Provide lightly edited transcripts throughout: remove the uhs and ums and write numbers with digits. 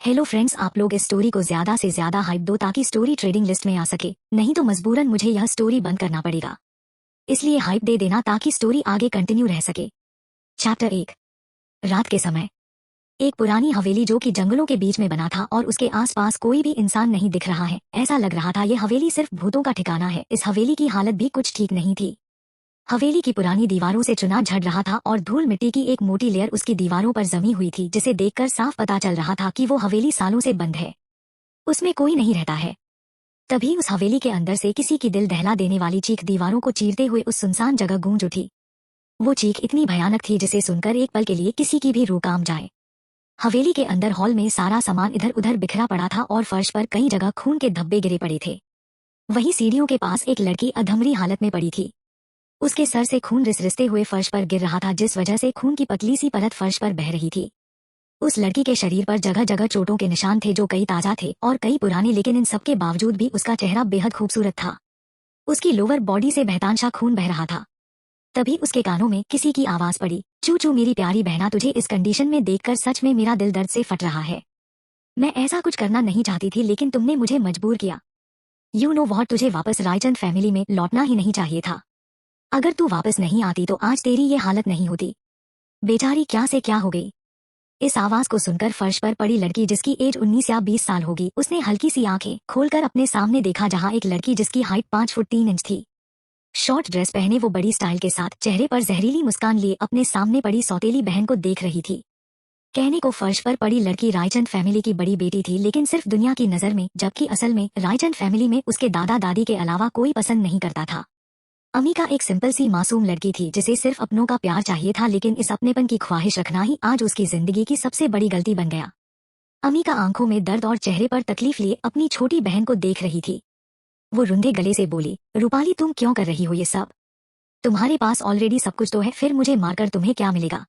Hello friends, आप लोग इस स्टोरी को ज्यादा से ज्यादा हाइप दो ताकि स्टोरी ट्रेडिंग लिस्ट में आ सके, नहीं तो मजबूरन मुझे यह स्टोरी बंद करना पड़ेगा। इसलिए हाइप दे देना ताकि स्टोरी आगे कंटिन्यू रह सके। चैप्टर 1। रात के समय एक पुरानी हवेली जो कि जंगलों के बीच में बना था और उसके आसपास कोई भी इंसान नहीं दिख रहा है। ऐसा लग रहा था ये हवेली सिर्फ भूतों का ठिकाना है। इस हवेली की हालत भी कुछ ठीक नहीं थी। हवेली की पुरानी दीवारों से चुना झड़ रहा था और धूल मिट्टी की एक मोटी लेयर उसकी दीवारों पर जमी हुई थी, जिसे देखकर साफ पता चल रहा था कि वो हवेली सालों से बंद है। उसमें कोई नहीं रहता है। तभी उस हवेली के अंदर से किसी की दिल दहला देने वाली चीख दीवारों को चीरते हुए उस सुनसान जगह गूंज उठी। वो चीख इतनी भयानक थी जिसे सुनकर एक पल के लिए किसी की भी रूह कांप जाए। हवेली के अंदर हॉल में सारा सामान इधर उधर बिखरा पड़ा था और फर्श पर कई जगह खून के धब्बे गिरे पड़े थे। वहीं सीढ़ियों के पास एक लड़की अधमरी हालत में पड़ी थी। उसके सर से खून रिसरिसते हुए फर्श पर गिर रहा था, जिस वजह से खून की पतली सी परत फर्श पर बह रही थी। उस लड़की के शरीर पर जगह जगह चोटों के निशान थे, जो कई ताजा थे और कई पुराने, लेकिन इन सब के बावजूद भी उसका चेहरा बेहद खूबसूरत था। उसकी लोअर बॉडी से बहतानशा खून बह रहा था। तभी उसके कानों में किसी की आवाज पड़ी, चू चू मेरी प्यारी बहना, तुझे इस कंडीशन में देखकर सच में मेरा दिल दर्द से फट रहा है। मैं ऐसा कुछ करना नहीं चाहती थी, लेकिन तुमने मुझे मजबूर किया। यू नो व्हाट, तुझे वापस रायचंद फैमिली में लौटना ही नहीं चाहिए था। अगर तू वापस नहीं आती तो आज तेरी ये हालत नहीं होती। बेचारी क्या से क्या हो गई। इस आवाज को सुनकर फर्श पर पड़ी लड़की, जिसकी एज 19 या 20 साल होगी, उसने हल्की सी आंखें खोलकर अपने सामने देखा, जहां एक लड़की जिसकी हाइट 5 फुट 3 इंच थी। शॉर्ट ड्रेस पहने वो बड़ी स्टाइल के साथ चेहरे पर जहरीली मुस्कान लिए अपने सामने पड़ी सौतेली बहन को देख रही थी। कहने को फर्श पर पड़ी लड़की रायचंद फैमिली की बड़ी बेटी थी, लेकिन सिर्फ दुनिया की नजर में, जबकि असल में रायचंद फैमिली में उसके दादा दादी के अलावा कोई पसंद नहीं करता था। अमीका एक सिंपल सी मासूम लड़की थी जिसे सिर्फ अपनों का प्यार चाहिए था, लेकिन इस अपनेपन की ख्वाहिश रखना ही आज उसकी जिंदगी की सबसे बड़ी गलती बन गया। अमीका आंखों में दर्द और चेहरे पर तकलीफ लिए अपनी छोटी बहन को देख रही थी। वो रुंधे गले से बोली, रूपाली तुम क्यों कर रही हो ये सब? तुम्हारे पास ऑलरेडी सब कुछ तो है, फिर मुझे मारकर तुम्हें क्या मिलेगा?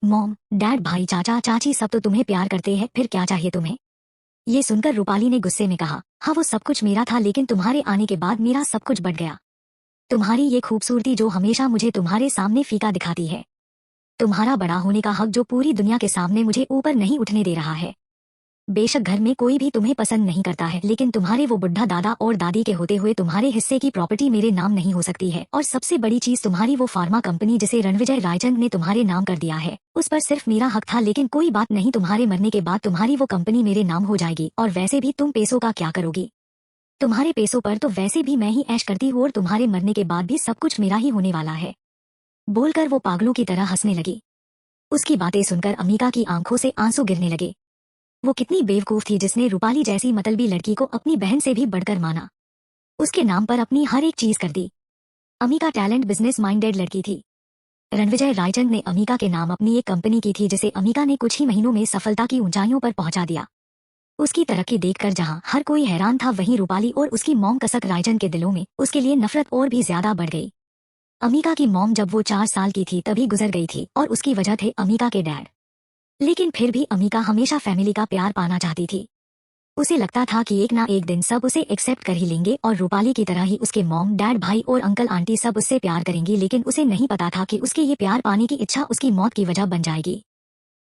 मॉम, डैड, भाई, चाचा, चाची सब तो तुम्हें प्यार करते हैं, फिर क्या चाहिए तुम्हें? ये सुनकर रूपाली ने गुस्से में कहा, हाँ वो सब कुछ मेरा था, लेकिन तुम्हारे आने के बाद मेरा सब कुछ बढ़ गया। तुम्हारी ये खूबसूरती जो हमेशा मुझे तुम्हारे सामने फीका दिखाती है। तुम्हारा बड़ा होने का हक जो पूरी दुनिया के सामने मुझे ऊपर नहीं उठने दे रहा है। बेशक घर में कोई भी तुम्हें पसंद नहीं करता है, लेकिन तुम्हारे वो बुढ़ा दादा और दादी के होते हुए तुम्हारे हिस्से की प्रॉपर्टी मेरे नाम नहीं हो सकती है। और सबसे बड़ी चीज, तुम्हारी वो फार्मा कंपनी जिसे रणविजय रायचंद ने तुम्हारे नाम कर दिया है, उस पर सिर्फ मेरा हक था। लेकिन कोई बात नहीं, तुम्हारे मरने के बाद तुम्हारी वो कंपनी मेरे नाम हो जाएगी। और वैसे भी तुम पैसों का क्या करोगी? तुम्हारे पैसों पर तो वैसे भी मैं ही ऐश करती हूँ, और तुम्हारे मरने के बाद भी सब कुछ मेरा ही होने वाला है। बोलकर वो पागलों की तरह हंसने लगी। उसकी बातें सुनकर अमीका की आंखों से आंसू गिरने लगे। वो कितनी बेवकूफ थी जिसने रूपाली जैसी मतलबी लड़की को अपनी बहन से भी बढ़कर माना, उसके नाम पर अपनी हर एक चीज कर दी। अमीका टैलेंट बिजनेस माइंडेड लड़की थी। रणविजय रायचंद ने अमीका के नाम अपनी एक कंपनी की थी, जिसे अमीका ने कुछ ही महीनों में सफलता की ऊंचाइयों पर पहुंचा दिया। उसकी तरक्की देखकर जहां हर कोई हैरान था, वहीं रूपाली और उसकी मॉम कसक रायचंद के दिलों में उसके लिए नफरत और भी ज्यादा बढ़ गई। अमीका की मॉम जब वो 4 साल की थी तभी गुजर गई थी, और उसकी वजह थे अमीका के डैड। लेकिन फिर भी अमीका हमेशा फैमिली का प्यार पाना चाहती थी। उसे लगता था कि एक ना एक दिन सब उसे एक्सेप्ट कर ही लेंगे, और रूपाली की तरह ही उसके मॉम, डैड, भाई और अंकल आंटी सब उससे प्यार करेंगी। लेकिन उसे नहीं पता था कि उसके ये प्यार पाने की इच्छा उसकी मौत की वजह बन जाएगी।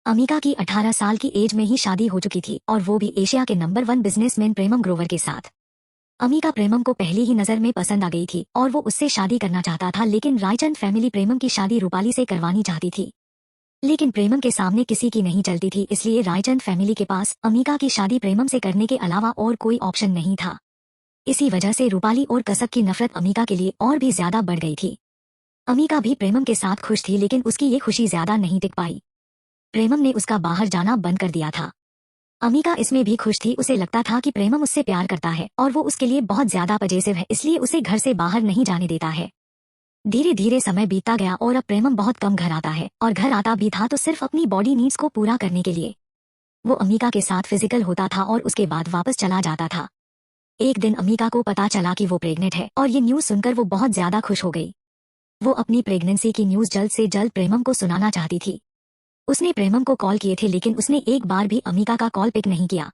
अमीका की 18 साल की एज में ही शादी हो चुकी थी, और वो भी एशिया के नंबर 1 बिजनेसमैन प्रेमम ग्रोवर के साथ। अमीका प्रेमम को पहली ही नजर में पसंद आ गई थी और वो उससे शादी करना चाहता था, लेकिन रायचंद फैमिली प्रेमम की शादी रूपाली से करवानी चाहती थी। लेकिन प्रेमम के सामने किसी की नहीं चलती थी, इसलिए रायचंद फैमिली के पास अमीका की शादी प्रेमम से करने के अलावा और कोई ऑप्शन नहीं था। इसी वजह से रूपाली और कसक की नफरत अमीका के लिए और भी ज्यादा बढ़ गई थी। अमीका भी प्रेमम के साथ खुश थी, लेकिन उसकी ये खुशी ज्यादा नहीं टिक पाई। प्रेमम ने उसका बाहर जाना बंद कर दिया था। अमीका इसमें भी खुश थी। उसे लगता था कि प्रेमम उससे प्यार करता है और वो उसके लिए बहुत ज्यादा पजेसिव है, इसलिए उसे घर से बाहर नहीं जाने देता है। धीरे धीरे समय बीतता गया और अब प्रेमम बहुत कम घर आता है, और घर आता भी था तो सिर्फ अपनी बॉडी नीड्स को पूरा करने के लिए। वो अमीका के साथ फिजिकल होता था और उसके बाद वापस चला जाता था। एक दिन अमीका को पता चला कि वो प्रेग्नेंट है, और ये न्यूज सुनकर वो बहुत ज्यादा खुश हो गई। वो अपनी प्रेगनेंसी की न्यूज जल्द से जल्द प्रेमम को सुनाना चाहती थी। उसने प्रेमम को कॉल किए थे, लेकिन उसने एक बार भी अमीका का कॉल पिक नहीं किया।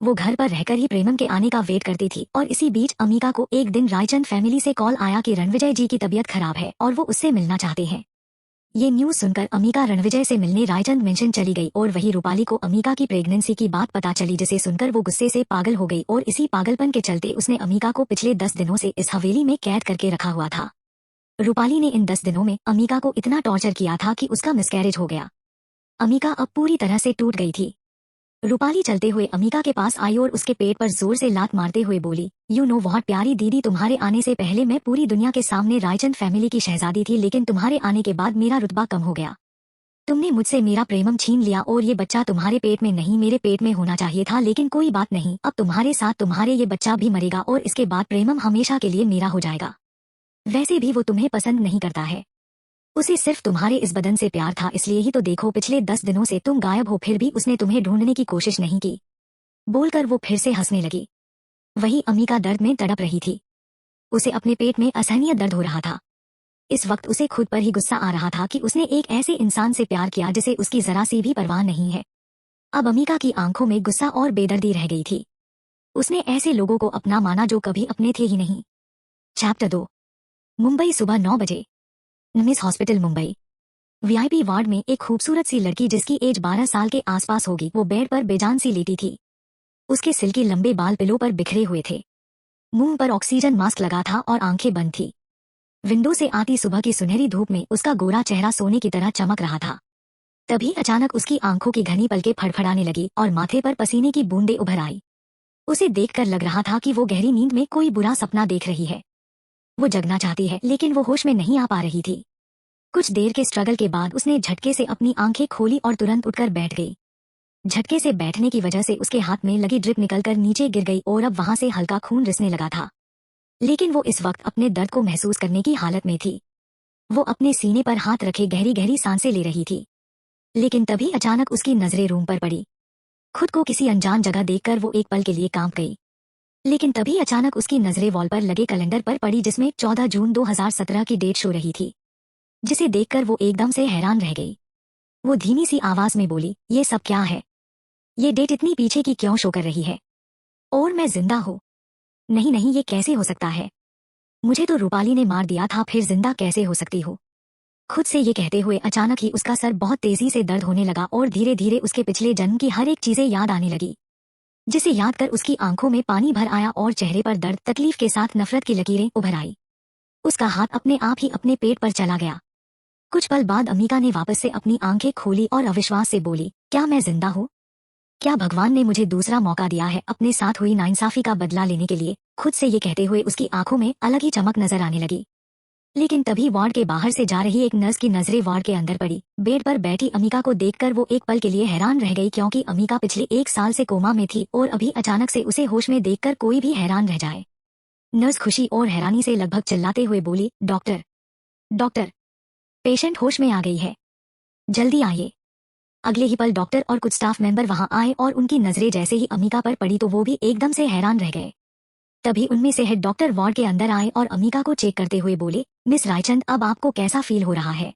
वो घर पर रहकर ही प्रेमम के आने का वेट करती थी, और इसी बीच अमीका को एक दिन रायचंद फैमिली से कॉल आया कि रणविजय जी की तबीयत खराब है और वो उससे मिलना चाहते हैं। ये न्यूज सुनकर अमिका रणविजय से मिलने रायचंद मेंशन चली गई और वही रूपाली को अमिका की प्रेगनेंसी की बात पता चली, जिसे सुनकर वो गुस्से से पागल हो गई और इसी पागलपन के चलते उसने अमिका को पिछले 10 दिनों से इस हवेली में कैद करके रखा हुआ था। रूपाली ने इन 10 दिनों में अमिका को इतना टॉर्चर किया था कि उसका मिसकैरेज हो गया। अमिका अब पूरी तरह से टूट गई थी। रूपाली चलते हुए अमिका के पास आई और उसके पेट पर जोर से लात मारते हुए बोली, यू नो व्हाट प्यारी दीदी, तुम्हारे आने से पहले मैं पूरी दुनिया के सामने रायचंद फैमिली की शहजादी थी, लेकिन तुम्हारे आने के बाद मेरा रुतबा कम हो गया। तुमने मुझसे मेरा प्रेमम छीन लिया और ये बच्चा तुम्हारे पेट में नहीं मेरे पेट में होना चाहिए था, लेकिन कोई बात नहीं, अब तुम्हारे साथ तुम्हारे ये बच्चा भी मरेगा और इसके बाद प्रेमम हमेशा के लिए मेरा हो जाएगा। वैसे भी वो तुम्हें पसंद नहीं करता है, उसे सिर्फ तुम्हारे इस बदन से प्यार था, इसलिए ही तो देखो पिछले 10 दिनों से तुम गायब हो, फिर भी उसने तुम्हें ढूंढने की कोशिश नहीं की। बोलकर वो फिर से हंसने लगी। वही अमिका दर्द में तड़प रही थी। उसे अपने पेट में असहनीय दर्द हो रहा था। इस वक्त उसे खुद पर ही गुस्सा आ रहा था कि उसने एक ऐसे इंसान से प्यार किया जिसे उसकी जरा सी भी परवाह नहीं है। अब अमिका की आंखों में गुस्सा और बेदर्दी रह गई थी। उसने ऐसे लोगों को अपना माना जो कभी अपने थे ही नहीं। चैप्टर 2। मुंबई, सुबह 9 बजे। निमिस हॉस्पिटल, मुंबई। वीआईपी वार्ड में एक खूबसूरत सी लड़की जिसकी एज 12 साल के आसपास होगी, वो बेड पर बेजान सी लेटी थी। उसके सिल्की लंबे बाल पिलो पर बिखरे हुए थे। मुंह पर ऑक्सीजन मास्क लगा था और आंखें बंद थी। विंडो से आती सुबह की सुनहरी धूप में उसका गोरा चेहरा सोने की तरह चमक रहा था। तभी अचानक उसकी आंखों की घनी पलकें फड़फड़ाने लगी और माथे पर पसीने की बूंदें उभर आई। उसे देखकर लग रहा था कि वो गहरी नींद में कोई बुरा सपना देख रही है। वो जगना चाहती है लेकिन वो होश में नहीं आ पा रही थी। कुछ देर के स्ट्रगल के बाद उसने झटके से अपनी आंखें खोली और तुरंत उठकर बैठ गई। झटके से बैठने की वजह से उसके हाथ में लगी ड्रिप निकलकर नीचे गिर गई और अब वहां से हल्का खून रिसने लगा था। लेकिन वो इस वक्त अपने दर्द को महसूस करने की हालत में थी। वो अपने सीने पर हाथ रखे गहरी गहरी सांसें ले रही थी। लेकिन तभी अचानक उसकी नजरें रूम पर पड़ी। खुद को किसी अनजान जगह देखकर वो एक पल के लिए कांप गई। लेकिन तभी अचानक उसकी नजरें वॉल पर लगे कैलेंडर पर पड़ी जिसमें 14 जून 2017 की डेट शो रही थी, जिसे देखकर वो एकदम से हैरान रह गई। वो धीमी सी आवाज में बोली, ये सब क्या है? ये डेट इतनी पीछे की क्यों शो कर रही है? और मैं जिंदा हूँ? नहीं नहीं, ये कैसे हो सकता है? मुझे तो रूपाली ने मार दिया था, फिर जिंदा कैसे हो सकती हूँ? खुद से ये कहते हुए अचानक ही उसका सर बहुत तेजी से दर्द होने लगा और धीरे धीरे उसके पिछले जन्म की हर एक चीजें याद आने लगी, जिसे याद कर उसकी आंखों में पानी भर आया और चेहरे पर दर्द, तकलीफ के साथ नफरत की लकीरें उभर आई। उसका हाथ अपने आप ही अपने पेट पर चला गया। कुछ पल बाद अमिका ने वापस से अपनी आंखें खोली और अविश्वास से बोली, क्या मैं जिंदा हूँ? क्या भगवान ने मुझे दूसरा मौका दिया है अपने साथ हुई नाइंसाफी का बदला लेने के लिए? खुद से ये कहते हुए उसकी आंखों में अलग ही चमक नजर आने लगी। लेकिन तभी वार्ड के बाहर से जा रही एक नर्स की नजरें वार्ड के अंदर पड़ी। बेड पर बैठी अमिका को देखकर वो एक पल के लिए हैरान रह गई, क्योंकि अमिका पिछले 1 साल से कोमा में थी और अभी अचानक से उसे होश में देखकर कोई भी हैरान रह जाए। नर्स खुशी और हैरानी से लगभग चिल्लाते हुए बोली, डॉक्टर, डॉक्टर, पेशेंट होश में आ गई है, जल्दी आइए। अगले ही पल डॉक्टर और कुछ स्टाफ मेंबर वहां आए और उनकी नजरें जैसे ही अमिका पर पड़ी तो वो भी एकदम से हैरान रह गए। तभी उनमें से हेड डॉक्टर वार्ड के अंदर आए और अमिका को चेक करते हुए बोले, मिस रायचंद, अब आपको कैसा फील हो रहा है?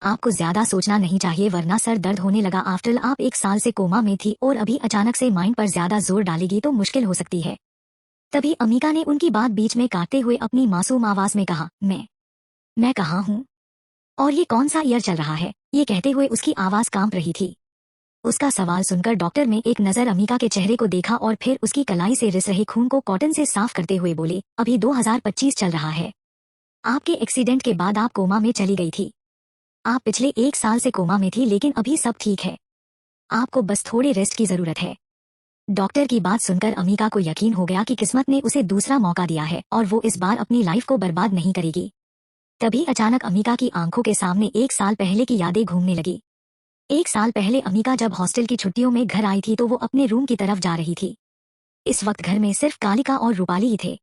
आपको ज्यादा सोचना नहीं चाहिए वरना सर दर्द होने लगा। आफ्टर आप 1 साल से कोमा में थी और अभी अचानक से माइंड पर ज्यादा जोर डालेगी तो मुश्किल हो सकती है। तभी अमिका ने उनकी बात बीच में काटते हुए अपनी मासूम आवाज में कहा, मैं कहाँ हूँ और ये कौन सा ईयर चल रहा है? ये कहते हुए उसकी आवाज कांप रही थी। उसका सवाल सुनकर डॉक्टर ने एक नजर अमिका के चेहरे को देखा और फिर उसकी कलाई से रिस रहे खून को कॉटन से साफ करते हुए बोले, अभी 2025 चल रहा है। आपके एक्सीडेंट के बाद आप कोमा में चली गई थी। आप पिछले 1 साल से कोमा में थी लेकिन अभी सब ठीक है। आपको बस थोड़े रेस्ट की जरूरत है। डॉक्टर की बात सुनकर अमिका को यकीन हो गया कि किस्मत ने उसे दूसरा मौका दिया है और वो इस बार अपनी लाइफ को बर्बाद नहीं करेगी। तभी अचानक अमिका की आंखों के सामने 1 साल पहले की यादें घूमने लगी। 1 साल पहले अमिका जब हॉस्टल की छुट्टियों में घर आई थी तो वो अपने रूम की तरफ जा रही थी। इस वक्त घर में सिर्फ कालिका और रूपाली ही थे।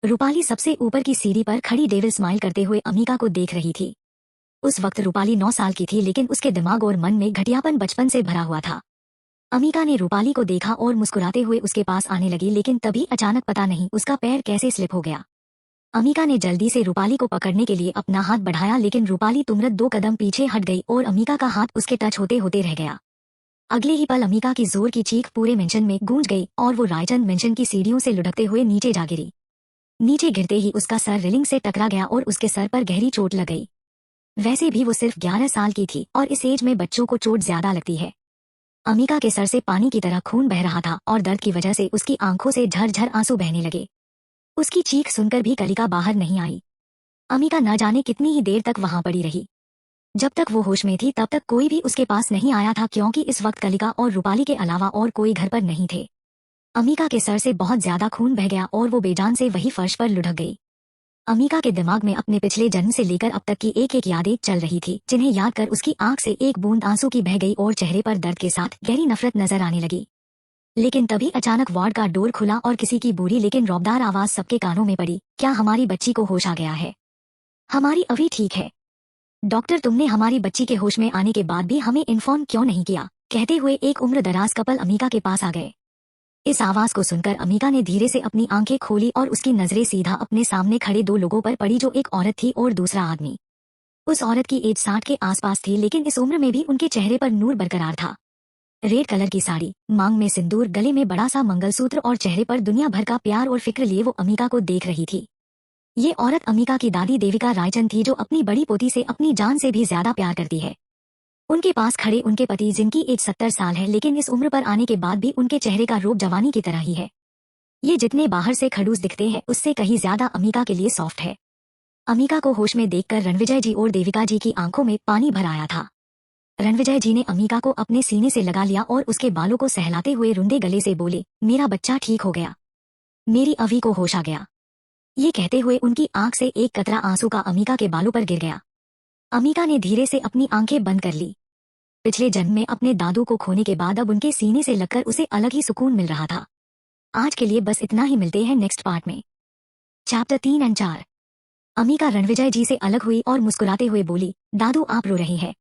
रूपाली सबसे ऊपर की सीढ़ी पर खड़ी डेविल स्माइल करते हुए अमिका को देख रही थी। उस वक्त रूपाली 9 साल की थी लेकिन उसके दिमाग और मन में घटियापन बचपन से भरा हुआ था। अमिका ने रूपाली को देखा और मुस्कुराते हुए उसके पास आने लगी, लेकिन तभी अचानक पता नहीं उसका पैर कैसे स्लिप हो गया। अमिका ने जल्दी से रूपाली को पकड़ने के लिए अपना हाथ बढ़ाया लेकिन रूपाली तुरंत 2 कदम पीछे हट गई और अमिका का हाथ उसके टच होते होते रह गया। अगले ही पल अमिका की जोर की चीख पूरे मेंशन में गूंज गई और वो रायचंद मेंशन की सीढ़ियों से लुढ़कते हुए नीचे जा गिरी। नीचे गिरते ही उसका सर रेलिंग से टकरा गया और उसके सर पर गहरी चोट लग गई। वैसे भी वो सिर्फ 11 साल की थी और इस एज में बच्चों को चोट ज्यादा लगती है। अमिका के सर से पानी की तरह खून बह रहा था और दर्द की वजह से उसकी आंखों से झरझर आंसू बहने लगे। उसकी चीख सुनकर भी कलिका बाहर नहीं आई। अमिका न जाने कितनी ही देर तक वहां पड़ी रही। जब तक वो होश में थी तब तक कोई भी उसके पास नहीं आया था, क्योंकि इस वक्त कलिका और रूपाली के अलावा और कोई घर पर नहीं थे। अमिका के सर से बहुत ज्यादा खून बह गया और वो बेजान से वही फर्श पर लुढ़क गई। अमिका के दिमाग में अपने पिछले जन्म से लेकर अब तक की एक एक यादें चल रही थी, जिन्हें याद कर उसकी आंख से एक बूंद आंसू की बह गई और चेहरे पर दर्द के साथ गहरी नफरत नजर आने लगी। लेकिन तभी अचानक वार्ड का डोर खुला और किसी की बुरी लेकिन रौबदार आवाज सबके कानों में पड़ी। क्या हमारी बच्ची को होश आ गया है? हमारी अभी ठीक है। डॉक्टर, तुमने हमारी बच्ची के होश में आने के बाद भी हमें इन्फॉर्म क्यों नहीं किया? कहते हुए एक उम्र दराज कपल अमिका के पास आ गए। इस आवाज को सुनकर अमिका ने धीरे से अपनी आंखें खोली और उसकी नजरें सीधा अपने सामने खड़े दो लोगों पर पड़ी, जो एक औरत थी और दूसरा आदमी। उस औरत की एज 60 के आसपास थी, लेकिन इस उम्र में भी उनके चेहरे पर नूर बरकरार था। रेड कलर की साड़ी, मांग में सिंदूर, गले में बड़ा सा मंगलसूत्र और चेहरे पर दुनिया भर का प्यार और फिक्र लिए वो अमिका को देख रही थी। ये औरत अमिका की दादी देविका रायचंद थी, जो अपनी बड़ी पोती से अपनी जान से भी ज्यादा प्यार करती है। उनके पास खड़े उनके पति, जिनकी एज 70 साल है, लेकिन इस उम्र पर आने के बाद भी उनके चेहरे का रूप जवानी की तरह ही है। ये जितने बाहर से खड़ूस दिखते हैं, उससे कहीं ज्यादा अमिका के लिए सॉफ्ट है। अमिका को होश में देखकर रणविजय जी और देविका जी की आंखों में पानी भर आया था। रणविजय जी ने अमिका को अपने सीने से लगा लिया और उसके बालों को सहलाते हुए रुंधे गले से बोले, मेरा बच्चा ठीक हो गया, मेरी अवी को होश आ गया। ये कहते हुए उनकी आंख से एक कतरा आंसू का अमिका के बालों पर गिर गया। अमिका ने धीरे से अपनी आंखें बंद कर ली। पिछले जन्म में अपने दादू को खोने के बाद अब उनके सीने से लगकर उसे अलग ही सुकून मिल रहा था। आज के लिए बस इतना ही, मिलते हैं नेक्स्ट पार्ट में। चैप्टर 3 और 4। अमिका रणविजय जी से अलग हुई और मुस्कुराते हुए बोली, दादू आप रो रहे हैं?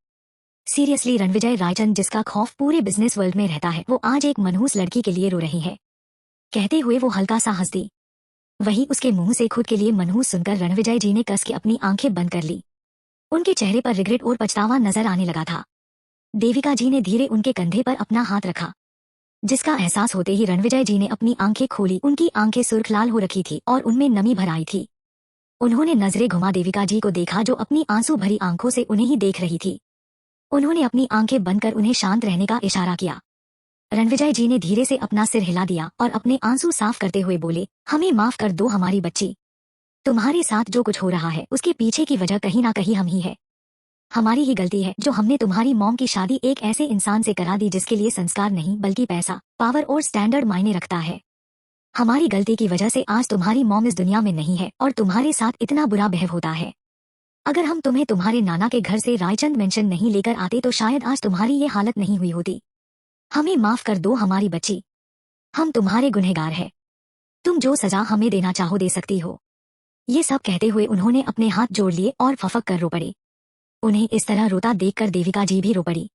सीरियसली? रणविजय रायचंद, जिसका खौफ पूरे बिजनेस वर्ल्ड में रहता है, वो आज एक मनहूस लड़की के लिए रो रही है। कहते हुए वो हल्का सा हंस दी। वही उसके मुंह से खुद के लिए मनहूस सुनकर रणविजय जी ने कस के अपनी आंखें बंद कर ली। उनके चेहरे पर रिग्रेट और पछतावा नजर आने लगा था। देविका जी ने धीरे उनके कंधे पर अपना हाथ रखा, जिसका एहसास होते ही रणविजय जी ने अपनी आंखें खोली। उनकी आंखें सुर्ख लाल हो रखी थी और उनमें नमी भर आई थी। उन्होंने नजरें घुमा देविका जी को देखा, जो अपनी आंसू भरी आंखों से उन्हें ही देख रही थी। उन्होंने अपनी आंखें बंद कर उन्हें शांत रहने का इशारा किया। रणविजय जी ने धीरे से अपना सिर हिला दिया और अपने आंसू साफ करते हुए बोले, हमें माफ कर दो हमारी बच्ची। तुम्हारे साथ जो कुछ हो रहा है उसके पीछे की वजह कहीं ना कहीं हम ही है। हमारी ही गलती है जो हमने तुम्हारी मॉम की शादी एक ऐसे इंसान से करा दी जिसके लिए संस्कार नहीं बल्कि पैसा, पावर और स्टैंडर्ड मायने रखता है। हमारी गलती की वजह से आज तुम्हारी मॉम इस दुनिया में नहीं है और तुम्हारे साथ इतना बुरा बिहेव होता है। अगर हम तुम्हें तुम्हारे नाना के घर से रायचंद मेंशन नहीं लेकर आते तो शायद आज तुम्हारी ये हालत नहीं हुई होती। हमें माफ कर दो हमारी बच्ची, हम तुम्हारे गुनहगार हैं। तुम जो सजा हमें देना चाहो दे सकती हो। ये सब कहते हुए उन्होंने अपने हाथ जोड़ लिए और फफक कर रो पड़े। उन्हें इस तरह रोता देखकर देविका जी भी रो पड़ी।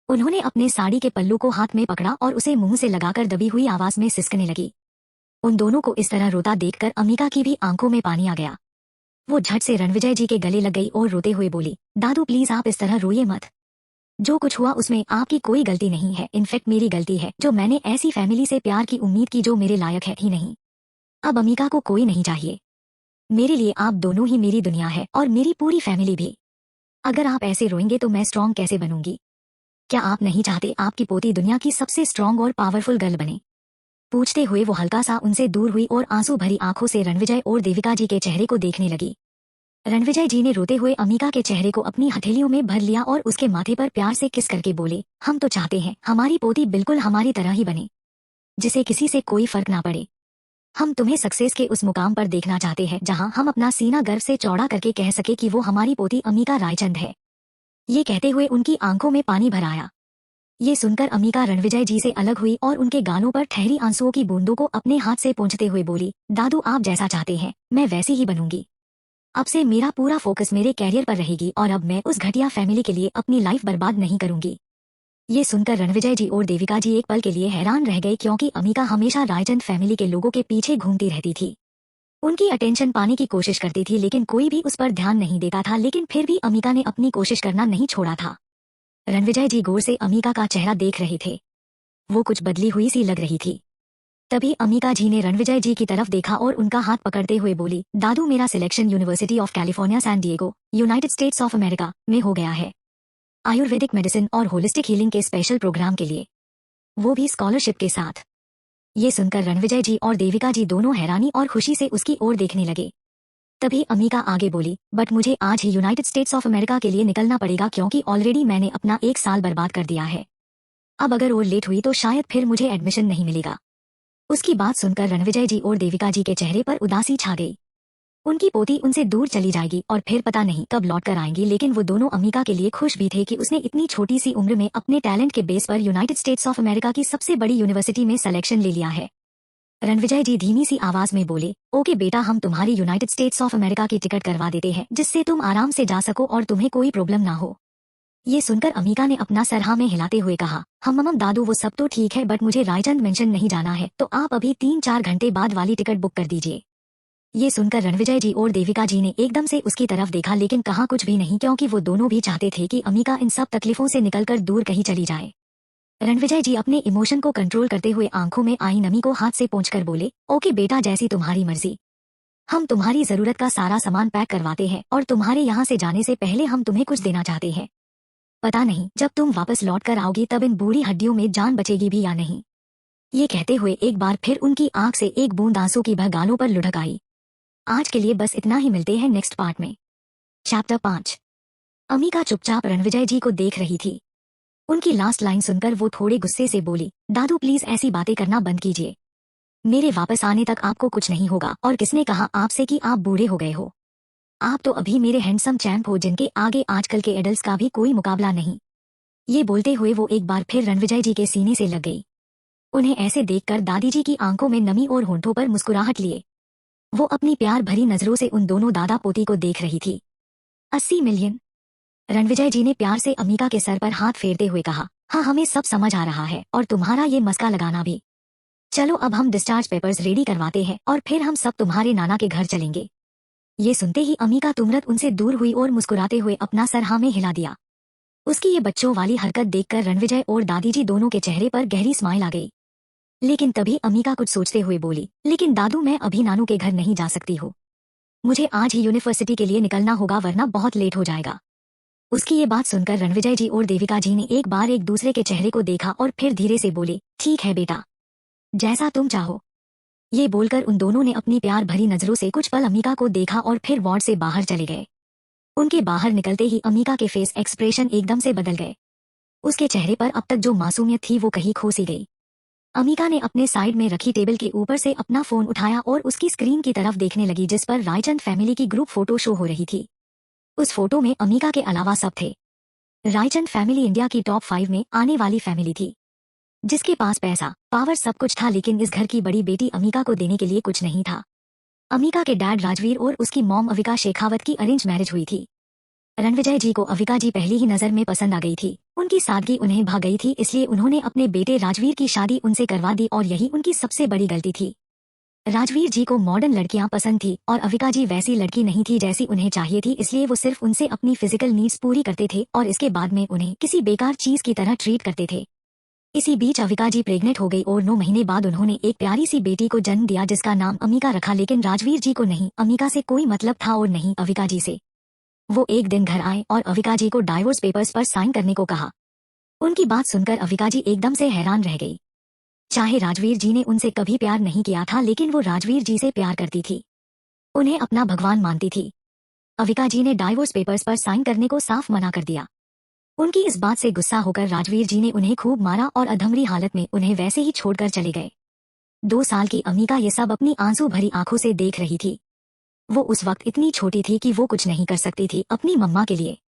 उन्होंने अपने साड़ी के पल्लू को हाथ में पकड़ा और उसे मुंह से लगाकर दबी हुई आवाज में सिसकने लगी। उन दोनों को इस तरह रोता देखकर अमिका की भी आंखों में पानी आ गया। वो झट से रणविजय जी के गले लग गई और रोते हुए बोली, दादू प्लीज आप इस तरह रोइए मत। जो कुछ हुआ उसमें आपकी कोई गलती नहीं है, इनफैक्ट मेरी गलती है जो मैंने ऐसी फैमिली से प्यार की उम्मीद की जो मेरे लायक है ही नहीं। अब अमिका को कोई नहीं चाहिए। मेरे लिए आप दोनों ही मेरी दुनिया है और मेरी पूरी फैमिली भी। अगर आप ऐसे रोएंगे तो मैं स्ट्रांग कैसे बनूंगी? क्या आप नहीं चाहते आपकी पोती दुनिया की सबसे स्ट्रांग और पावरफुल गर्ल बने? पूछते हुए वो हल्का सा उनसे दूर हुई और आंसू भरी आंखों से रणविजय और देविका जी के चेहरे को देखने लगी। रणविजय जी ने रोते हुए अमिका के चेहरे को अपनी हथेलियों में भर लिया और उसके माथे पर प्यार से किस करके बोले, हम तो चाहते हैं हमारी पोती बिल्कुल हमारी तरह ही बने, जिसे किसी से कोई फर्क ना पड़े। हम तुम्हें सक्सेस के उस मुकाम पर देखना चाहते हैं जहां हम अपना सीना गर्व से चौड़ा करके कह सके कि वो हमारी पोती अमिका रायचंद है। ये कहते हुए उनकी आंखों में पानी भर आया। ये सुनकर अमिका रणविजय जी से अलग हुई और उनके गालों पर ठहरी आंसुओं की बूंदों को अपने हाथ से पोंछते हुए बोली, दादू आप जैसा चाहते हैं मैं वैसी ही बनूंगी। अब से मेरा पूरा फोकस मेरे कैरियर पर रहेगी और अब मैं उस घटिया फैमिली के लिए अपनी लाइफ बर्बाद नहीं करूंगी। ये सुनकर रणविजय जी और देविका जी एक पल के लिए हैरान रह गए, क्योंकि अमिका हमेशा रायचंद फैमिली के लोगों के पीछे घूमती रहती थी। उनकी अटेंशन पाने की कोशिश करती थी लेकिन कोई भी उस पर ध्यान नहीं देता था, लेकिन फिर भी अमिका ने अपनी कोशिश करना नहीं छोड़ा था। रणविजय जी गौर से अमिका का चेहरा देख रहे थे। वो कुछ बदली हुई सी लग रही थी। तभी अम्मिका जी ने रणविजय जी की तरफ देखा और उनका हाथ पकड़ते हुए बोली, दादू मेरा selection university of California San Diego, United States of America में हो गया है, आयुर्वेदिक मेडिसिन और होलिस्टिक हीलिंग के स्पेशल प्रोग्राम के लिए, वो भी स्कॉलरशिप के साथ। ये सुनकर रणविजय जी और देविका जी दोनों हैरानी और खुशी से उसकी ओर देखने लगे। तभी अम्मिका आगे बोली, बट मुझे आज ही यूनाइटेड स्टेट्स ऑफ अमेरिका के लिए निकलना पड़ेगा क्योंकि ऑलरेडी मैंने अपना 1 साल बर्बाद कर दिया है। अब अगर और लेट हुई तो शायद फिर मुझे एडमिशन नहीं मिलेगा। उसकी बात सुनकर रणविजय जी और देविका जी के चेहरे पर उदासी छा गई। उनकी पोती उनसे दूर चली जाएगी और फिर पता नहीं कब लौट कर आएंगी, लेकिन वो दोनों अम्मिका के लिए खुश भी थे कि उसने इतनी छोटी सी उम्र में अपने टैलेंट के बेस पर यूनाइटेड स्टेट्स ऑफ अमेरिका की सबसे बड़ी यूनिवर्सिटी में सिलेक्शन ले लिया है। रणविजय जी धीमी सी आवाज में बोले, ओके बेटा, हम तुम्हारी यूनाइटेड स्टेट्स ऑफ अमेरिका की टिकट करवा देते हैं जिससे तुम आराम से जा सको और तुम्हें कोई प्रॉब्लम ना हो। ये सुनकर अम्मिका ने अपना सर हाँ में हिलाते हुए कहा, हम मम दादू वो सब तो ठीक है, बट मुझे रायचंद मेंशन नहीं जाना है, तो आप अभी 3-4 घंटे बाद वाली टिकट बुक कर दीजिए। ये सुनकर रणविजय जी और देविका जी ने एकदम से उसकी तरफ देखा, लेकिन कहा कुछ भी नहीं, क्योंकि वो दोनों भी चाहते थे कि अम्मिका इन सब तकलीफों से निकलकर दूर कहीं चली जाए। रणविजय जी अपने इमोशन को कंट्रोल करते हुए आंखों में आई नमी को हाथ से पोंछकर बोले, ओके बेटा, जैसी तुम्हारी मर्जी। हम तुम्हारी जरूरत का सारा सामान पैक करवाते हैं और तुम्हारे यहाँ से जाने से पहले हम तुम्हें कुछ देना चाहते हैं। पता नहीं जब तुम वापस लौट कर आओगी तब इन बूढ़ी हड्डियों में जान बचेगी भी या नहीं। ये कहते हुए एक बार फिर उनकी आंख से एक बूंद आंसू की भर गालों पर लुढ़क आई। आज के लिए बस इतना ही, मिलते हैं नेक्स्ट पार्ट में। चैप्टर 5। अम्मिका चुपचाप रणविजय जी को देख रही थी। उनकी लास्ट लाइन सुनकर वो थोड़े गुस्से से बोली, दादू प्लीज ऐसी बातें करना बंद कीजिए। मेरे वापस आने तक आपको कुछ नहीं होगा, और किसने कहा आपसे कि आप बूढ़े हो गए हो? आप तो अभी मेरे हैंडसम चैंप हो जिनके आगे आजकल के एडल्ट्स का भी कोई मुकाबला नहीं। ये बोलते हुए वो एक बार फिर रणविजय जी के सीने से लग गई। उन्हें ऐसे देखकर दादी जी की आंखों में नमी और होंठों पर मुस्कुराहट लिए वो अपनी प्यार भरी नजरों से उन दोनों दादा पोती को देख रही थी। 80 मिलियन। रणविजय जी ने प्यार से अम्मिका के सर पर हाथ फेरते हुए कहा, हाँ हमें सब समझ आ रहा है, और तुम्हारा ये मस्का लगाना भी। चलो अब हम डिस्चार्ज पेपर्स रेडी करवाते हैं और फिर हम सब तुम्हारे नाना के घर चलेंगे। ये सुनते ही अम्मिका तुरंत उनसे दूर हुई और मुस्कुराते हुए अपना सर हाँ में हिला दिया। उसकी ये बच्चों वाली हरकत देखकर रणविजय और दादी जी दोनों के चेहरे पर गहरी स्माइल आ गई। लेकिन तभी अम्मिका कुछ सोचते हुए बोली, लेकिन दादू मैं अभी नानू के घर नहीं जा सकती हूँ। मुझे आज ही यूनिवर्सिटी के लिए निकलना होगा वरना बहुत लेट हो जाएगा। उसकी ये बात सुनकर रणविजय जी और देविका जी ने एक बार एक दूसरे के चेहरे को देखा और फिर धीरे से बोले, ठीक है बेटा, जैसा तुम चाहो। ये बोलकर उन दोनों ने अपनी प्यार भरी नजरों से कुछ पल अम्मिका को देखा और फिर वार्ड से बाहर चले गए। उनके बाहर निकलते ही अम्मिका के फेस एक्सप्रेशन एकदम से बदल गए। उसके चेहरे पर अब तक जो मासूमियत थी वो कहीं खो सी गई। अम्मिका ने अपने साइड में रखी टेबल के ऊपर से अपना फोन उठाया और उसकी स्क्रीन की तरफ देखने लगी जिस पर रायचंद फैमिली की ग्रुप फोटो शो हो रही थी। उस फोटो में अम्मिका के अलावा सब थे। रायचंद फैमिली इंडिया की टॉप 5 में आने वाली फैमिली थी, जिसके पास पैसा, पावर सब कुछ था, लेकिन इस घर की बड़ी बेटी अम्मिका को देने के लिए कुछ नहीं था। अम्मिका के डैड राजवीर और उसकी मॉम अविका शेखावत की अरेंज मैरिज हुई थी। रणविजय जी को अविका जी पहली ही नजर में पसंद आ गई थी। उनकी सादगी उन्हें भा गई थी, इसलिए उन्होंने अपने बेटे राजवीर की शादी उनसे करवा दी और यही उनकी सबसे बड़ी गलती थी। राजवीर जी को मॉडर्न लड़कियां पसंद थी और अविका जी वैसी लड़की नहीं थी जैसी उन्हें चाहिए थी, इसलिए वो सिर्फ उनसे अपनी फिजिकल नीड्स पूरी करते थे और इसके बाद में उन्हें किसी बेकार चीज की तरह ट्रीट करते थे। इसी बीच अविका जी प्रेग्नेंट हो गई और 9 महीने बाद उन्होंने एक प्यारी सी बेटी को जन्म दिया जिसका नाम अम्मिका रखा, लेकिन राजवीर जी को नहीं अम्मिका से कोई मतलब था और नहीं अविका जी से। वो एक दिन घर आए और अविका जी को डाइवोर्स पेपर्स पर साइन करने को कहा। उनकी बात सुनकर अविका जी एकदम से हैरान रह गई। चाहे राजवीर जी ने उनसे कभी प्यार नहीं किया था, लेकिन वो राजवीर जी से प्यार करती थी, उन्हें अपना भगवान मानती थी। अविका जी ने डाइवोर्स पेपर्स पर साइन करने को साफ मना कर दिया। उनकी इस बात से गुस्सा होकर राजवीर जी ने उन्हें खूब मारा और अधमरी हालत में उन्हें वैसे ही छोड़कर चले गए। 2 साल की अम्मिका ये सब अपनी आंसू भरी आंखों से देख रही थी। वो उस वक्त इतनी छोटी थी कि वो कुछ नहीं कर सकती थी अपनी मम्मा के लिए।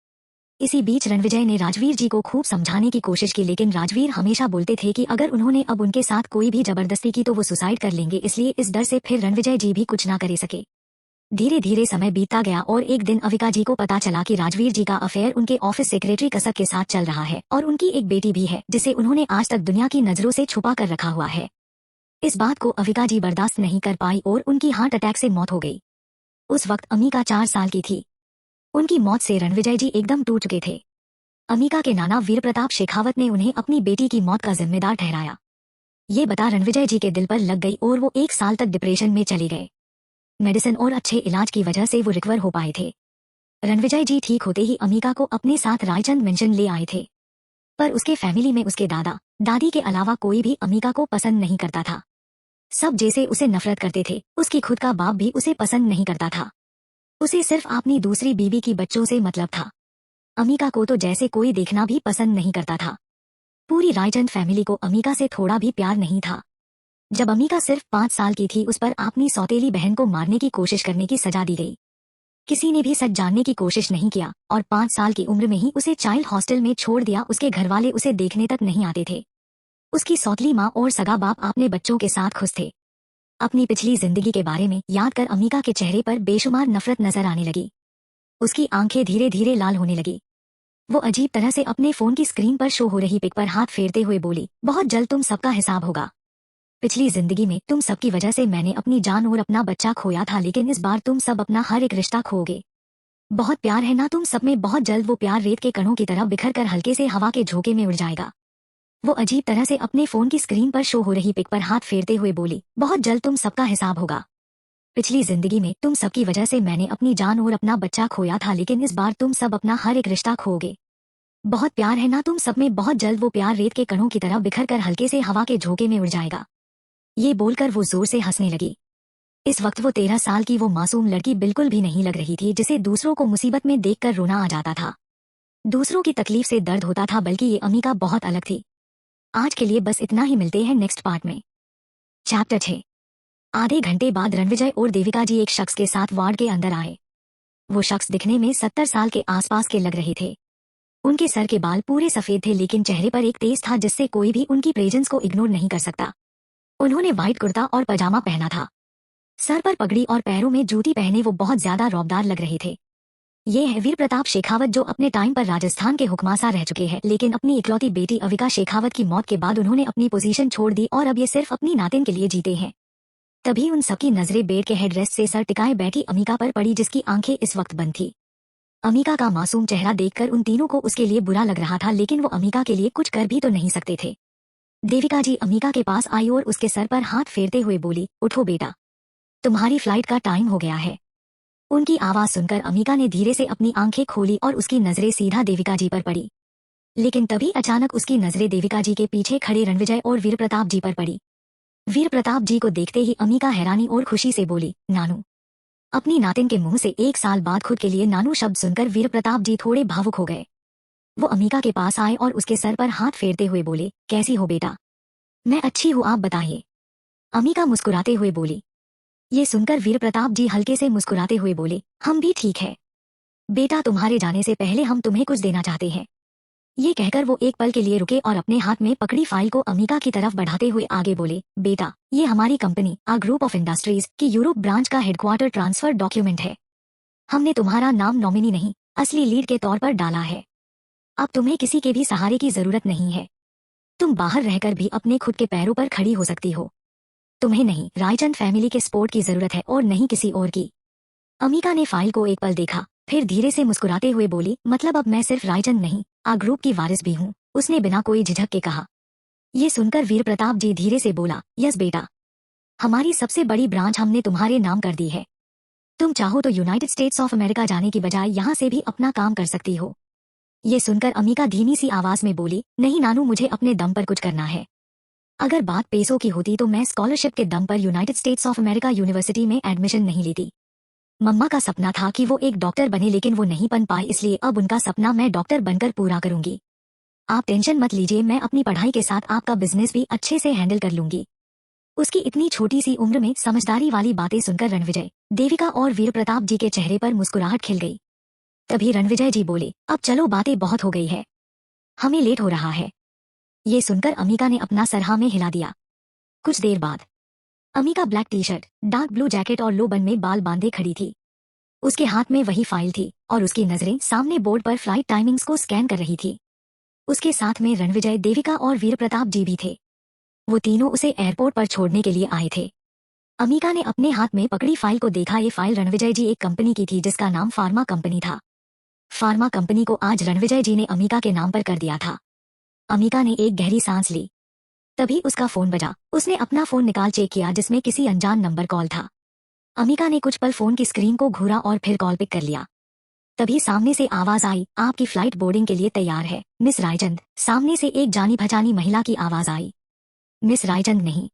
इसी बीच रणविजय ने राजवीर जी को खूब समझाने की कोशिश की, लेकिन राजवीर हमेशा बोलते थे कि अगर उन्होंने अब उनके साथ कोई भी जबरदस्ती की तो वो सुसाइड कर लेंगे, इसलिए इस डर से फिर रणविजय जी भी कुछ ना करे सके। धीरे धीरे समय बीतता गया और एक दिन अविका जी को पता चला कि राजवीर जी का अफेयर उनके ऑफिस सेक्रेटरी कसब के साथ चल रहा है और उनकी एक बेटी भी है जिसे उन्होंने आज तक दुनिया की नजरों से छुपा कर रखा हुआ है। इस बात को अविका जी बर्दाश्त नहीं कर पाई और उनकी हार्ट अटैक से मौत हो गई। उस वक्त अम्मिका 4 साल की थी। उनकी मौत से रणविजय जी एकदम टूट चुके थे। अम्मिका के नाना वीर प्रताप शेखावत ने उन्हें अपनी बेटी की मौत का जिम्मेदार ठहराया। ये बता रणविजय जी के दिल पर लग गई और वो 1 साल तक डिप्रेशन में चले गए। मेडिसिन और अच्छे इलाज की वजह से वो रिकवर हो पाए थे। रणविजय जी ठीक होते ही अमिका को अपने साथ रायचंद मेंशन ले आए थे, पर उसके फैमिली में उसके दादा दादी के अलावा कोई भी अमिका को पसंद नहीं करता था। सब जैसे उसे नफरत करते थे, उसकी खुद का बाप भी उसे पसंद नहीं करता था। उसे सिर्फ अपनी दूसरी बीवी की बच्चों से मतलब था। अमिका को तो जैसे कोई देखना भी पसंद नहीं करता था। पूरी रायचंद फैमिली को अमिका से थोड़ा भी प्यार नहीं था। जब अमिका सिर्फ 5 साल की थी, उस पर अपनी सौतेली बहन को मारने की कोशिश करने की सजा दी गई। किसी ने भी सच जानने की कोशिश नहीं किया और 5 साल की उम्र में ही उसे चाइल्ड हॉस्टल में छोड़ दिया। उसके घरवाले उसे देखने तक नहीं आते थे। उसकी सौतली माँ और सगा बाप अपने बच्चों के साथ खुश थे। अपनी पिछली जिंदगी के बारे में याद कर अमिका के चेहरे पर बेशुमार नफरत नजर आने लगी। उसकी आंखें धीरे धीरे लाल होने लगी। वो अजीब तरह से अपने फोन की स्क्रीन पर शो हो रही पिक पर हाथ फेरते हुए बोली, बहुत जल्द तुम सबका हिसाब होगा। पिछली जिंदगी में तुम सबकी वजह से मैंने अपनी जान और अपना बच्चा खोया था, लेकिन इस बार तुम सब अपना हर एक रिश्ता खोगे। बहुत प्यार है ना तुम सब में, बहुत जल्द वो प्यार रेत के कणों की तरह बिखर कर हल्के से हवा के झोंके में उड़ जाएगा। वो अजीब तरह से अपने फोन की स्क्रीन पर शो हो रही पिक पर हाथ फेरते हुए बोली, बहुत जल्द तुम सबका हिसाब होगा। पिछली जिंदगी में तुम सबकी वजह से मैंने अपनी जान और अपना बच्चा खोया था, लेकिन इस बार तुम सब अपना हर एक रिश्ता खोगे। बहुत प्यार है ना तुम सब में, बहुत जल्द वो प्यार रेत के कणों की तरह बिखर कर हल्के से हवा के झोंके में उड़ जाएगा। ये बोलकर वो जोर से हंसने लगी। इस वक्त वो 13 साल की वो मासूम लड़की बिल्कुल भी नहीं लग रही थी, जिसे दूसरों को मुसीबत में देखकर रोना आ जाता था। दूसरों की तकलीफ से दर्द होता था, बल्कि ये अमिका बहुत अलग थी। आज के लिए बस इतना ही, मिलते हैं नेक्स्ट पार्ट में। चैप्टर 6। आधे घंटे बाद रणविजय और देविका जी एक शख्स के साथ वार्ड के अंदर आए। वो शख्स दिखने में 70 साल के आसपास के लग रहे थे। उनके सर के बाल पूरे सफेद थे, लेकिन चेहरे पर एक तेज था जिससे कोई भी उनकी प्रेजेंस को इग्नोर नहीं कर सकता। उन्होंने व्हाइट कुर्ता और पजामा पहना था। सर पर पगड़ी और पैरों में जूती पहने वो बहुत ज्यादा रौबदार लग रहे थे। ये है वीर प्रताप शेखावत, जो अपने टाइम पर राजस्थान के हुक्मासा रह चुके हैं, लेकिन अपनी इकलौती बेटी अविका शेखावत की मौत के बाद उन्होंने अपनी पोजीशन छोड़ दी और अब ये सिर्फ अपनी नातिन के लिए जीते हैं। तभी उन सबकी नजरें बेड के हेडरेस्ट से सर टिकाए बैठी अमिका पर पड़ी, जिसकी आंखें इस वक्त बंद थी। अमिका का मासूम चेहरा देखकर उन तीनों को उसके लिए बुरा लग रहा था, लेकिन वो अमिका के लिए कुछ कर भी तो नहीं सकते थे। देविका जी अमिका के पास आई और उसके सर पर हाथ फेरते हुए बोली, उठो बेटा, तुम्हारी फ्लाइट का टाइम हो गया है। उनकी आवाज सुनकर अमिका ने धीरे से अपनी आंखें खोली और उसकी नजरें सीधा देविका जी पर पड़ी। लेकिन तभी अचानक उसकी नजरें देविका जी के पीछे खड़े रणविजय और वीर प्रताप जी पर पड़ी। वीर प्रताप जी को देखते ही अमिका हैरानी और खुशी से बोली, नानू। अपनी नातिन के मुंह से 1 साल बाद खुद के लिए नानू शब्द सुनकर वीर प्रताप जी थोड़े भावुक हो गए। वो अमिका के पास आए और उसके सर पर हाथ फेरते हुए बोले, कैसी हो बेटा? मैं अच्छी हूँ, आप बताइए। अमिका मुस्कुराते हुए बोली। ये सुनकर वीर प्रताप जी हल्के से मुस्कुराते हुए बोले, हम भी ठीक है बेटा, तुम्हारे जाने से पहले हम तुम्हें कुछ देना चाहते हैं। ये कहकर वो एक पल के लिए रुके और अपने हाथ में पकड़ी फाइल को अमिका की तरफ बढ़ाते हुए आगे बोले, बेटा, ये हमारी कंपनी आ ग्रुप ऑफ इंडस्ट्रीज की यूरोप ब्रांच का हेडक्वार्टर ट्रांसफर डॉक्यूमेंट है। हमने तुम्हारा नाम नॉमिनी नहीं, असली लीड के तौर पर डाला है। अब तुम्हें किसी के भी सहारे की जरूरत नहीं है। तुम बाहर रहकर भी अपने खुद के पैरों पर खड़ी हो सकती हो। तुम्हें नहीं रायचंद फैमिली के सपोर्ट की जरूरत है और नहीं किसी और की। अमिका ने फाइल को एक पल देखा, फिर धीरे से मुस्कुराते हुए बोली, मतलब अब मैं सिर्फ रायचंद नहीं, आ ग्रुप की वारिस भी हूँ, उसने बिना कोई झिझक के कहा। ये सुनकर वीर प्रताप जी धीरे से बोला, यस बेटा, हमारी सबसे बड़ी ब्रांच हमने तुम्हारे नाम कर दी है। तुम चाहो तो यूनाइटेड स्टेट्स ऑफ अमेरिका जाने की बजाय यहाँ से भी अपना काम कर सकती हो। ये सुनकर अमिका धीमी सी आवाज में बोली, नहीं नानू, मुझे अपने दम पर कुछ करना है। अगर बात पैसों की होती तो मैं स्कॉलरशिप के दम पर United States of America university में एडमिशन नहीं लेती। मम्मा का सपना था कि वो एक डॉक्टर बने, लेकिन वो नहीं बन पाई, इसलिए अब उनका सपना मैं डॉक्टर बनकर पूरा करूंगी। आप टेंशन मत लीजिए, मैं अपनी पढ़ाई के साथ आपका बिजनेस भी अच्छे से हैंडल कर लूंगी। उसकी इतनी छोटी सी उम्र में समझदारी वाली बातें सुनकर रणविजय, देविका और वीर प्रताप जी के चेहरे पर मुस्कुराहट खिल गई। तभी रणविजय जी बोले, अब चलो, बातें बहुत हो गई है, हमें लेट हो रहा है। ये सुनकर अमिका ने अपना सर हाँ में हिला दिया। कुछ देर बाद Amika black T shirt, dark blue jacket और लो बन में बाल बांधे खड़ी थी। उसके हाथ में वही फाइल थी और उसकी नजरें सामने बोर्ड पर फ्लाइट टाइमिंग्स को स्कैन कर रही थी। उसके साथ में रणविजय, देविका और वीर प्रताप जी भी थे। वो तीनों उसे एयरपोर्ट पर छोड़ने के लिए आए थे। अमिका ने अपने हाथ में पकड़ी फाइल को देखा। ये फाइल रणविजय जी एक कंपनी की थी जिसका नाम फार्मा कंपनी था। फार्मा कंपनी को आज रणविजय जी ने अमिका के नाम पर कर दिया था। अमिका ने एक गहरी सांस ली। तभी उसका फोन बजा। उसने अपना फोन निकाल चेक किया जिसमें किसी अनजान नंबर कॉल था। अमिका ने कुछ पल फोन की स्क्रीन को घूरा और फिर कॉल पिक कर लिया। तभी सामने से आवाज आई, आपकी फ्लाइट बोर्डिंग के लिए तैयार है मिस रायचंद। सामने से एक जानी पहचानी महिला की आवाज आई। मिस रायचंद नहीं,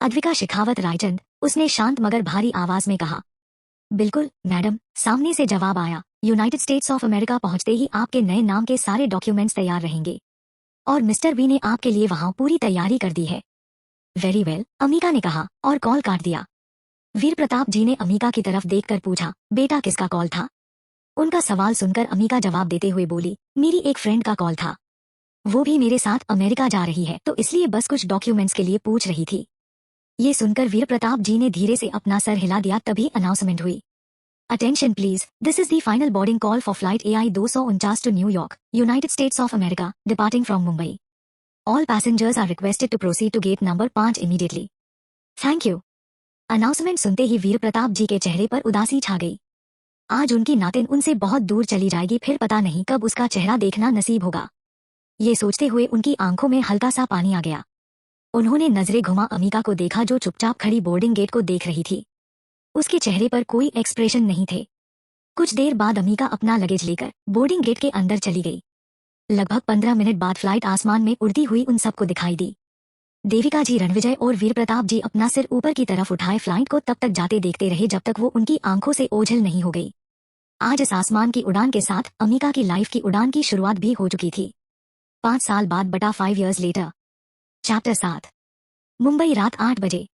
अद्विका शेखावत रायचंद, उसने शांत मगर भारी आवाज में कहा। बिल्कुल मैडम, सामने से जवाब आया। यूनाइटेड स्टेट्स ऑफ अमेरिका पहुंचते ही आपके नए नाम के सारे डॉक्यूमेंट्स तैयार रहेंगे और मिस्टर बी ने आपके लिए वहां पूरी तैयारी कर दी है। वेरी वेल, अमिका ने कहा और कॉल काट दिया। वीर प्रताप जी ने अमिका की तरफ देखकर पूछा, बेटा किसका कॉल था? उनका सवाल सुनकर अमिका जवाब देते हुए बोली, मेरी एक फ्रेंड का कॉल था। वो भी मेरे साथ अमेरिका जा रही है तो इसलिए बस कुछ डॉक्यूमेंट्स के लिए पूछ रही थी। ये सुनकर वीर प्रताप जी ने धीरे से अपना सर हिला दिया। तभी अनाउंसमेंट हुई, attention please, this is the final boarding call for flight AI 249 to New York, United States of America, departing from Mumbai. All passengers are requested to proceed to gate number 5 immediately. Thank you. Announcement सुनते ही वीर प्रताप जी के चेहरे पर उदासी छा गई। आज उनकी नातिन उनसे बहुत दूर चली जाएगी, फिर पता नहीं कब उसका चेहरा देखना नसीब होगा। ये सोचते हुए उनकी आंखों में हल्का सा पानी आ गया। उन्होंने नजरें घुमा अमिका को देखा जो चुपचाप खड़ी बोर्डिंग गेट को देख रही थी। उसके चेहरे पर कोई एक्सप्रेशन नहीं थे। कुछ देर बाद अमिका अपना लगेज लेकर बोर्डिंग गेट के अंदर चली गई। लगभग 15 मिनट बाद फ्लाइट आसमान में उड़ती हुई उन सबको दिखाई दी। देविका जी, रणविजय और वीर प्रताप जी अपना सिर ऊपर की तरफ उठाए फ्लाइट को तब तक जाते देखते रहे जब तक वो उनकी आंखों से ओझल नहीं हो गई। आज इस आसमान की उड़ान के साथ अमिका की लाइफ की उड़ान की शुरुआत भी हो चुकी थी। 5 साल बाद बटा 5 years लेटर। चैप्टर 7। मुंबई, रात 8 बजे।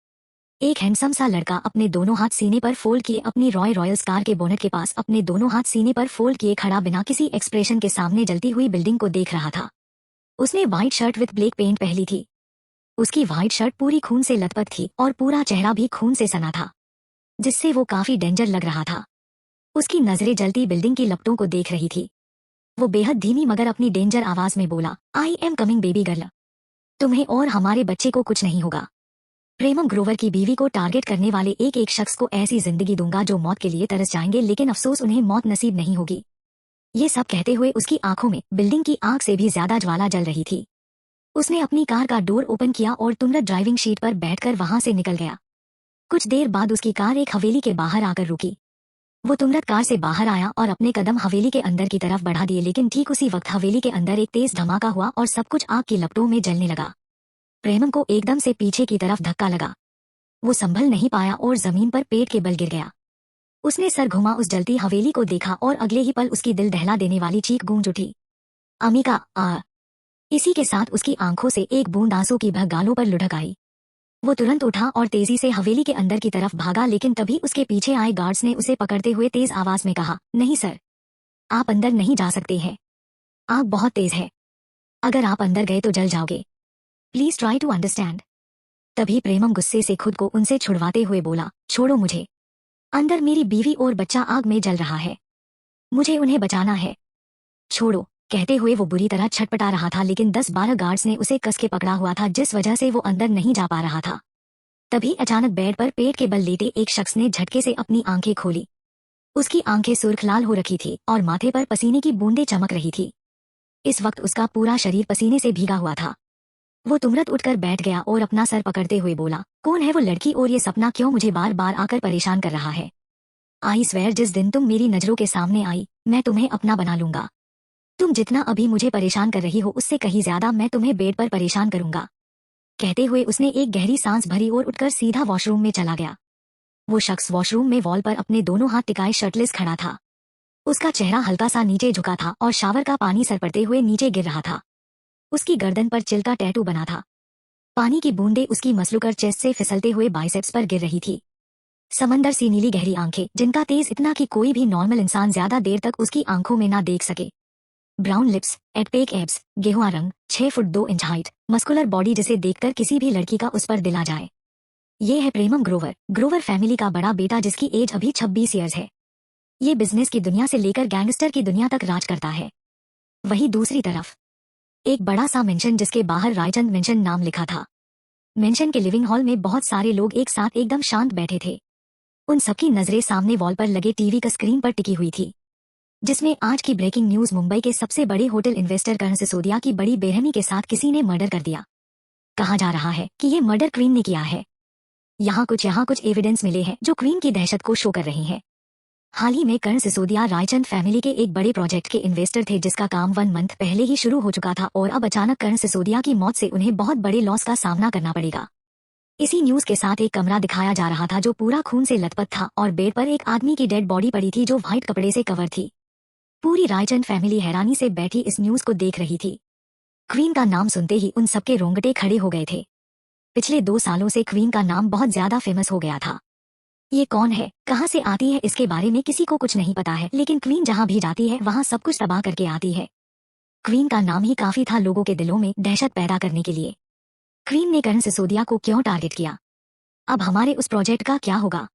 एक हैंडसम सा लड़का अपने दोनों हाथ सीने पर फोल्ड किए अपनी रॉयल्स कार के बोनट के पास अपने दोनों हाथ सीने पर फोल्ड किए खड़ा बिना किसी एक्सप्रेशन के सामने जलती हुई बिल्डिंग को देख रहा था। उसने white shirt with black pant पहनी थी। उसकी व्हाइट शर्ट पूरी खून से लथपथ थी और पूरा चेहरा भी खून से सना था, जिससे वो काफी डेंजर लग रहा था। उसकी नजरें जलती बिल्डिंग की लपटों को देख रही थी। वो बेहद धीमी मगर अपनी डेंजर आवाज में बोला, I am coming baby girl. तुम्हें और हमारे बच्चे को कुछ नहीं होगा। प्रेमम ग्रोवर की बीवी को टारगेट करने वाले एक एक शख्स को ऐसी जिंदगी दूंगा जो मौत के लिए तरस जाएंगे, लेकिन अफसोस उन्हें मौत नसीब नहीं होगी। ये सब कहते हुए उसकी आंखों में बिल्डिंग की आग से भी ज्यादा ज्वाला जल रही थी। उसने अपनी कार का डोर ओपन किया और तुरंत ड्राइविंग सीट पर बैठकर वहां से निकल गया। कुछ देर बाद उसकी कार एक हवेली के बाहर आकर रुकी। वो तुरंत कार से बाहर आया और अपने कदम हवेली के अंदर की तरफ बढ़ा दिए, लेकिन ठीक उसी वक्त हवेली के अंदर एक तेज धमाका हुआ और सब कुछ आग की लपटों में जलने लगा। प्रेमम को एकदम से पीछे की तरफ धक्का लगा। वो संभल नहीं पाया और जमीन पर पेट के बल गिर गया। उसने सर घुमा, उस जलती हवेली को देखा और अगले ही पल उसकी दिल दहला देने वाली चीख गूंज उठी, अमिका आ। इसी के साथ उसकी आंखों से एक बूंद आंसू की भग गालों पर लुढ़क आई। वो तुरंत उठा और तेजी से हवेली के अंदर की तरफ भागा, लेकिन तभी उसके पीछे आए गार्ड्स ने उसे पकड़ते हुए तेज आवाज में कहा, नहीं सर, आप अंदर नहीं जा सकते हैं। आग बहुत तेज है। अगर आप अंदर गए तो जल जाओगे। Please try to understand. तभी प्रेमम गुस्से से खुद को उनसे छुड़वाते हुए बोला, छोड़ो मुझे। अंदर मेरी बीवी और बच्चा आग में जल रहा है। मुझे उन्हें बचाना है। छोड़ो। कहते हुए वो बुरी तरह छटपटा रहा था, लेकिन 10-12 गार्ड्स ने उसे कस के पकड़ा हुआ था, जिस वजह से वो अंदर नहीं जा पा रहा था। तभी अचानक बेड पर पेट के बल लेटे एक शख्स ने झटके से अपनी आंखें खोली। उसकी आंखें सुर्ख लाल हो रखी थी और माथे पर पसीने की बूंदें चमक रही थी। इस वक्त उसका पूरा शरीर पसीने से भीगा हुआ था। वो तुरंत उठकर बैठ गया और अपना सर पकड़ते हुए बोला, कौन है वो लड़की और ये सपना क्यों मुझे बार बार आकर परेशान कर रहा है? आई स्वेयर, जिस दिन तुम मेरी नजरों के सामने आई मैं तुम्हें अपना बना लूंगा। तुम जितना अभी मुझे परेशान कर रही हो उससे कहीं ज्यादा मैं तुम्हें बेड पर परेशान करूंगा। कहते हुए उसने एक गहरी सांस भरी और उठकर सीधा वॉशरूम में चला गया। वो शख्स वॉशरूम में वॉल पर अपने दोनों हाथ टिकाए शर्टलेस खड़ा था। उसका चेहरा हल्का सा नीचे झुका था और शावर का पानी सर पड़ते हुए नीचे गिर रहा था। उसकी गर्दन पर चिल का टैटू बना था। पानी की बूंदें उसकी मसलूकर चेस्ट से फिसलते हुए बाइसेप्स पर गिर रही थी। समंदर सी नीली गहरी आंखें, जिनका तेज इतना कि कोई भी नॉर्मल इंसान ज्यादा देर तक उसकी आंखों में ना देख सके। ब्राउन लिप्स, एटपेक एब्स, गेहुआ रंग, 6 foot 2 inch height, muscular body जिसे देखकर किसी भी लड़की का उस पर दिल आ जाए। ये है प्रेमम ग्रोवर, ग्रोवर फैमिली का बड़ा बेटा जिसकी एज अभी 26 ईयर्स है। ये बिजनेस की दुनिया से लेकर गैंगस्टर की दुनिया तक राज करता है। वहीं दूसरी तरफ एक बड़ा सा मेंशन जिसके बाहर रायचंद मेंशन नाम लिखा था। मेंशन के लिविंग हॉल में बहुत सारे लोग एक साथ एकदम शांत बैठे थे। उन सबकी नजरें सामने वॉल पर लगे टीवी का स्क्रीन पर टिकी हुई थी, जिसमें आज की ब्रेकिंग न्यूज, मुंबई के सबसे बड़े होटल इन्वेस्टर करण सिसोदिया की बड़ी बेरहमी के साथ किसी ने मर्डर कर दिया। कहा जा रहा है कि ये मर्डर क्वीन ने किया है। यहाँ कुछ एविडेंस मिले हैं जो क्वीन की दहशत को शो कर रही हैं। हाल ही में कर्ण सिसोदिया रायचंद फैमिली के एक बड़े प्रोजेक्ट के इन्वेस्टर थे जिसका काम 1 मंथ पहले ही शुरू हो चुका था और अब अचानक कर्ण सिसोदिया की मौत से उन्हें बहुत बड़े लॉस का सामना करना पड़ेगा। इसी न्यूज के साथ एक कमरा दिखाया जा रहा था जो पूरा खून से लथपथ था और बेड पर एक आदमी की डेड बॉडी पड़ी थी जो व्हाइट कपड़े से कवर थी। पूरी रायचंद फैमिली हैरानी से बैठी इस न्यूज को देख रही थी। क्वीन का नाम सुनते ही उन सबके रोंगटे खड़े हो गए थे। पिछले 2 सालों से क्वीन का नाम बहुत ज्यादा फेमस हो गया था। ये कौन है, कहाँ से आती है, इसके बारे में किसी को कुछ नहीं पता है, लेकिन क्वीन जहाँ भी जाती है वहाँ सब कुछ तबाह करके आती है। क्वीन का नाम ही काफी था लोगों के दिलों में दहशत पैदा करने के लिए। क्वीन ने कर्ण सिसोदिया को क्यों टारगेट किया? अब हमारे उस प्रोजेक्ट का क्या होगा?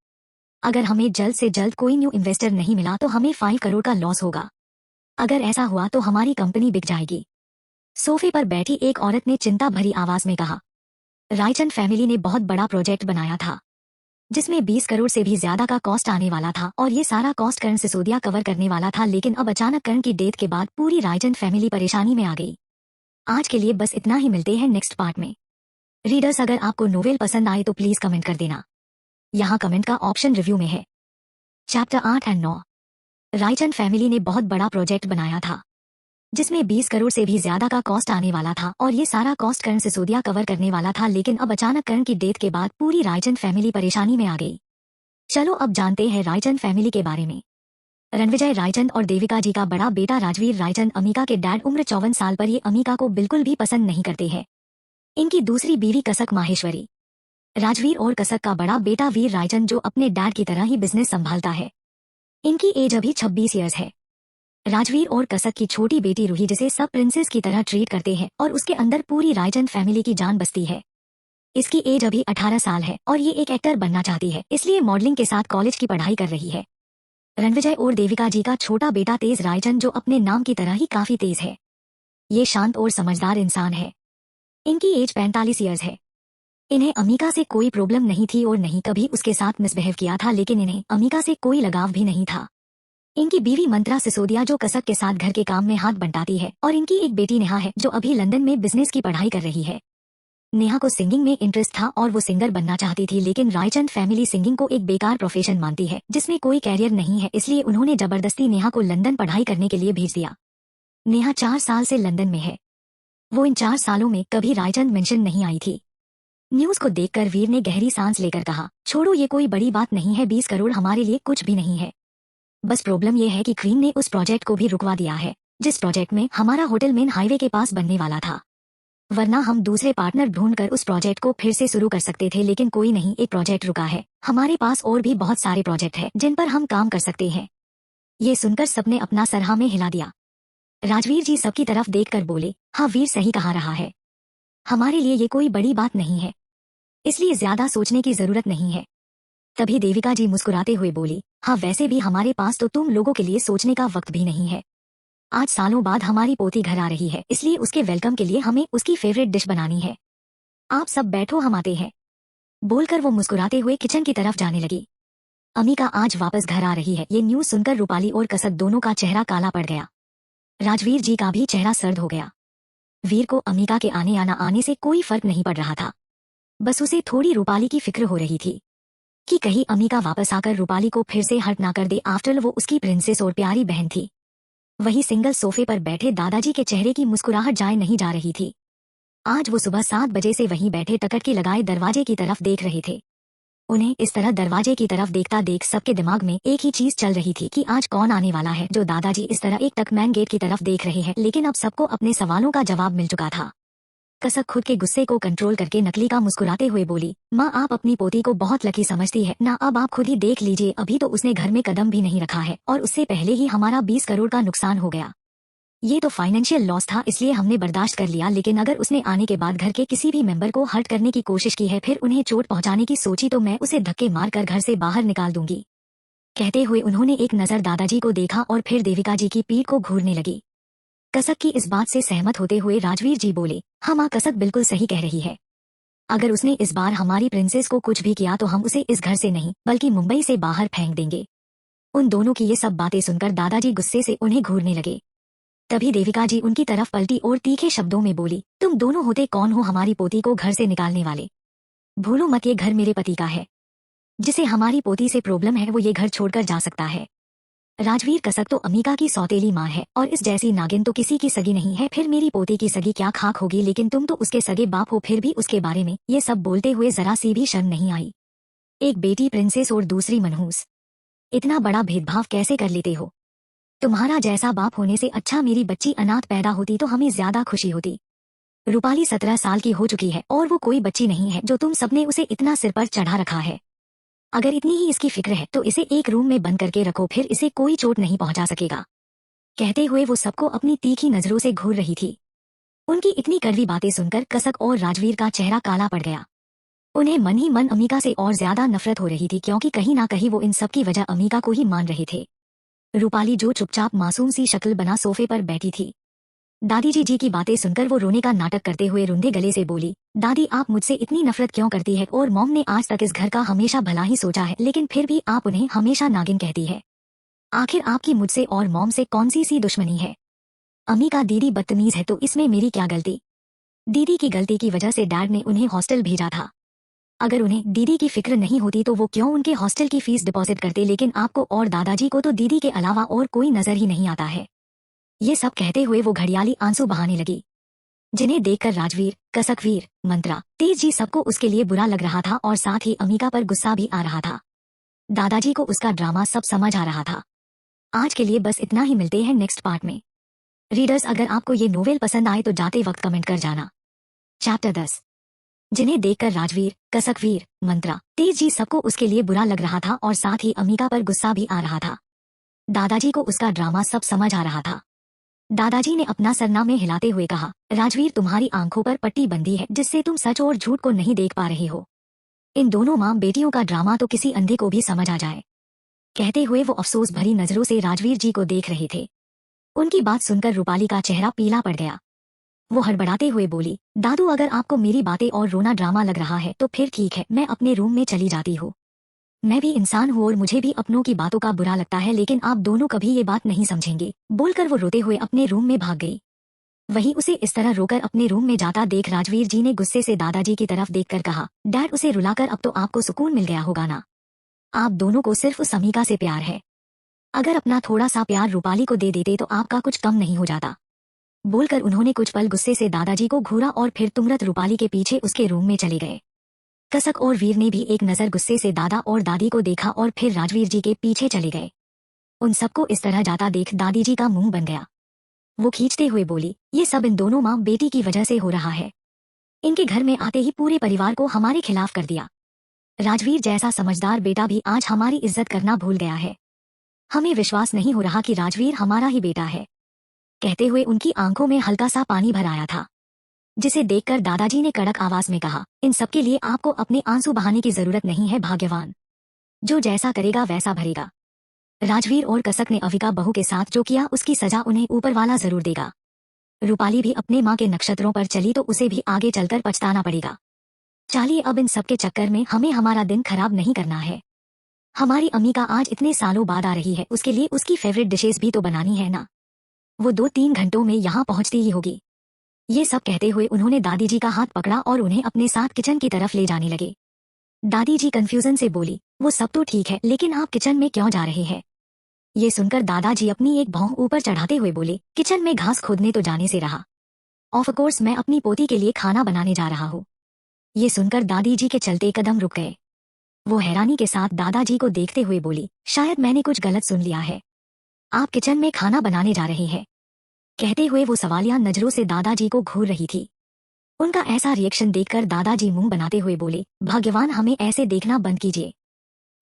अगर हमें जल्द से जल्द कोई न्यू इन्वेस्टर नहीं मिला तो हमें 5 करोड़ का लॉस होगा। अगर ऐसा हुआ तो हमारी कंपनी बिक जाएगी। सोफे पर बैठी एक औरत ने चिंता भरी आवाज में कहा। रायचंद फैमिली ने बहुत बड़ा प्रोजेक्ट बनाया था जिसमें 20 करोड़ से भी ज्यादा का कॉस्ट आने वाला था और ये सारा कॉस्ट कर्ण सिसोदिया कवर करने वाला था, लेकिन अब अचानक कर्ण की डेथ के बाद पूरी रायचंद फैमिली परेशानी में आ गई। आज के लिए बस इतना ही, मिलते हैं नेक्स्ट पार्ट में। रीडर्स, अगर आपको नोवेल पसंद आए तो प्लीज कमेंट कर देना। यहाँ कमेंट का ऑप्शन रिव्यू में है। चैप्टर 8 और 9। रायचंद फैमिली ने बहुत बड़ा प्रोजेक्ट बनाया था जिसमें 20 करोड़ से भी ज्यादा का कॉस्ट आने वाला था और ये सारा कॉस्ट कर्ण सिसोदिया कवर करने वाला था, लेकिन अब अचानक कर्ण की डेथ के बाद पूरी रायचंद फैमिली परेशानी में आ गई। चलो अब जानते हैं रायचंद फैमिली के बारे में। रणविजय रायचंद और देविका जी का बड़ा बेटा राजवीर रायचंद अमिका के डैड, उम्र 54 साल पर ये अमिका को बिल्कुल भी पसंद नहीं करते हैं। इनकी दूसरी बीवी कसक माहेश्वरी। राजवीर और कसक का बड़ा बेटा वीर रायचंद जो अपने डैड की तरह ही बिजनेस संभालता है। इनकी एज अभी 26 ईयर्स है। राजवीर और कसक की छोटी बेटी रूही जिसे सब प्रिंसेस की तरह ट्रीट करते हैं और उसके अंदर पूरी रायचंद फैमिली की जान बसती है। इसकी एज अभी 18 साल है और ये एक एक्टर बनना चाहती है, इसलिए मॉडलिंग के साथ कॉलेज की पढ़ाई कर रही है। रणविजय और देविका जी का छोटा बेटा तेज रायचंद जो अपने नाम की तरह ही काफी तेज है। ये शांत और समझदार इंसान है। इनकी एज 45 ईयर्स है। इन्हें अमिका से कोई प्रॉब्लम नहीं थी और नहीं कभी उसके साथ मिसबिहेव किया था, लेकिन इन्हें अमिका से कोई लगाव भी नहीं था। इनकी बीवी मंत्रा सिसोदिया जो कसक के साथ घर के काम में हाथ बंटाती है और इनकी एक बेटी नेहा है जो अभी लंदन में बिजनेस की पढ़ाई कर रही है। नेहा को सिंगिंग में इंटरेस्ट था और वो सिंगर बनना चाहती थी, लेकिन रायचंद फैमिली सिंगिंग को एक बेकार प्रोफेशन मानती है जिसमें कोई कैरियर नहीं है, इसलिए उन्होंने जबरदस्ती नेहा को लंदन पढ़ाई करने के लिए भेज दिया। नेहा 4 साल से लंदन में है। वो इन 4 सालों में कभी रायचंद मेंशन नहीं आई थी। न्यूज को देखकर वीर ने गहरी सांस लेकर कहा, छोड़ो ये कोई बड़ी बात नहीं है, 20 करोड़ हमारे लिए कुछ भी नहीं है। बस प्रॉब्लम यह है कि क्वीन ने उस प्रोजेक्ट को भी रुकवा दिया है जिस प्रोजेक्ट में हमारा होटल मेन हाईवे के पास बनने वाला था, वरना हम दूसरे पार्टनर ढूंढकर उस प्रोजेक्ट को फिर से शुरू कर सकते थे, लेकिन कोई नहीं, एक प्रोजेक्ट रुका है। हमारे पास और भी बहुत सारे प्रोजेक्ट हैं जिन पर हम काम कर सकते हैं। ये सुनकर सबने अपना सर हाँ में हिला दिया। राजवीर जी सबकी तरफ देखकर बोले, हाँ वीर सही कहा रहा है, हमारे लिए ये कोई बड़ी बात नहीं है, इसलिए ज्यादा सोचने की जरूरत नहीं है। तभी देविका जी मुस्कुराते हुए बोली, हाँ वैसे भी हमारे पास तो तुम लोगों के लिए सोचने का वक्त भी नहीं है। आज सालों बाद हमारी पोती घर आ रही है, इसलिए उसके वेलकम के लिए हमें उसकी फेवरेट डिश बनानी है। आप सब बैठो, हम आते हैं। बोलकर वो मुस्कुराते हुए किचन की तरफ जाने लगी। अमिका आज वापस घर आ रही है, ये न्यूज सुनकर रूपाली और कसक दोनों का चेहरा काला पड़ गया। राजवीर जी का भी चेहरा सर्द हो गया। वीर को अमिका के आने या न आने से कोई फर्क नहीं पड़ रहा था, बस उसे थोड़ी रूपाली की फिक्र हो रही थी कि कहीं अमिका वापस आकर रूपाली को फिर से हर्ट ना कर दे। आफ्टर वो उसकी प्रिंसेस और प्यारी बहन थी। वही सिंगल सोफे पर बैठे दादाजी के चेहरे की मुस्कुराहट जाए नहीं जा रही थी। आज वो सुबह 7 बजे से वहीं बैठे टकटकी लगाए दरवाजे की तरफ देख रहे थे। उन्हें इस तरह दरवाजे की तरफ देखता देख सबके दिमाग में एक ही चीज चल रही थी कि आज कौन आने वाला है। जो दादाजी इस तरह एक टक मैन गेट की तरफ देख रहे हैं, लेकिन अब सबको अपने सवालों का जवाब मिल चुका था। कसक खुद के गुस्से को कंट्रोल करके नकली का मुस्कुराते हुए बोली, माँ आप अपनी पोती को बहुत लकी समझती है ना, अब आप खुद ही देख लीजिए, अभी तो उसने घर में कदम भी नहीं रखा है और उससे पहले ही हमारा 20 करोड़ का नुकसान हो गया। ये तो फाइनेंशियल लॉस था, इसलिए हमने बर्दाश्त कर लिया, लेकिन अगर उसने आने के बाद घर के किसी भी मेंबर को हर्ट करने की कोशिश की है, फिर उन्हें चोट पहुंचाने की सोची, तो मैं उसे धक्के मारकर घर से बाहर निकाल दूंगी। कहते हुए उन्होंने एक नजर दादाजी को देखा और फिर देविका जी की पीठ को घूरने लगी। कसक की इस बात से सहमत होते हुए राजवीर जी बोले, हाँ माँ कसक बिल्कुल सही कह रही है। अगर उसने इस बार हमारी प्रिंसेस को कुछ भी किया तो हम उसे इस घर से नहीं बल्कि मुंबई से बाहर फेंक देंगे। उन दोनों की ये सब बातें सुनकर दादाजी गुस्से से उन्हें घूरने लगे। तभी देविका जी उनकी तरफ पलटी और तीखे शब्दों में बोली, तुम दोनों होते कौन हो हमारी पोती को घर से निकालने वाले? भूलो मत ये घर मेरे पति का है। जिसे हमारी पोती से प्रॉब्लम है वो ये घर छोड़कर जा सकता है। राजवीर कसक तो अमिका की सौतेली माँ है और इस जैसी नागिन तो किसी की सगी नहीं है, फिर मेरी पोती की सगी क्या खाक होगी, लेकिन तुम तो उसके सगे बाप हो, फिर भी उसके बारे में ये सब बोलते हुए जरा सी भी शर्म नहीं आई। एक बेटी प्रिंसेस और दूसरी मनहूस, इतना बड़ा भेदभाव कैसे कर लेते हो? तुम्हारा जैसा बाप होने से अच्छा मेरी बच्ची अनाथ पैदा होती तो हमें ज्यादा खुशी होती। रूपाली 17 साल की हो चुकी है और वो कोई बच्ची नहीं है जो तुम सबने उसे इतना सिर पर चढ़ा रखा है। अगर इतनी ही इसकी फिक्र है तो इसे एक रूम में बंद करके रखो, फिर इसे कोई चोट नहीं पहुंचा सकेगा। कहते हुए वो सबको अपनी तीखी नजरों से घूर रही थी। उनकी इतनी कड़वी बातें सुनकर कसक और राजवीर का चेहरा काला पड़ गया। उन्हें मन ही मन अमिका से और ज्यादा नफरत हो रही थी, क्योंकि कहीं ना कहीं वो इन सब की वजह अमिका को ही मान रहे थे। रूपाली जो चुपचाप मासूम सी शक्ल बना सोफे पर बैठी थी, दादी जी की बातें सुनकर वो रोने का नाटक करते हुए रुंधे गले से बोली, दादी आप मुझसे इतनी नफरत क्यों करती है? और मॉम ने आज तक इस घर का हमेशा भला ही सोचा है, लेकिन फिर भी आप उन्हें हमेशा नागिन कहती है। आखिर आपकी मुझसे और मॉम से कौन सी दुश्मनी है? अमिका दीदी बदतमीज है तो इसमें मेरी क्या गलती? दीदी की गलती की वजह से डैड ने उन्हें हॉस्टल भेजा था। अगर उन्हें दीदी की फिक्र नहीं होती तो वो क्यों उनके हॉस्टल की फीस डिपॉजिट करते, लेकिन आपको और दादाजी को तो दीदी के अलावा और कोई नजर ही नहीं आता है। ये सब कहते हुए वो घड़ियाली आंसू बहाने लगी, जिन्हें देखकर राजवीर, कसकवीर, मंत्रा, तेज जी सबको उसके लिए बुरा लग रहा था और साथ ही अमिका पर गुस्सा भी आ रहा था। दादाजी को उसका ड्रामा सब समझ आ रहा था। आज के लिए बस इतना ही, मिलते हैं नेक्स्ट पार्ट में। रीडर्स अगर आपको ये नोवेल पसंद आए तो जाते वक्त कमेंट कर जाना। चैप्टर 10, जिन्हें देखकर राजवीर, कसकवीर, मंत्रा, तेज जी सबको उसके लिए बुरा लग रहा था और साथ ही अमिका पर गुस्सा भी आ रहा था। दादाजी को उसका ड्रामा सब समझ आ रहा था। दादाजी ने अपना सरनामे हिलाते हुए कहा, राजवीर तुम्हारी आंखों पर पट्टी बंधी है जिससे तुम सच और झूठ को नहीं देख पा रहे हो। इन दोनों माँ बेटियों का ड्रामा तो किसी अंधे को भी समझ आ जाए। कहते हुए वो अफसोस भरी नजरों से राजवीर जी को देख रहे थे। उनकी बात सुनकर रूपाली का चेहरा पीला पड़ गया। वो हड़बड़ाते हुए बोली, दादू अगर आपको मेरी बातें और रोना ड्रामा लग रहा है तो फिर ठीक है, मैं अपने रूम में चली जाती हूँ। मैं भी इंसान हूँ और मुझे भी अपनों की बातों का बुरा लगता है, लेकिन आप दोनों कभी ये बात नहीं समझेंगे। बोलकर वो रोते हुए अपने रूम में भाग गई। वहीं उसे इस तरह रोकर अपने रूम में जाता देख राजवीर जी ने गुस्से से दादाजी की तरफ देखकर कहा, डैड उसे रुलाकर अब तो आपको सुकून मिल गया होगा ना? आप दोनों को सिर्फ उस अमिका से प्यार है। अगर अपना थोड़ा सा प्यार रूपाली को दे देते तो आपका कुछ कम नहीं हो जाता। बोलकर उन्होंने कुछ पल गुस्से से दादाजी को घूरा और फिर तुरंत रूपाली के पीछे उसके रूम में चले गए। कसक और वीर ने भी एक नजर गुस्से से दादा और दादी को देखा और फिर राजवीर जी के पीछे चले गए। उन सबको इस तरह जाता देख दादी जी का मुंह बन गया। वो खींचते हुए बोली, ये सब इन दोनों माँ बेटी की वजह से हो रहा है। इनके घर में आते ही पूरे परिवार को हमारे खिलाफ कर दिया। राजवीर जैसा समझदार बेटा भी आज हमारी इज्जत करना भूल गया है। हमें विश्वास नहीं हो रहा कि राजवीर हमारा ही बेटा है। कहते हुए उनकी आंखों में हल्का सा पानी भर आया था, जिसे देखकर दादाजी ने कड़क आवाज में कहा, इन सबके लिए आपको अपने आंसू बहाने की जरूरत नहीं है, भाग्यवान जो जैसा करेगा वैसा भरेगा। राजवीर और कसक ने अविका बहू के साथ जो किया उसकी सजा उन्हें ऊपर वाला जरूर देगा। रूपाली भी अपने माँ के नक्षत्रों पर चली तो उसे भी आगे चलकर पछताना पड़ेगा। चलिए अब इन सबके चक्कर में हमें हमारा दिन खराब नहीं करना है। हमारी अम्मी का आज इतने सालों बाद आ रही है, उसके लिए उसकी फेवरेट डिशेस भी तो बनानी है ना। वो 2-3 घंटों में यहाँ पहुँचती ही होगी। ये सब कहते हुए उन्होंने दादी जी का हाथ पकड़ा और उन्हें अपने साथ किचन की तरफ ले जाने लगे। दादी जी कंफ्यूजन से बोली, वो सब तो ठीक है, लेकिन आप किचन में क्यों जा रहे हैं? ये सुनकर दादाजी अपनी एक भौं ऊपर चढ़ाते हुए बोले, किचन में घास खोदने तो जाने से रहा। ऑफ कोर्स मैं अपनी पोती के लिए खाना बनाने जा रहा हूँ। ये सुनकर दादी जी के चलते कदम रुक गए। वो हैरानी के साथ दादाजी को देखते हुए बोली, शायद मैंने कुछ गलत सुन लिया है। आप किचन में खाना बनाने जा रहे हैं? कहते हुए वो सवालिया नजरों से दादाजी को घूर रही थी। उनका ऐसा रिएक्शन देखकर दादाजी मुंह बनाते हुए बोले, भाग्यवान हमें ऐसे देखना बंद कीजिए।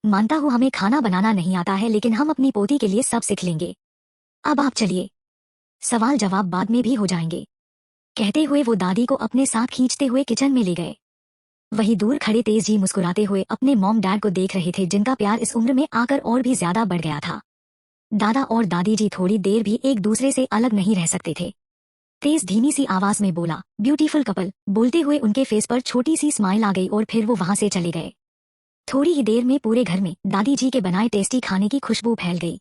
मानता हूँ हमें खाना बनाना नहीं आता है, लेकिन हम अपनी पोती के लिए सब सीख लेंगे। अब आप चलिए, सवाल जवाब बाद में भी हो जाएंगे। कहते हुए वो दादी को अपने साथ खींचते हुए किचन में ले गए। वहीं दूर खड़े तेज जी मुस्कुराते हुए अपने मॉम डैड को देख रहे थे, जिनका प्यार इस उम्र में आकर और भी ज्यादा बढ़ गया था। दादा और दादी जी थोड़ी देर भी एक दूसरे से अलग नहीं रह सकते थे। तेज धीमी सी आवाज में बोला, ब्यूटीफुल कपल। बोलते हुए उनके फेस पर छोटी सी स्माइल आ गई और फिर वो वहां से चले गए। थोड़ी ही देर में पूरे घर में दादी जी के बनाए टेस्टी खाने की खुशबू फैल गई।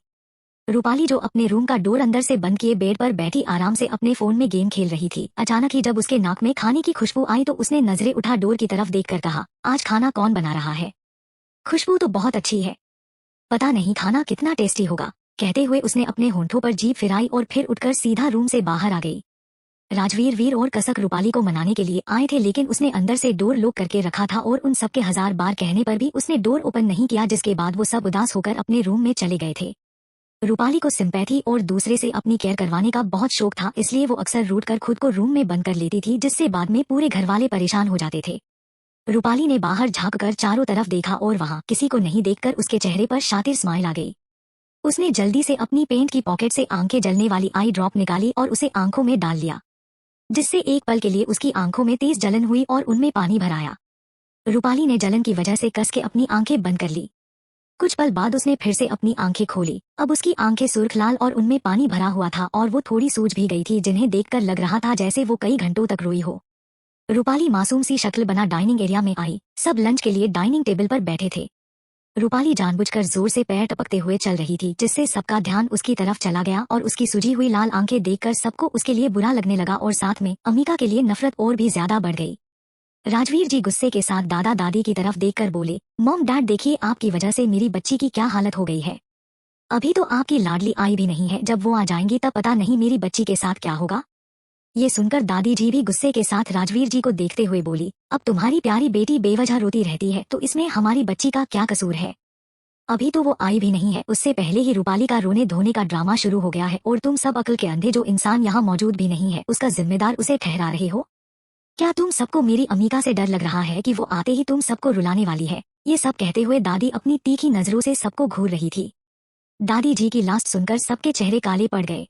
रूपाली जो अपने रूम का डोर अंदर से बंद किए बेड पर बैठी आराम से अपने फोन में गेम खेल रही थी। अचानक ही जब उसके नाक में खाने की खुशबू आई तो उसने नजरें उठा डोर की तरफ देखकर कहा, आज खाना कौन बना रहा है? खुशबू तो बहुत अच्छी है, पता नहीं खाना कितना टेस्टी होगा। कहते हुए उसने अपने होंठों पर जीभ फिराई और फिर उठकर सीधा रूम से बाहर आ गई। राजवीर, वीर और कसक रूपाली को मनाने के लिए आए थे, लेकिन उसने अंदर से डोर लॉक करके रखा था और उन सबके 1000 बार कहने पर भी उसने डोर ओपन नहीं किया, जिसके बाद वो सब उदास होकर अपने रूम में चले गए थे। रूपाली को सिंपैथी और दूसरे से अपनी केयर करवाने का बहुत शौक था, इसलिए वो अक्सर रूठ कर खुद को रूम में बंद कर लेती थी, जिससे बाद में पूरे घरवाले परेशान हो जाते थे। रूपाली ने बाहर झांककर चारों तरफ देखा और वहाँ किसी को नहीं देखकर उसके चेहरे पर शातिर स्माइल आ गई। उसने जल्दी से अपनी पेंट की पॉकेट से आंखें जलने वाली आई ड्रॉप निकाली और उसे आंखों में डाल लिया, जिससे एक पल के लिए उसकी आंखों में तेज जलन हुई और उनमें पानी भर आया। रूपाली ने जलन की वजह से कस के अपनी आंखें बंद कर ली। कुछ पल बाद उसने फिर से अपनी आंखें खोली। अब उसकी आंखें सुर्ख लाल और उनमें पानी भरा हुआ था और वो थोड़ी सूज भी गई थी, जिन्हें देखकर लग रहा था जैसे वो कई घंटों तक रोई हो। रूपाली मासूम सी शक्ल बना डाइनिंग एरिया में आई। सब लंच के लिए डाइनिंग टेबल पर बैठे थे। रूपाली जानबूझकर जोर से पैर टपकते हुए चल रही थी, जिससे सबका ध्यान उसकी तरफ चला गया और उसकी सुजी हुई लाल आंखें देखकर सबको उसके लिए बुरा लगने लगा और साथ में अम्मिका के लिए नफरत और भी ज्यादा बढ़ गई। राजवीर जी गुस्से के साथ दादा दादी की तरफ देखकर बोले, मॉम डैड देखिए, आपकी वजह से मेरी बच्ची की क्या हालत हो गई है। अभी तो आपकी लाडली आई भी नहीं है, जब वो आ जाएंगी तब पता नहीं मेरी बच्ची के साथ क्या होगा। ये सुनकर दादी जी भी गुस्से के साथ राजवीर जी को देखते हुए बोली, अब तुम्हारी प्यारी बेटी बेवजह रोती रहती है तो इसमें हमारी बच्ची का क्या कसूर है? अभी तो वो आई भी नहीं है, उससे पहले ही रूपाली का रोने धोने का ड्रामा शुरू हो गया है और तुम सब अकल के अंधे जो इंसान यहाँ मौजूद भी नहीं है उसका जिम्मेदार उसे ठहरा रहे हो। क्या तुम सबको मेरी अम्मिका से डर लग रहा है कि वो आते ही तुम सबको रुलाने वाली है? ये सब कहते हुए दादी अपनी तीखी नजरों से सबको घूर रही थी। दादी जी की लास्ट सुनकर सबके चेहरे काले पड़ गए।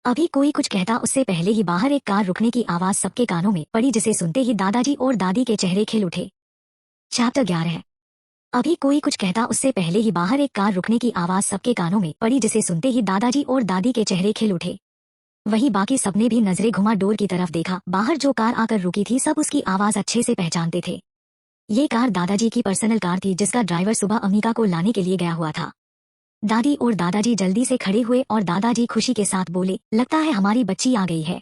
अभी कोई कुछ कहता उससे पहले ही बाहर एक कार रुकने की आवाज सबके कानों में पड़ी, जिसे सुनते ही दादाजी और दादी के चेहरे खिल उठे। चैप्टर 11। अभी कोई कुछ कहता उससे पहले ही बाहर एक कार रुकने की आवाज सबके कानों में पड़ी, जिसे सुनते ही दादाजी और दादी के चेहरे खिल उठे। वही बाकी सबने भी नजरें घुमा डोर की तरफ देखा। बाहर जो कार आकर रुकी थी सब उसकी आवाज अच्छे से पहचानते थे। ये कार दादाजी की पर्सनल कार थी, जिसका ड्राइवर सुबह अम्मिका को लाने के लिए गया हुआ था। दादी और दादाजी जल्दी से खड़े हुए और दादाजी खुशी के साथ बोले, लगता है हमारी बच्ची आ गई है।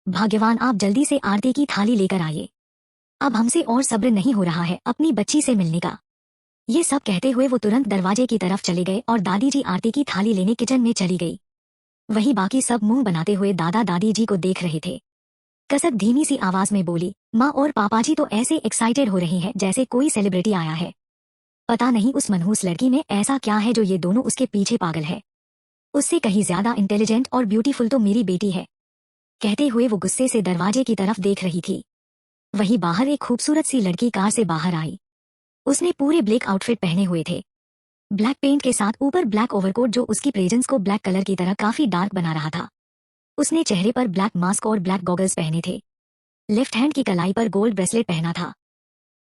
भाग्यवान, आप जल्दी से आरती की थाली लेकर आइए। अब हमसे और सब्र नहीं हो रहा है अपनी बच्ची से मिलने का। ये सब कहते हुए वो तुरंत दरवाजे की तरफ चले गए और दादी जी आरती की थाली लेने किचन में चली गई। वही बाकी सब मुंह बनाते हुए दादा दादी जी को देख रहे थे। कसक धीमी सी आवाज में बोली, माँ और पापा जी तो ऐसे एक्साइटेड हो रही हैं जैसे कोई सेलिब्रिटी आया है। पता नहीं उस मनहूस लड़की में ऐसा क्या है जो ये दोनों उसके पीछे पागल है। उससे कहीं ज्यादा इंटेलिजेंट और ब्यूटीफुल तो मेरी बेटी है। कहते हुए वो गुस्से से दरवाजे की तरफ देख रही थी। वही बाहर एक खूबसूरत सी लड़की कार से बाहर आई। उसने पूरे ब्लैक आउटफिट पहने हुए थे, ब्लैक पेंट के साथ ऊपर ब्लैक ओवरकोट जो उसकी प्रेजेंस को ब्लैक कलर की तरह काफी डार्क बना रहा था। उसने चेहरे पर ब्लैक मास्क और ब्लैक गॉगल्स पहने थे। लेफ्ट हैंड की कलाई पर गोल्ड ब्रेसलेट पहना था।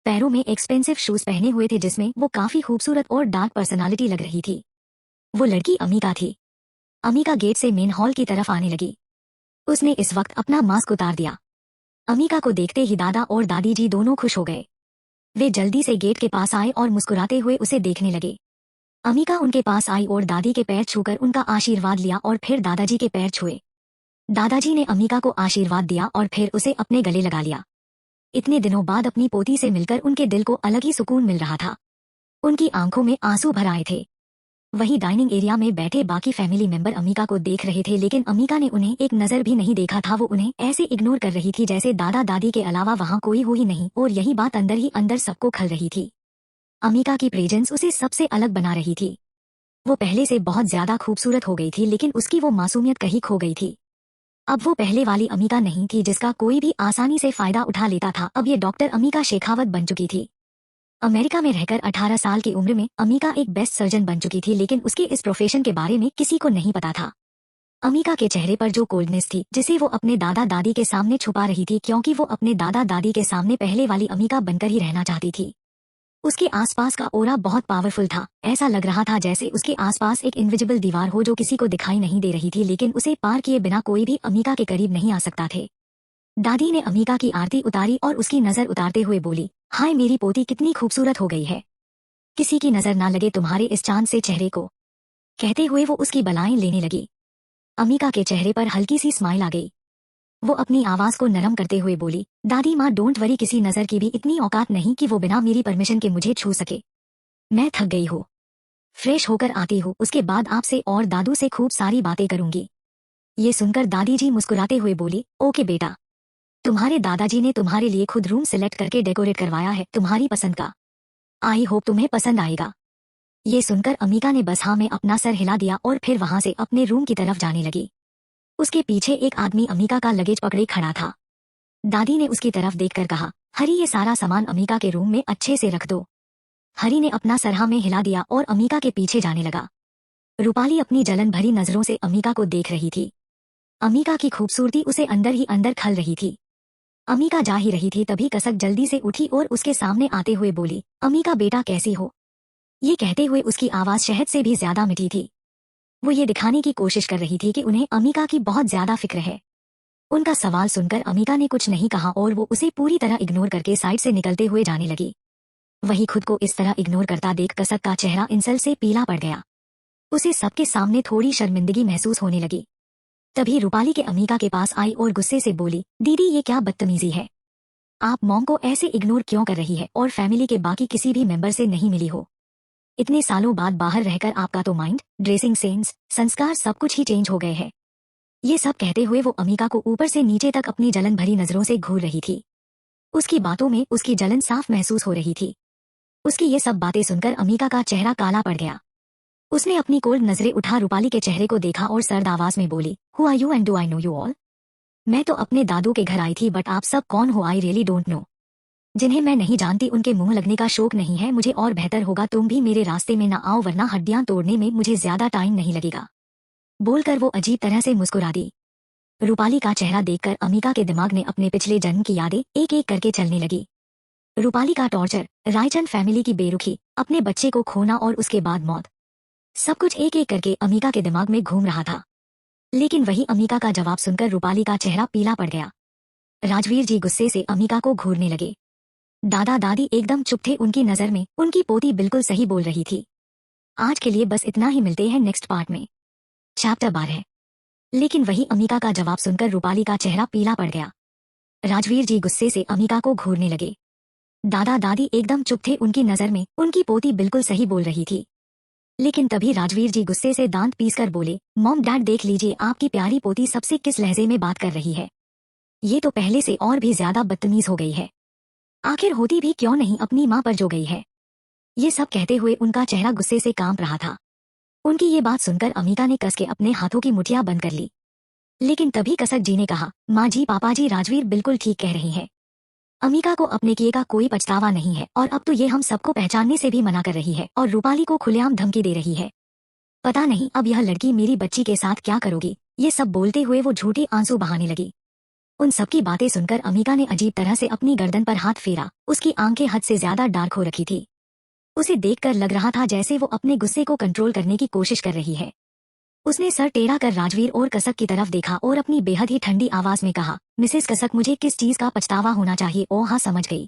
पैरों में एक्सपेंसिव शूज पहने हुए थे, जिसमें वो काफी खूबसूरत और डार्क पर्सनालिटी लग रही थी। वो लड़की अम्मिका थी। अम्मिका गेट से मेन हॉल की तरफ आने लगी। उसने इस वक्त अपना मास्क उतार दिया। अम्मिका को देखते ही दादा और दादी जी दोनों खुश हो गए। वे जल्दी से गेट के पास आए और मुस्कुराते हुए उसे देखने लगे। अम्मिका उनके पास आई और दादी के पैर छूकर उनका आशीर्वाद लिया और फिर दादाजी के पैर छुए। दादाजी ने अम्मिका को आशीर्वाद दिया और फिर उसे अपने गले लगा लिया। इतने दिनों बाद अपनी पोती से मिलकर उनके दिल को अलग ही सुकून मिल रहा था। उनकी आंखों में आंसू भर आए थे। वहीं डाइनिंग एरिया में बैठे बाकी फैमिली मेंबर अम्मिका को देख रहे थे, लेकिन अम्मिका ने उन्हें एक नजर भी नहीं देखा था। वो उन्हें ऐसे इग्नोर कर रही थी जैसे दादा दादी के अलावा वहाँ कोई हो ही नहीं, और यही बात अंदर ही अंदर सबको खल रही थी। अम्मिका की प्रेजेंस उसे सबसे अलग बना रही थी। वो पहले से बहुत ज्यादा खूबसूरत हो गई थी, लेकिन उसकी वो मासूमियत कहीं खो गई थी। अब वो पहले वाली अम्मिका नहीं थी जिसका कोई भी आसानी से फायदा उठा लेता था। अब ये डॉक्टर अम्मिका शेखावत बन चुकी थी। अमेरिका में रहकर 18 साल की उम्र में अम्मिका एक बेस्ट सर्जन बन चुकी थी, लेकिन उसके इस प्रोफेशन के बारे में किसी को नहीं पता था। अम्मिका के चेहरे पर जो कोल्डनेस थी, जिसे वो अपने दादा दादी के सामने छुपा रही थी, क्योंकि वो अपने दादा दादी के सामने पहले वाली अम्मिका बनकर ही रहना चाहती थी। उसके आसपास का ओरा बहुत पावरफुल था। ऐसा लग रहा था जैसे उसके आसपास एक इनविजिबल दीवार हो जो किसी को दिखाई नहीं दे रही थी, लेकिन उसे पार किए बिना कोई भी अम्मिका के करीब नहीं आ सकता थे। दादी ने अम्मिका की आरती उतारी और उसकी नजर उतारते हुए बोली, हाय मेरी पोती कितनी खूबसूरत हो गई है। किसी की नजर ना लगे तुम्हारे इस चांद से चेहरे को। कहते हुए वो उसकी बलाएं लेने लगी। अमिका के चेहरे पर हल्की सी स्माइल आ गई। वो अपनी आवाज को नरम करते हुए बोली, दादी माँ डोंट वरी, किसी नजर की भी इतनी औकात नहीं कि वो बिना मेरी परमिशन के मुझे छू सके। मैं थक गई हूँ, फ्रेश होकर आती हूँ, उसके बाद आपसे और दादू से खूब सारी बातें करूंगी। ये सुनकर दादी जी मुस्कुराते हुए बोली, ओके बेटा, तुम्हारे दादाजी ने तुम्हारे लिए खुद रूम सिलेक्ट करके डेकोरेट करवाया है, तुम्हारी पसंद का। आई होप तुम्हें पसंद आएगा। ये सुनकर अमिका ने बस हाँ में अपना सर हिला दिया और फिर वहां से अपने रूम की तरफ जाने लगी। उसके पीछे एक आदमी अमिका का लगेज पकड़े खड़ा था। दादी ने उसकी तरफ देखकर कहा, हरी ये सारा सामान अमिका के रूम में अच्छे से रख दो। हरी ने अपना सर हाँ में हिला दिया और अमिका के पीछे जाने लगा। रूपाली अपनी जलन भरी नजरों से अमिका को देख रही थी। अमिका की खूबसूरती उसे अंदर ही अंदर खल रही थी। अमिका जा ही रही थी तभी कसक जल्दी से उठी और उसके सामने आते हुए बोली, अमिका बेटा कैसी हो। ये कहते हुए उसकी आवाज शहद से भी ज्यादा मीठी थी। वो ये दिखाने की कोशिश कर रही थी कि उन्हें अमिका की बहुत ज्यादा फिक्र है। उनका सवाल सुनकर अमिका ने कुछ नहीं कहा और वो उसे पूरी तरह इग्नोर करके साइड से निकलते हुए जाने लगी। वही खुद को इस तरह इग्नोर करता देख कसक का चेहरा इंसल्ट से पीला पड़ गया। उसे सबके सामने थोड़ी शर्मिंदगी महसूस होने लगी। तभी रूपाली के अमिका के पास आई और गुस्से से बोली, दीदी ये क्या बदतमीजी है, आप मॉम को ऐसे इग्नोर क्यों कर रही है और फैमिली के बाकी किसी भी मेंबर से नहीं मिली हो। इतने सालों बाद बाहर रहकर आपका तो माइंड, ड्रेसिंग सेंस, संस्कार सब कुछ ही चेंज हो गए हैं। ये सब कहते हुए वो अमिका को ऊपर से नीचे तक अपनी जलन भरी नजरों से घूर रही थी। उसकी बातों में उसकी जलन साफ महसूस हो रही थी। उसकी ये सब बातें सुनकर अमिका का चेहरा काला पड़ गया। उसने अपनी कोल्ड नजरें उठा रूपाली के चेहरे को देखा और सर्द आवाज में बोली, who are you and do I know you all. मैं तो अपने दादू के घर आई थी, बट आप सब कौन हो आई रियली डोंट नो। जिन्हें मैं नहीं जानती उनके मुंह लगने का शौक नहीं है मुझे, और बेहतर होगा तुम भी मेरे रास्ते में न आओ, वरना हड्डियां तोड़ने में मुझे ज्यादा टाइम नहीं लगेगा। बोलकर वो अजीब तरह से मुस्कुरा दी। रूपाली का चेहरा देखकर अमिका के दिमाग ने अपने पिछले जन्म की यादें एक एक करके चलने लगी। रूपाली का टॉर्चर, रायचंद फैमिली की बेरुखी, अपने बच्चे को खोना और उसके बाद मौत, सब कुछ एक एक करके अमिका के दिमाग में घूम रहा था। लेकिन वही अमिका का जवाब सुनकर रूपाली का चेहरा पीला पड़ गया। राजवीर जी गुस्से से अमिका को घूरने लगे। दादा दादी एकदम चुप थे, उनकी नजर में उनकी पोती बिल्कुल सही बोल रही थी। आज के लिए बस इतना ही, मिलते हैं नेक्स्ट पार्ट में। चैप्टर 12। लेकिन वही अमिका का जवाब सुनकर रूपाली का चेहरा पीला पड़ गया। राजवीर जी गुस्से से अमिका को घूरने लगे। दादा दादी एकदम चुप थे, उनकी नजर में उनकी पोती बिल्कुल सही बोल रही थी। लेकिन तभी राजवीर जी गुस्से से दांत पीसकर बोले, मॉम डैड देख लीजिए आपकी प्यारी पोती सबसे किस लहजे में बात कर रही है। ये तो पहले से और भी ज्यादा बदतमीज हो गई है। आखिर होती भी क्यों नहीं अपनी माँ पर जो गई है। ये सब कहते हुए उनका चेहरा गुस्से से कांप रहा था। उनकी ये बात सुनकर अमिका ने कस के अपने हाथों की मुठियां बंद कर ली। लेकिन तभी कसक जी ने कहा, माँ जी पापा जी राजवीर बिल्कुल ठीक कह रही है। अमिका को अपने किए का कोई पछतावा नहीं है और अब तो ये हम सबको पहचानने से भी मना कर रही है और रूपाली को खुलेआम धमकी दे रही है। पता नहीं अब यह लड़की मेरी बच्ची के साथ क्या करोगी। ये सब बोलते हुए वो झूठे आंसू बहाने लगी। उन सबकी बातें सुनकर अमिका ने अजीब तरह से अपनी गर्दन पर हाथ फेरा। उसकी आंखें हद से ज्यादा डार्क हो रखी थी। उसे देखकर लग रहा था जैसे वो अपने गुस्से को कंट्रोल करने की कोशिश कर रही है। उसने सर टेढ़ा कर राजवीर और कसक की तरफ देखा और अपनी बेहद ही ठंडी आवाज में कहा, मिसेस कसक मुझे किस चीज का पछतावा होना चाहिए। ओह हाँ समझ गई,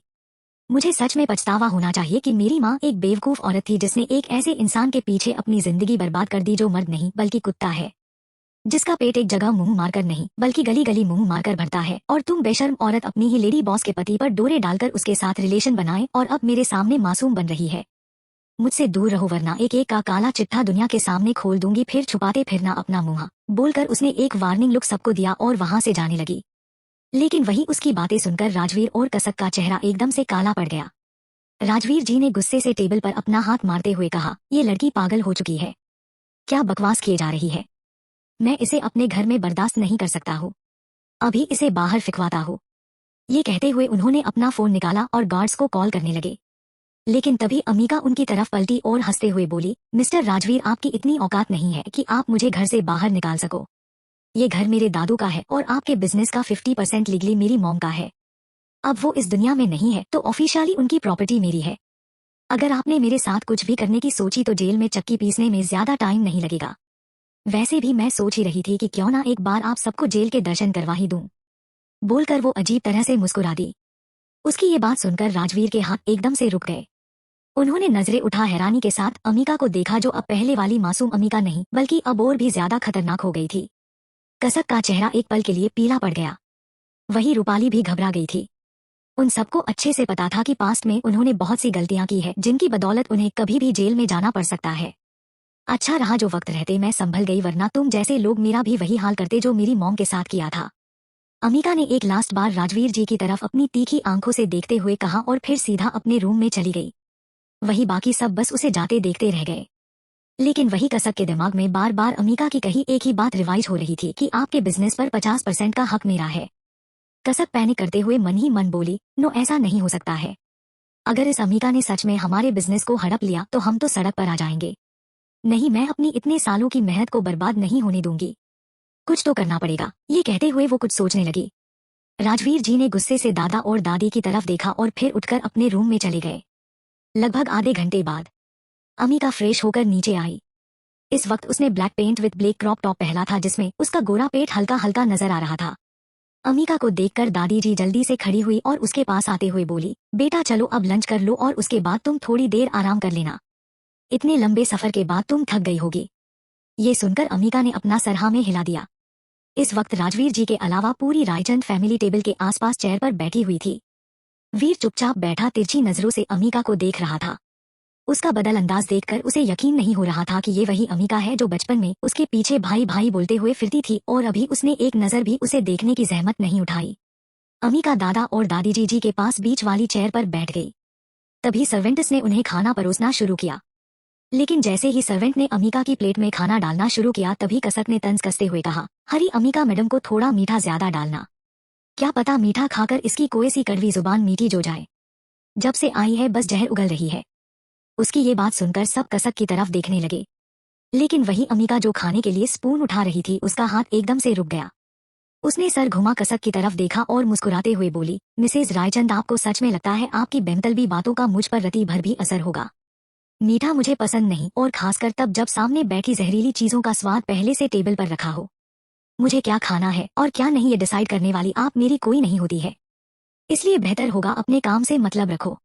मुझे सच में पछतावा होना चाहिए कि मेरी माँ एक बेवकूफ औरत थी जिसने एक ऐसे इंसान के पीछे अपनी जिंदगी बर्बाद कर दी जो मर्द नहीं बल्कि कुत्ता है, जिसका पेट एक जगह मुंह मारकर नहीं बल्कि गली गली मुंह मारकर भरता है। और तुम बेशर्म औरत अपनी ही लेडी बॉस के पति पर डोरे डालकर उसके साथ रिलेशन बनाए और अब मेरे सामने मासूम बन रही है। मुझसे दूर रहो वरना एक एक का काला चिट्ठा दुनिया के सामने खोल दूंगी, फिर छुपाते फिरना अपना मुंह। बोलकर उसने एक वार्निंग लुक सबको दिया और वहां से जाने लगी। लेकिन वही उसकी बातें सुनकर राजवीर और कसक का चेहरा एकदम से काला पड़ गया। राजवीर जी ने गुस्से से टेबल पर अपना हाथ मारते हुए कहा, ये लड़की पागल हो चुकी है, क्या बकवास किए जा रही है। मैं इसे अपने घर में बर्दाश्त नहीं कर सकता हूँ, अभी इसे बाहर फिकवाता हूँ। ये कहते हुए उन्होंने अपना फोन निकाला और गार्ड्स को कॉल करने लगे। लेकिन तभी अमिका उनकी तरफ पलटी और हंसते हुए बोली, मिस्टर राजवीर आपकी इतनी औकात नहीं है कि आप मुझे घर से बाहर निकाल सको। ये घर मेरे दादू का है और आपके बिजनेस का 50% लीगली मेरी मॉम का है। अब वो इस दुनिया में नहीं है तो ऑफिशियली उनकी प्रॉपर्टी मेरी है। अगर आपने मेरे साथ कुछ भी करने की सोची तो जेल में चक्की पीसने में ज्यादा टाइम नहीं लगेगा। वैसे भी मैं सोच ही रही थी कि क्यों ना एक बार आप सबको जेल के दर्शन करवा ही दूं। बोलकर वो अजीब तरह से मुस्कुरा दी। उसकी ये बात सुनकर राजवीर के हाथ एकदम से रुक गए। उन्होंने नजरें उठा हैरानी के साथ अमीका को देखा, जो अब पहले वाली मासूम अमीका नहीं बल्कि अब और भी ज्यादा खतरनाक हो गई थी। कसक का चेहरा एक पल के लिए पीला पड़ गया। वही रूपाली भी घबरा गई थी। उन सबको अच्छे से पता था कि पास्ट में उन्होंने बहुत सी गलतियां की है, जिनकी बदौलत उन्हें कभी भी जेल में जाना पड़ सकता है। अच्छा रहा जो वक्त रहते मैं संभल गई, वरना तुम जैसे लोग मेरा भी वही हाल करते जो मेरी मॉम के साथ किया था। अमीका ने एक लास्ट बार राजवीर जी की तरफ अपनी तीखी आंखों से देखते हुए कहा और फिर सीधा अपने रूम में चली गई। वही बाकी सब बस उसे जाते देखते रह गए। लेकिन वही कसक के दिमाग में बार बार अमीका की कही एक ही बात रिवाइज हो रही थी कि आपके बिजनेस पर 50% का हक मेरा है। कसक पैनिक करते हुए मन ही मन बोली, नो ऐसा नहीं हो सकता है। अगर इस अमीका ने सच में हमारे बिजनेस को हड़प लिया तो हम तो सड़क पर आ जाएंगे। नहीं, मैं अपनी इतने सालों की मेहनत को बर्बाद नहीं होने दूंगी। कुछ तो करना पड़ेगा। ये कहते हुए वो कुछ सोचने लगी। राजवीर जी ने गुस्से से दादा और दादी की तरफ देखा और फिर उठकर अपने रूम में चले गए। लगभग आधे घंटे बाद अमीका फ्रेश होकर नीचे आई। इस वक्त उसने black pant with black crop top पहना था, जिसमें उसका गोरा पेट हल्का हल्का नजर आ रहा था। अमीका को देखकर दादी जी जल्दी से खड़ी हुई और उसके पास आते हुए बोली, बेटा चलो अब लंच कर लो और उसके बाद तुम थोड़ी देर आराम कर लेना। इतने लंबे सफर के बाद तुम थक गई होगी। ये सुनकर अमीका ने अपना सर हाँ में हिला दिया। इस वक्त राजवीर जी के अलावा पूरी रायचंद फैमिली टेबल के आसपास चेयर पर बैठी हुई थी। वीर चुपचाप बैठा तिरछी नजरों से अमीका को देख रहा था। उसका बदल अंदाज देखकर उसे यकीन नहीं हो रहा था कि ये वही अमीका है जो बचपन में उसके पीछे भाई भाई बोलते हुए फिरती थी, और अभी उसने एक नजर भी उसे देखने की जहमत नहीं उठाई। अमीका दादा और दादी जी के पास बीच वाली चेयर पर बैठ गई। तभी सर्वेंट्स ने उन्हें खाना परोसना शुरू किया। लेकिन जैसे ही सर्वेंट ने अमीका की प्लेट में खाना डालना शुरू किया, तभी कसक ने तंज कसते हुए कहा, हरी अमीका मैडम को थोड़ा मीठा ज्यादा डालना। क्या पता मीठा खाकर इसकी कोई सी कड़वी जुबान मीठी जो जाए। जब से आई है बस जहर उगल रही है। उसकी ये बात सुनकर सब कसक की तरफ देखने लगे। लेकिन वही अमीका जो खाने के लिए स्पून उठा रही थी, उसका हाथ एकदम से रुक गया। उसने सर घुमा कसक की तरफ देखा और मुस्कुराते हुए बोली, मिसेज रायचंद, आपको सच में लगता है आपकी बेमतलबी बातों का मुझ पर रति भर भी असर होगा? मीठा मुझे पसंद नहीं, और खासकर तब जब सामने बैठी जहरीली चीजों का स्वाद पहले से टेबल पर रखा हो। मुझे क्या खाना है और क्या नहीं ये डिसाइड करने वाली आप मेरी कोई नहीं होती है, इसलिए बेहतर होगा अपने काम से मतलब रखो।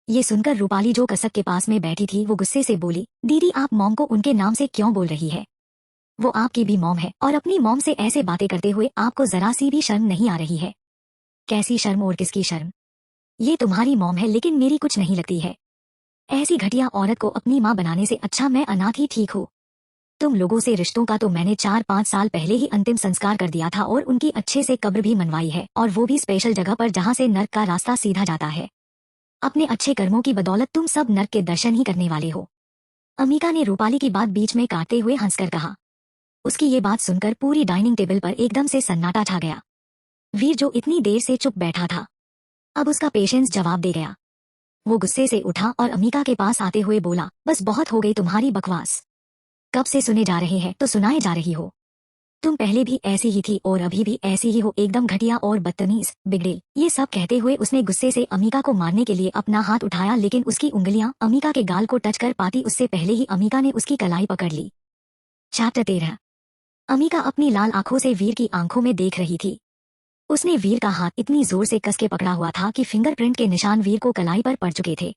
ये सुनकर रूपाली जो कसक के पास में बैठी थी वो गुस्से से बोली, दीदी आप मॉम को उनके नाम से क्यों बोल रही है? वो आपकी भी मॉम है, और अपनी मॉम से ऐसे बातें करते हुए आपको जरा सी भी शर्म नहीं आ रही है? कैसी शर्म और किसकी शर्म? ये तुम्हारी मॉम है लेकिन मेरी कुछ नहीं लगती है। ऐसी घटिया औरत को अपनी माँ बनाने से अच्छा मैं अनाथ ही ठीक हूँ। तुम लोगों से रिश्तों का तो मैंने 4-5 साल पहले ही अंतिम संस्कार कर दिया था, और उनकी अच्छे से कब्र भी मनवाई है, और वो भी स्पेशल जगह पर जहाँ से नर्क का रास्ता सीधा जाता है। अपने अच्छे कर्मों की बदौलत तुम सब नर्क के दर्शन ही करने वाले हो। अमीका ने रूपाली की बात बीच में काटते हुए हंसकर कहा। उसकी ये बात सुनकर पूरी डाइनिंग टेबल पर एकदम से सन्नाटा छा गया। वीर जो इतनी देर से चुप बैठा था, अब उसका पेशेंस जवाब दे गया। वो गुस्से से उठा और अमीका के पास आते हुए बोला, बस बहुत हो गई तुम्हारी बकवास। कब से सुने जा रहे हैं तो सुनाए जा रही हो। तुम पहले भी ऐसी ही थी और अभी भी ऐसी ही हो, एकदम घटिया और बदतमीज, बिगड़ेल। ये सब कहते हुए उसने गुस्से से अमीका को मारने के लिए अपना हाथ उठाया, लेकिन उसकी उंगलियां अमीका के गाल को टच कर पाती उससे पहले ही अमीका ने उसकी कलाई पकड़ ली। चैप्टर 13। अमीका अपनी लाल आंखों से वीर की आंखों में देख रही थी। उसने वीर का हाथ इतनी जोर से कस के पकड़ा हुआ था कि फिंगरप्रिंट के निशान वीर को कलाई पर पड़ चुके थे।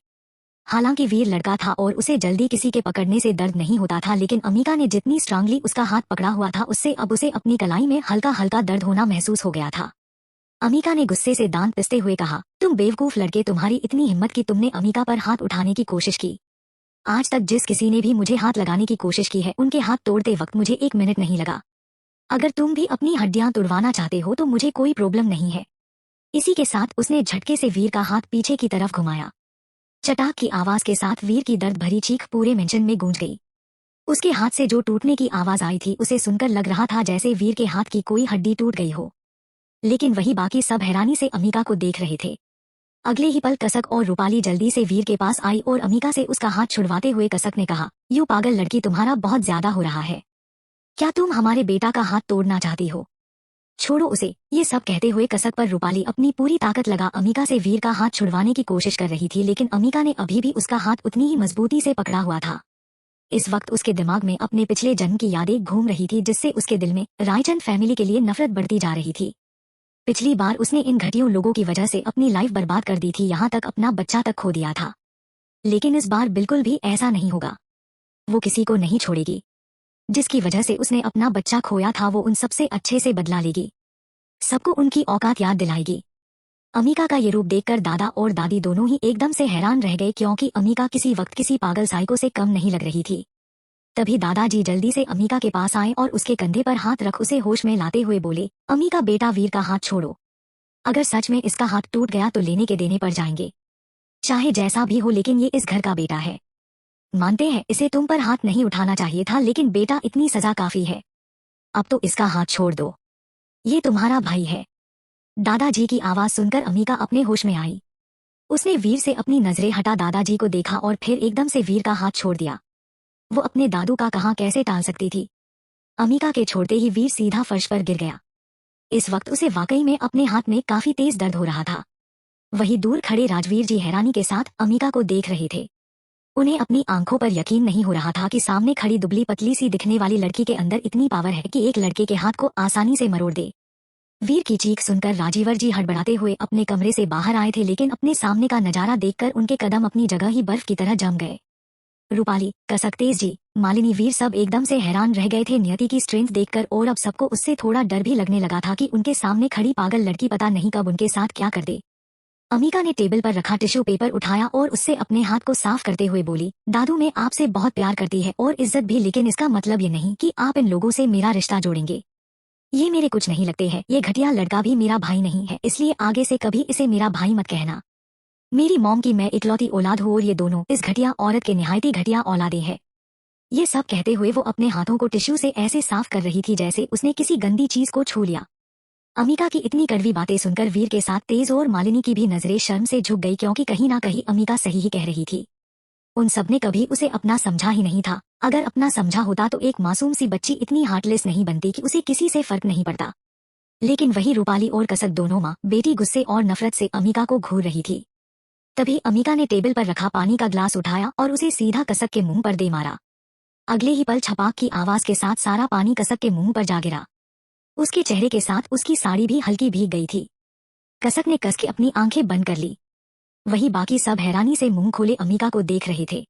हालांकि वीर लड़का था और उसे जल्दी किसी के पकड़ने से दर्द नहीं होता था, लेकिन अमीका ने जितनी स्ट्रांगली उसका हाथ पकड़ा हुआ था उससे अब उसे अपनी कलाई में हल्का हल्का दर्द होना महसूस हो गया था। अमीका ने गुस्से से दांत पिसते हुए कहा, तुम बेवकूफ लड़के, तुम्हारी इतनी हिम्मत कि तुमने अमीका पर हाथ उठाने की कोशिश की। आज तक जिस किसी ने भी मुझे हाथ लगाने की कोशिश की है, उनके हाथ तोड़ते वक्त मुझे 1 मिनट नहीं लगा। अगर तुम भी अपनी हड्डियां तुड़वाना चाहते हो तो मुझे कोई प्रॉब्लम नहीं है। इसी के साथ उसने झटके से वीर का हाथ पीछे की तरफ घुमाया। चटाक की आवाज के साथ वीर की दर्द भरी चीख पूरे मेंशन में गूंज गई। उसके हाथ से जो टूटने की आवाज आई थी उसे सुनकर लग रहा था जैसे वीर के हाथ की कोई हड्डी टूट गई हो। लेकिन वही बाकी सब हैरानी से अमीका को देख रहे थे। अगले ही पल कसक और रूपाली जल्दी से वीर के पास आई और अमीका से उसका हाथ छुड़वाते हुए कसक ने कहा, यू पागल लड़की, तुम्हारा बहुत ज्यादा हो रहा है। क्या तुम हमारे बेटा का हाथ तोड़ना चाहती हो? छोड़ो उसे। ये सब कहते हुए कसक पर रूपाली अपनी पूरी ताकत लगा अमीका से वीर का हाथ छुड़वाने की कोशिश कर रही थी, लेकिन अमीका ने अभी भी उसका हाथ उतनी ही मजबूती से पकड़ा हुआ था। इस वक्त उसके दिमाग में अपने पिछले जन्म की यादें घूम रही थी, जिससे उसके दिल में रायचंद फैमिली के लिए नफरत बढ़ती जा रही थी। पिछली बार उसने इन घटियों लोगों की वजह से अपनी लाइफ बर्बाद कर दी थी, यहाँ तक अपना बच्चा तक खो दिया था। लेकिन इस बार बिल्कुल भी ऐसा नहीं होगा। वो किसी को नहीं छोड़ेगी। जिसकी वजह से उसने अपना बच्चा खोया था वो उन सबसे अच्छे से बदला लेगी। सबको उनकी औकात याद दिलाएगी। अमीका का ये रूप देखकर दादा और दादी दोनों ही एकदम से हैरान रह गए, क्योंकि अमीका किसी वक्त किसी पागल साइको से कम नहीं लग रही थी। तभी दादाजी जल्दी से अमीका के पास आए और उसके कंधे पर हाथ रख उसे होश में लाते हुए बोले, अमीका बेटा, वीर का हाथ छोड़ो। अगर सच में इसका हाथ टूट गया तो लेने के देने पड़ जाएंगे। चाहे जैसा भी हो, लेकिन ये इस घर का बेटा है। मानते हैं इसे तुम पर हाथ नहीं उठाना चाहिए था, लेकिन बेटा इतनी सजा काफी है। अब तो इसका हाथ छोड़ दो। ये तुम्हारा भाई है। दादाजी की आवाज सुनकर अमीका अपने होश में आई। उसने वीर से अपनी नजरें हटा दादाजी को देखा और फिर एकदम से वीर का हाथ छोड़ दिया। वो अपने दादू का कहाँ कैसे टाल सकती थी। अमीका के छोड़ते ही वीर सीधा फर्श पर गिर गया। इस वक्त उसे वाकई में अपने हाथ में काफी तेज दर्द हो रहा था। वहीं दूर खड़े राजवीर जी हैरानी के साथ अमीका को देख रहे थे। उन्हें अपनी आंखों पर यकीन नहीं हो रहा था कि सामने खड़ी दुबली पतली सी दिखने वाली लड़की के अंदर इतनी पावर है कि एक लड़के के हाथ को आसानी से मरोड़ दे। वीर की चीख सुनकर राजीवर जी हड़बड़ाते हुए अपने कमरे से बाहर आए थे, लेकिन अपने सामने का नजारा देखकर उनके कदम अपनी जगह ही बर्फ की तरह जम गए। रूपाली, कसक, तेज जी, मालिनी, वीर सब एकदम से हैरान रह गए थे नियति की स्ट्रेंथ देखकर, और अब सबको उससे थोड़ा डर भी लगने लगा था कि उनके सामने खड़ी पागल लड़की पता नहीं कब उनके साथ क्या कर दे। अमीका ने टेबल पर रखा टिश्यू पेपर उठाया और उससे अपने हाथ को साफ करते हुए बोली, दादू मैं आपसे बहुत प्यार करती है और इज्जत भी, लेकिन इसका मतलब ये नहीं कि आप इन लोगों से मेरा रिश्ता जोड़ेंगे। ये मेरे कुछ नहीं लगते हैं। ये घटिया लड़का भी मेरा भाई नहीं है, इसलिए आगे से कभी इसे मेरा भाई मत कहना। मेरी मॉम की मैं इकलौती औलाद हूँ और ये दोनों इस घटिया औरत के निहायती घटिया औलादे हैं। ये सब कहते हुए वो अपने हाथों को टिश्यू से ऐसे साफ कर रही थी जैसे उसने किसी गंदी चीज को छू लिया। अमीका की इतनी कड़वी बातें सुनकर वीर के साथ तेज और मालिनी की भी नजरें शर्म से झुक गई, क्योंकि कहीं ना कहीं अमीका सही ही कह रही थी। उन सबने कभी उसे अपना समझा ही नहीं था। अगर अपना समझा होता तो एक मासूम सी बच्ची इतनी हार्टलेस नहीं बनती कि उसे किसी से फर्क नहीं पड़ता। लेकिन वही रूपाली और कसक दोनों माँ बेटी गुस्से और नफरत से अमीका को घूर रही थी। तभी अमीका ने टेबल पर रखा पानी का ग्लास उठाया और उसे सीधा कसक के मुंह पर दे मारा। अगले ही पल छपाक की आवाज के साथ सारा पानी कसक के मुंह पर जा गिरा। उसके चेहरे के साथ उसकी साड़ी भी हल्की भीग गई थी। कसक ने कस के अपनी आंखें बंद कर ली। वही बाकी सब हैरानी से मुंह खोले अमीका को देख रहे थे।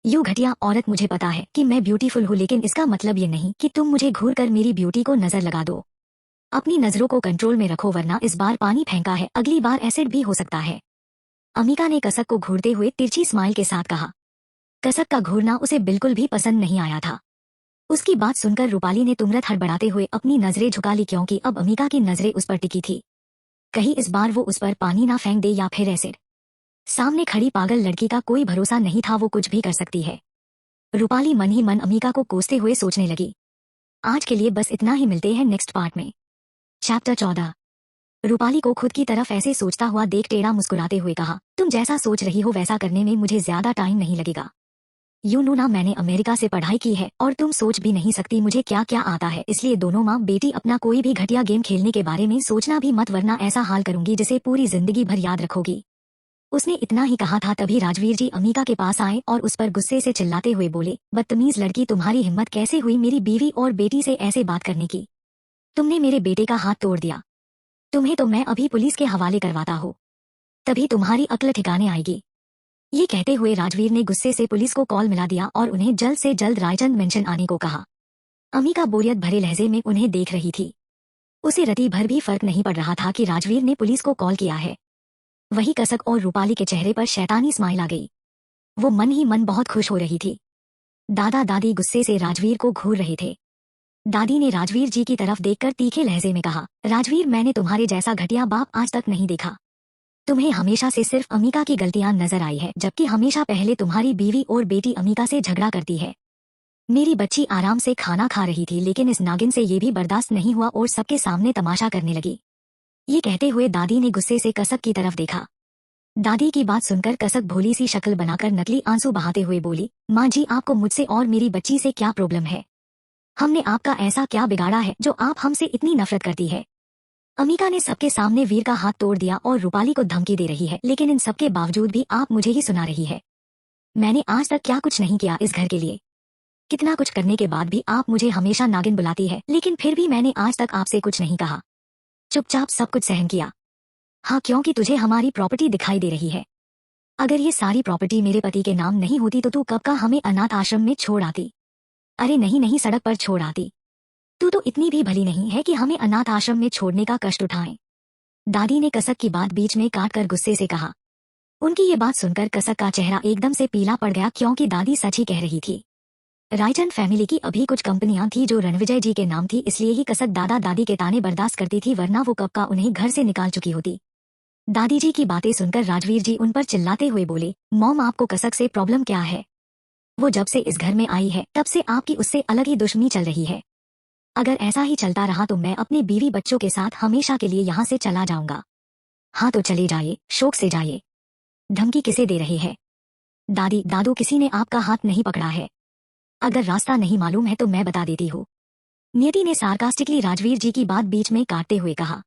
यू घटिया औरत, मुझे पता है कि मैं ब्यूटीफुल हूँ, लेकिन इसका मतलब ये नहीं कि तुम मुझे घूर कर मेरी ब्यूटी को नजर लगा दो। अपनी नजरों को कंट्रोल में रखो, वरना इस बार पानी फेंका है, अगली बार एसिड भी हो सकता है। अमीका ने कसक को घूरते हुए तिरछी स्माइल के साथ कहा। कसक का घूरना उसे बिल्कुल भी पसंद नहीं आया था। उसकी बात सुनकर रूपाली ने तुमरत हड़बड़ाते हुए अपनी नजरें झुका ली, क्योंकि अब अमीका की नजरें उस पर टिकी थी। कहीं इस बार वो उस पर पानी ना फेंक दे या फिर एसिड। सामने खड़ी पागल लड़की का कोई भरोसा नहीं था, वो कुछ भी कर सकती है। रूपाली मन ही मन अमीका को कोसते हुए सोचने लगी। आज के लिए बस इतना ही, मिलते हैं नेक्स्ट पार्ट में। चैप्टर 14। रूपाली को खुद की तरफ ऐसे सोचता हुआ देख टेढ़ा मुस्कुराते हुए कहा, तुम जैसा सोच रही हो वैसा करने में मुझे ज्यादा टाइम नहीं लगेगा। यू नो ना, मैंने अमेरिका से पढ़ाई की है और तुम सोच भी नहीं सकती मुझे क्या क्या आता है, इसलिए दोनों माँ बेटी अपना कोई भी घटिया गेम खेलने के बारे में सोचना भी मत, वरना ऐसा हाल करूंगी जिसे पूरी जिंदगी भर याद रखोगी। उसने इतना ही कहा था तभी राजवीर जी अमीका के पास आए और उस पर गुस्से से चिल्लाते हुए बोले, बदतमीज लड़की, तुम्हारी हिम्मत कैसे हुई मेरी बीवी और बेटी से ऐसे बात करने की। तुमने मेरे बेटे का हाथ तोड़ दिया। तुम्हें तो मैं अभी पुलिस के हवाले करवाता हूँ, तभी तुम्हारी अक्ल ठिकाने आएगी। ये कहते हुए राजवीर ने गुस्से से पुलिस को कॉल मिला दिया और उन्हें जल्द से जल्द रायचंद मेंशन आने को कहा। अमीका बोरियत भरे लहजे में उन्हें देख रही थी। उसे रति भर भी फर्क नहीं पड़ रहा था कि राजवीर ने पुलिस को कॉल किया है। वही कसक और रूपाली के चेहरे पर शैतानी स्माइल आ गई। वो मन ही मन बहुत खुश हो रही थी। दादा दादी गुस्से से राजवीर को घूर रहे थे। दादी ने राजवीर जी की तरफ देखकर तीखे लहजे में कहा, राजवीर, मैंने तुम्हारे जैसा घटिया बाप आज तक नहीं देखा। तुम्हें हमेशा से सिर्फ अमीका की गलतियां नजर आई है, जबकि हमेशा पहले तुम्हारी बीवी और बेटी अमीका से झगड़ा करती है। मेरी बच्ची आराम से खाना खा रही थी, लेकिन इस नागिन से ये भी बर्दाश्त नहीं हुआ और सबके सामने तमाशा करने लगी। ये कहते हुए दादी ने गुस्से से कसक की तरफ देखा। दादी की बात सुनकर कसक भोली सी शक्ल बनाकर नकली आंसू बहाते हुए बोली, माँ जी, आपको मुझसे और मेरी बच्ची से क्या प्रॉब्लम है? हमने आपका ऐसा क्या बिगाड़ा है जो आप हमसे इतनी नफरत करती है? अमीका ने सबके सामने वीर का हाथ तोड़ दिया और रूपाली को धमकी दे रही है, लेकिन इन सबके बावजूद भी आप मुझे ही सुना रही है। मैंने आज तक क्या कुछ नहीं किया इस घर के लिए। कितना कुछ करने के बाद भी आप मुझे हमेशा नागिन बुलाती है, लेकिन फिर भी मैंने आज तक आपसे कुछ नहीं कहा। चुपचाप सब कुछ सहन किया। हाँ, क्योंकि तुझे हमारी प्रॉपर्टी दिखाई दे रही है। अगर ये सारी प्रॉपर्टी मेरे पति के नाम नहीं होती तो तू कब का हमें अनाथ आश्रम में छोड़ आती। अरे नहीं नहीं, सड़क पर छोड़ आती। तू तो इतनी भी भली नहीं है कि हमें अनाथ आश्रम में छोड़ने का कष्ट उठाएं। दादी ने कसक की बात बीच में काट कर गुस्से से कहा। उनकी ये बात सुनकर कसक का चेहरा एकदम से पीला पड़ गया, क्योंकि दादी सच ही कह रही थी। रायचंद फैमिली की अभी कुछ कंपनियां थी जो रणविजय जी के नाम थी, इसलिए ही कसक दादा दादी के ताने बर्दाश्त करती थी, वरना वो कब का उन्हें घर से निकाल चुकी होती। दादी जी की बातें सुनकर राजवीर जी उन पर चिल्लाते हुए बोले, मॉम आपको कसक से प्रॉब्लम क्या है? वो जब से इस घर में आई है तब से आपकी उससे अलग ही दुश्मनी चल रही है। अगर ऐसा ही चलता रहा तो मैं अपने बीवी बच्चों के साथ हमेशा के लिए यहाँ से चला जाऊंगा। हाँ तो चले जाइए, शौक से जाइए। धमकी किसे दे रहे हैं? दादी दादू, किसी ने आपका हाथ नहीं पकड़ा है। अगर रास्ता नहीं मालूम है तो मैं बता देती हूँ। नियति ने सार्कास्टिकली राजवीर जी की बात बीच में काटते हुए कहा।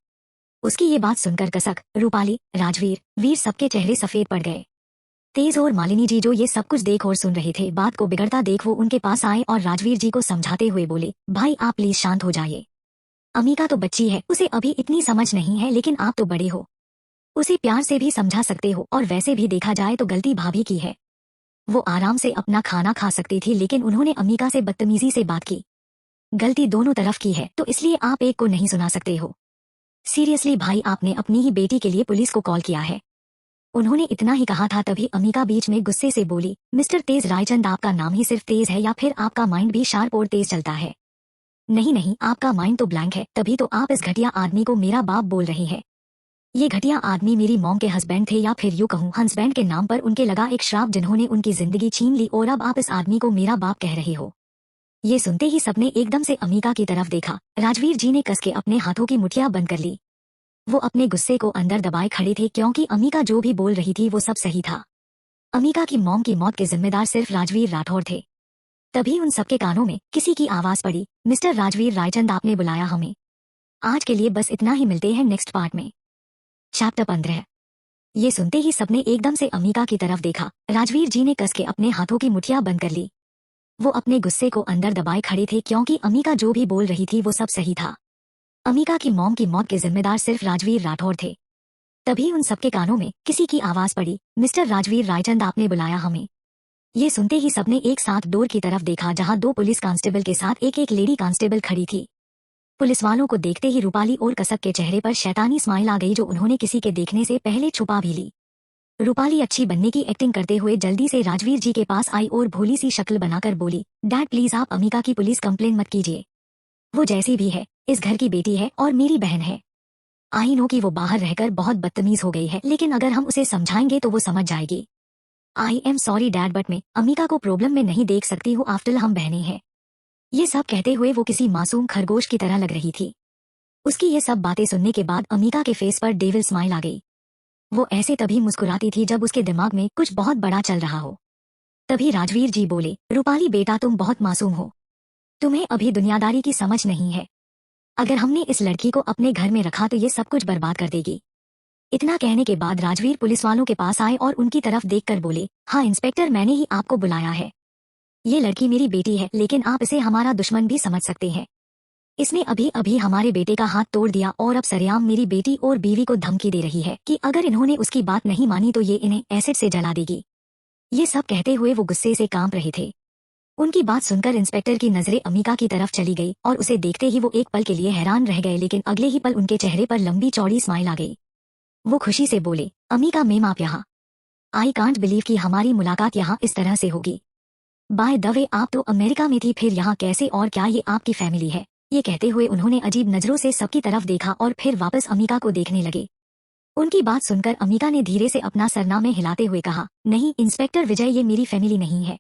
उसकी ये बात सुनकर कसक, रूपाली, राजवीर, वीर सबके चेहरे सफेद पड़ गए। तेज और मालिनी जी जो ये सब कुछ देख और सुन रहे थे, बात को बिगड़ता देख वो उनके पास आए और राजवीर जी को समझाते हुए बोले, भाई आप प्लीज शांत हो जाइए। अमिका तो बच्ची है, उसे अभी इतनी समझ नहीं है, लेकिन आप तो बड़े हो, उसे प्यार से भी समझा सकते हो। और वैसे भी देखा जाए तो गलती भाभी की है। वो आराम से अपना खाना खा सकती थी, लेकिन उन्होंने अमिका से बदतमीजी से बात की। गलती दोनों तरफ की है, तो इसलिए आप एक को नहीं सुना सकते हो। सीरियसली भाई, आपने अपनी ही बेटी के लिए पुलिस को कॉल किया है। उन्होंने इतना ही कहा था तभी अमिका बीच में गुस्से से बोली, मिस्टर तेज रायचंद, आपका नाम ही सिर्फ तेज है या फिर आपका माइंड भी शार्प और तेज चलता है? नहीं नहीं, आपका माइंड तो ब्लैंक है, तभी तो आप इस घटिया आदमी को मेरा बाप बोल रहे हैं। ये घटिया आदमी मेरी मॉम के हस्बैंड थे, या फिर यूँ कहूँ हस्बैंड के नाम पर उनके लगा एक श्राप, जिन्होंने उनकी जिंदगी छीन ली, और अब आप इस आदमी को मेरा बाप कह रहे हो। ये सुनते ही सबने एकदम से अमिका की तरफ देखा। राजवीर जी ने कस के अपने हाथों की मुठ्ठियां बंद कर ली। वो अपने गुस्से को अंदर दबाए खड़े थे, क्योंकि अमिका जो भी बोल रही थी वो सब सही था। अमिका की मॉम की मौत के जिम्मेदार सिर्फ राजवीर राठौर थे। तभी उन सबके कानों में किसी की आवाज पड़ी, मिस्टर राजवीर रायचंद, आपने बुलाया हमें। आज के लिए बस इतना ही, मिलते हैं नेक्स्ट पार्ट में। चैप्टर 15। ये सुनते ही सबने एकदम से अमिका की तरफ देखा। राजवीर जी ने कस के अपने हाथों की मुठ्ठियां बंद कर ली। वो अपने गुस्से को अंदर दबाए खड़े थे, क्योंकि अमिका जो भी बोल रही थी वो सब सही था। अमिका की मॉम की मौत के जिम्मेदार सिर्फ राजवीर राठौर थे। तभी उन सबके कानों में किसी की आवाज पड़ी, मिस्टर राजवीर रायचंद, आपने बुलाया हमें। ये सुनते ही सबने एक साथ डोर की तरफ देखा, जहां 2 पुलिस कांस्टेबल के साथ एक एक लेडी कांस्टेबल खड़ी थी। पुलिस वालों को देखते ही रूपाली और कसक के चेहरे पर शैतानी स्माइल आ गई, जो उन्होंने किसी के देखने से पहले छुपा भी ली। रूपाली अच्छी बनने की एक्टिंग करते हुए जल्दी से राजवीर जी के पास आई और भोली सी शक्ल बनाकर बोली, डैड प्लीज आप अमिका की पुलिस कंप्लेन मत कीजिए। वो जैसी भी है इस घर की बेटी है और मेरी बहन है। आई नो कि वो बाहर रहकर बहुत बदतमीज हो गई है, लेकिन अगर हम उसे समझाएंगे तो वो समझ जाएगी। I am sorry dad, but मैं अमिका को प्रॉब्लम में नहीं देख सकती हूँ, आफ्टर हम बहनें हैं। ये सब कहते हुए वो किसी मासूम खरगोश की तरह लग रही थी। उसकी ये सब बातें सुनने के बाद अमिका के फेस पर डेविल स्माइल आ गई। वो ऐसे तभी मुस्कुराती थी जब उसके दिमाग में कुछ बहुत बड़ा चल रहा हो। तभी राजवीर जी बोले, रूपाली बेटा, तुम बहुत मासूम हो, तुम्हें अभी दुनियादारी की समझ नहीं है। अगर हमने इस लड़की को अपने घर में रखा तो ये सब कुछ बर्बाद कर देगी। इतना कहने के बाद राजवीर पुलिस वालों के पास आए और उनकी तरफ देखकर बोले, हाँ इंस्पेक्टर, मैंने ही आपको बुलाया है। ये लड़की मेरी बेटी है, लेकिन आप इसे हमारा दुश्मन भी समझ सकते हैं। इसने अभी अभी हमारे बेटे का हाथ तोड़ दिया और अब सरेआम मेरी बेटी और बीवी को धमकी दे रही है कि अगर इन्होंने उसकी बात नहीं मानी तो ये इन्हें एसिड से जला देगी। ये सब कहते हुए वो गुस्से से कांप रहे थे। उनकी बात सुनकर इंस्पेक्टर की नजरें अमिका की तरफ चली गई और उसे देखते ही वो एक पल के लिए हैरान रह गए, लेकिन अगले ही पल उनके चेहरे पर लंबी चौड़ी स्माइल आ गई। वो खुशी से बोले, अमिका मैम आप यहाँ। आई कांट बिलीव कि हमारी मुलाकात यहाँ इस तरह से होगी। बाय द वे, आप तो अमेरिका में थी, फिर यहाँ कैसे, और क्या ये आपकी फैमिली है? ये कहते हुए उन्होंने अजीब नजरों से सबकी तरफ देखा और फिर वापस अमिका को देखने लगे। उनकी बात सुनकर अमिका ने धीरे से अपना सरनामे हिलाते हुए कहा, नहीं इंस्पेक्टर विजय, ये मेरी फैमिली नहीं है।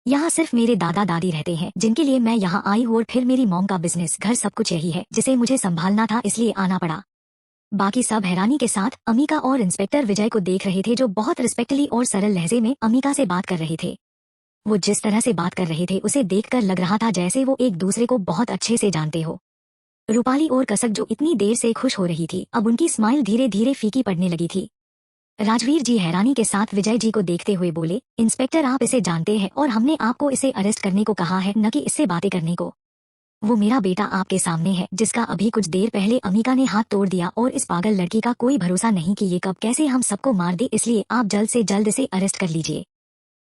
यहाँ सिर्फ मेरे दादा दादी रहते हैं, जिनके लिए मैं यहाँ आई हूँ, और फिर मेरी मॉम का बिजनेस, घर, सब कुछ यही है, जिसे मुझे संभालना था, इसलिए आना पड़ा। बाकी सब हैरानी के साथ अमिका और इंस्पेक्टर विजय को देख रहे थे, जो बहुत रिस्पेक्टली और सरल लहजे में अमिका से बात कर रहे थे। वो जिस तरह से बात कर रहे थे उसे देखकर लग रहा था जैसे वो एक दूसरे को बहुत अच्छे से जानते हो। रूपाली और कसक जो इतनी देर से खुश हो रही थी, अब उनकी स्माइल धीरे धीरे फीकी पड़ने लगी थी। राजवीर जी हैरानी के साथ विजय जी को देखते हुए बोले, इंस्पेक्टर आप इसे जानते हैं और हमने आपको इसे अरेस्ट करने को कहा है, न कि इससे बातें करने को। वो मेरा बेटा आपके सामने है, जिसका अभी कुछ देर पहले अमीका ने हाथ तोड़ दिया, और इस पागल लड़की का कोई भरोसा नहीं कि ये कब कैसे हम सबको मार दे, इसलिए आप जल्द से जल्द इसे अरेस्ट कर लीजिए।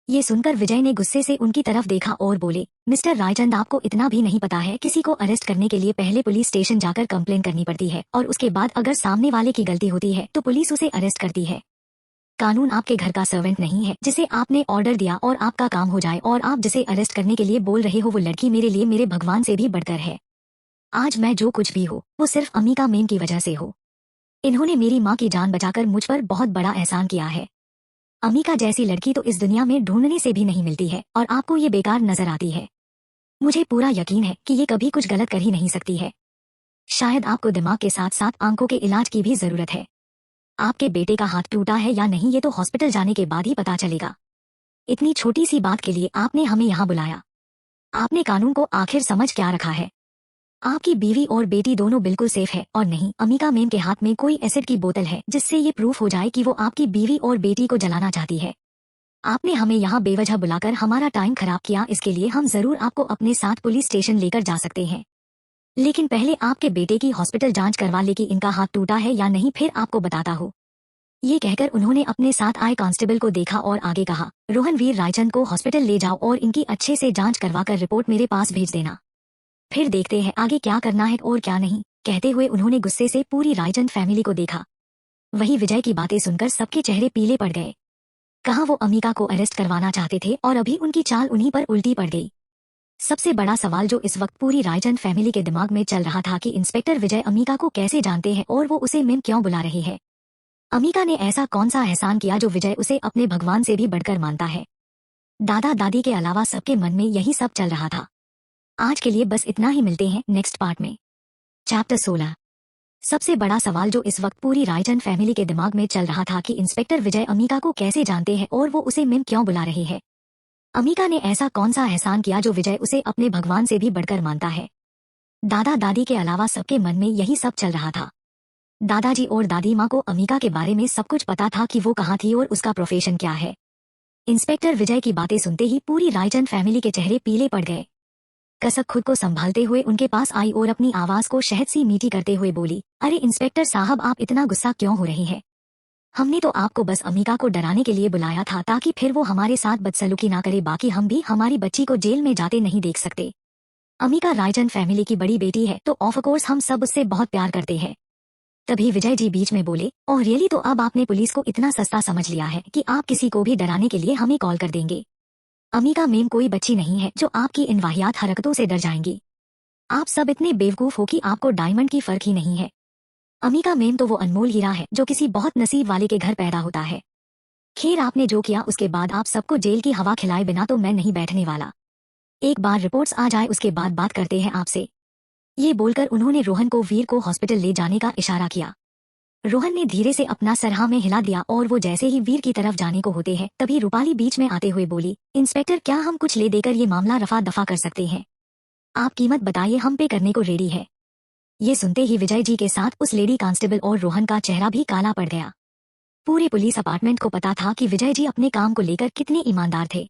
ये सुनकर विजय ने गुस्से से उनकी तरफ देखा और बोले, मिस्टर रायचंद, आपको इतना भी नहीं पता है, किसी को अरेस्ट करने के लिए पहले पुलिस स्टेशन जाकर कंप्लेन करनी पड़ती है, और उसके बाद अगर सामने वाले की गलती होती है तो पुलिस उसे अरेस्ट करती है। कानून आपके घर का सर्वेंट नहीं है जिसे आपने ऑर्डर दिया और आपका काम हो जाए, और आप जिसे अरेस्ट करने के लिए बोल रहे हो वो लड़की मेरे लिए मेरे भगवान से भी बढ़कर है। आज मैं जो कुछ भी हो वो सिर्फ अमीका मेम की वजह से हो। इन्होंने मेरी माँ की जान बचाकर मुझ पर बहुत बड़ा एहसान किया है। अमीका जैसी लड़की तो इस दुनिया में ढूंढने से भी नहीं मिलती है, और आपको ये बेकार नजर आती है। मुझे पूरा यकीन है कि ये कभी कुछ गलत कर ही नहीं सकती है। शायद आपको दिमाग के साथ साथ आंखों के इलाज की भी जरूरत है। आपके बेटे का हाथ टूटा है या नहीं ये तो हॉस्पिटल जाने के बाद ही पता चलेगा। इतनी छोटी सी बात के लिए आपने हमें यहाँ बुलाया। आपने कानून को आखिर समझ क्या रखा है? आपकी बीवी और बेटी दोनों बिल्कुल सेफ है, और नहीं, अमीका मेम के हाथ में कोई एसिड की बोतल है जिससे ये प्रूफ हो जाए कि वो आपकी बीवी और बेटी को जलाना चाहती है। आपने हमें यहाँ बेवजह बुलाकर हमारा टाइम खराब किया, इसके लिए हम जरूर आपको अपने साथ पुलिस स्टेशन लेकर जा सकते हैं, लेकिन पहले आपके बेटे की हॉस्पिटल जांच करवा ले कि इनका हाथ टूटा है या नहीं, फिर आपको बताता हूँ। ये कहकर उन्होंने अपने साथ आए कांस्टेबल को देखा और आगे कहा, रोहन वीर रायचंद को हॉस्पिटल ले जाओ और इनकी अच्छे से जांच करवाकर रिपोर्ट मेरे पास भेज देना, फिर देखते हैं आगे क्या करना है और क्या नहीं। कहते हुए उन्होंने गुस्से से पूरी रायचंद फैमिली को देखा। वही विजय की बातें सुनकर सबके चेहरे पीले पड़ गए। कहाँ वो अमीका को अरेस्ट करवाना चाहते थे और अभी उनकी चाल उन्हीं पर उल्टी पड़ गई। सबसे बड़ा सवाल जो इस वक्त पूरी रायचंद फैमिली के दिमाग में चल रहा था कि इंस्पेक्टर विजय अमीका को कैसे जानते हैं और वो उसे मेम क्यों बुला रहे हैं। अमीका ने ऐसा कौन सा एहसान किया जो विजय उसे अपने भगवान से भी बढ़कर मानता है। दादा दादी के अलावा सबके मन में यही सब चल रहा था। आज के लिए बस इतना ही, मिलते हैं नेक्स्ट पार्ट में। चैप्टर 16। सबसे बड़ा सवाल जो इस वक्त पूरी रायचंद फैमिली के दिमाग में चल रहा था कि इंस्पेक्टर विजय अमीका को कैसे जानते हैं और वो उसे मेम क्यों बुला रहे हैं। अमीका ने ऐसा कौन सा एहसान किया जो विजय उसे अपने भगवान से भी बढ़कर मानता है। दादा दादी के अलावा सबके मन में यही सब चल रहा था। दादाजी और दादी माँ को अमीका के बारे में सब कुछ पता था कि वो कहाँ थी और उसका प्रोफेशन क्या है। इंस्पेक्टर विजय की बातें सुनते ही पूरी रायचंद फैमिली के चेहरे पीले पड़ गए। कसक खुद को संभालते हुए उनके पास आई और अपनी आवाज को शहद सी मीठी करते हुए बोली, अरे इंस्पेक्टर साहब, आप इतना गुस्सा क्यों हो रहे हैं? हमने तो आपको बस अमीका को डराने के लिए बुलाया था ताकि फिर वो हमारे साथ बदसलूकी ना करे, बाकी हम भी हमारी बच्ची को जेल में जाते नहीं देख सकते। अमीका रायचंद फैमिली की बड़ी बेटी है तो ऑफ कोर्स हम सब उससे बहुत प्यार करते हैं। तभी विजय जी बीच में बोले, ओह रियली, तो अब आपने पुलिस को इतना सस्ता समझ लिया है कि आप किसी को भी डराने के लिए हमें कॉल कर देंगे। अमीका मेम कोई बच्ची नहीं है जो आपकी इन वाहियात हरकतों से डर जाएंगी। आप सब इतने बेवकूफ हो कि आपको डायमंड की फर्क ही नहीं है। अमीका मेम तो वो अनमोल हीरा है जो किसी बहुत नसीब वाले के घर पैदा होता है। खैर, आपने जो किया उसके बाद आप सबको जेल की हवा खिलाए बिना तो मैं नहीं बैठने वाला। एक बार रिपोर्ट्स आ जाए उसके बाद बात करते हैं आपसे। ये बोलकर उन्होंने रोहन को वीर को हॉस्पिटल ले जाने का इशारा किया। रोहन ने धीरे से अपना सर हाँ में हिला दिया और वो जैसे ही वीर की तरफ जाने को होते हैं तभी रूपाली बीच में आते हुए बोली, इंस्पेक्टर, क्या हम कुछ ले देकर ये मामला रफा दफा कर सकते हैं? आप कीमत बताइए, हम पे करने को रेडी है। ये सुनते ही विजय जी के साथ उस लेडी कांस्टेबल और रोहन का चेहरा भी काला पड़ गया। पूरे पुलिस अपार्टमेंट को पता था कि विजय जी अपने काम को लेकर कितने ईमानदार थे।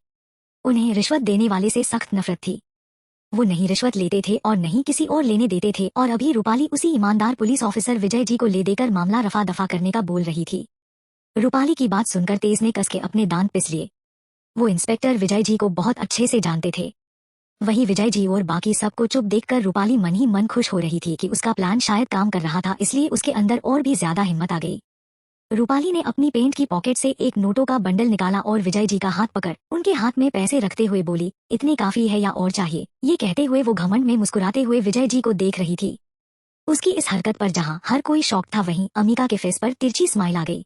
उन्हें रिश्वत देने वाले से सख्त नफरत थी। वो नहीं रिश्वत लेते थे और नहीं किसी और लेने देते थे, और अभी रूपाली उसी ईमानदार पुलिस ऑफिसर विजय जी को ले देकर मामला रफा दफा करने का बोल रही थी। रूपाली की बात सुनकर तेज ने कस के अपने दांत पिस लिए। वो इंस्पेक्टर विजय जी को बहुत अच्छे से जानते थे। वही विजय जी और बाकी सबको चुप देखकर रूपाली मन ही मन खुश हो रही थी कि उसका प्लान शायद काम कर रहा था, इसलिए उसके अंदर और भी ज्यादा हिम्मत आ गई। रूपाली ने अपनी पेंट की पॉकेट से एक नोटों का बंडल निकाला और विजय जी का हाथ पकड़ उनके हाथ में पैसे रखते हुए बोली, इतने काफी है या और चाहिए? ये कहते हुए वो घमंड में मुस्कुराते हुए विजय जी को देख रही थी। उसकी इस हरकत पर जहां हर कोई शॉक था, वहीं अमीका के फेस पर तिरछी स्माइल आ गई।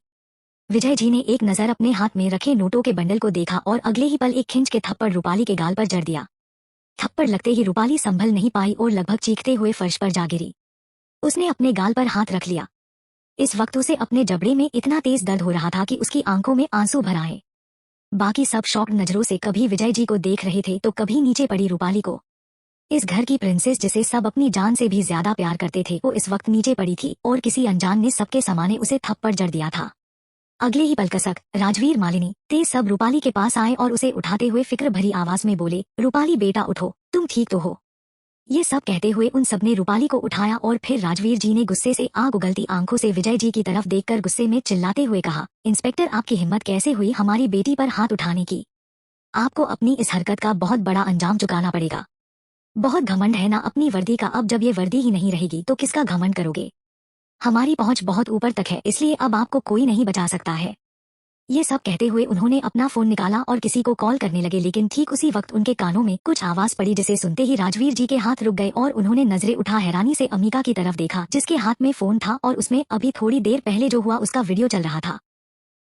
विजय जी ने एक नजर अपने हाथ में रखे नोटों के बंडल को देखा और अगले ही पल एक खिंच के थप्पड़ रूपाली के गाल पर जड़ दिया। थप्पड़ लगते ही रूपाली संभल नहीं पाई और लगभग चीखते हुए फर्श पर जा गिरी। उसने अपने गाल पर हाथ रख लिया। इस वक्त उसे अपने जबड़े में इतना तेज दर्द हो रहा था कि उसकी आंखों में आंसू भर आए। बाकी सब शॉक्ड नजरों से कभी विजय जी को देख रहे थे तो कभी नीचे पड़ी रूपाली को। इस घर की प्रिंसेस जिसे सब अपनी जान से भी ज्यादा प्यार करते थे, वो इस वक्त नीचे पड़ी थी और किसी अनजान ने सबके सामने उसे थप्पड़ जड़ दिया था। अगले ही पल कसक, राजवीर, मालिनी, तेज सब रूपाली के पास आए और उसे उठाते हुए फिक्र भरी आवाज में बोले, रूपाली बेटा उठो, तुम ठीक तो हो? ये सब कहते हुए उन सबने रूपाली को उठाया और फिर राजवीर जी ने गुस्से से आग उगलती आंखों से विजय जी की तरफ देखकर गुस्से में चिल्लाते हुए कहा, इंस्पेक्टर आपकी हिम्मत कैसे हुई हमारी बेटी पर हाथ उठाने की? आपको अपनी इस हरकत का बहुत बड़ा अंजाम चुकाना पड़ेगा। बहुत घमंड है ना अपनी वर्दी का, अब जब ये वर्दी ही नहीं रहेगी तो किसका घमंड करोगे? हमारी पहुंच बहुत ऊपर तक है, इसलिए अब आपको कोई नहीं बचा सकता है। ये सब कहते हुए उन्होंने अपना फोन निकाला और किसी को कॉल करने लगे, लेकिन ठीक उसी वक्त उनके कानों में कुछ आवाज पड़ी जिसे सुनते ही राजवीर जी के हाथ रुक गए और उन्होंने नजरें उठा हैरानी से अम्मिका की तरफ देखा जिसके हाथ में फोन था और उसमें अभी थोड़ी देर पहले जो हुआ उसका वीडियो चल रहा था।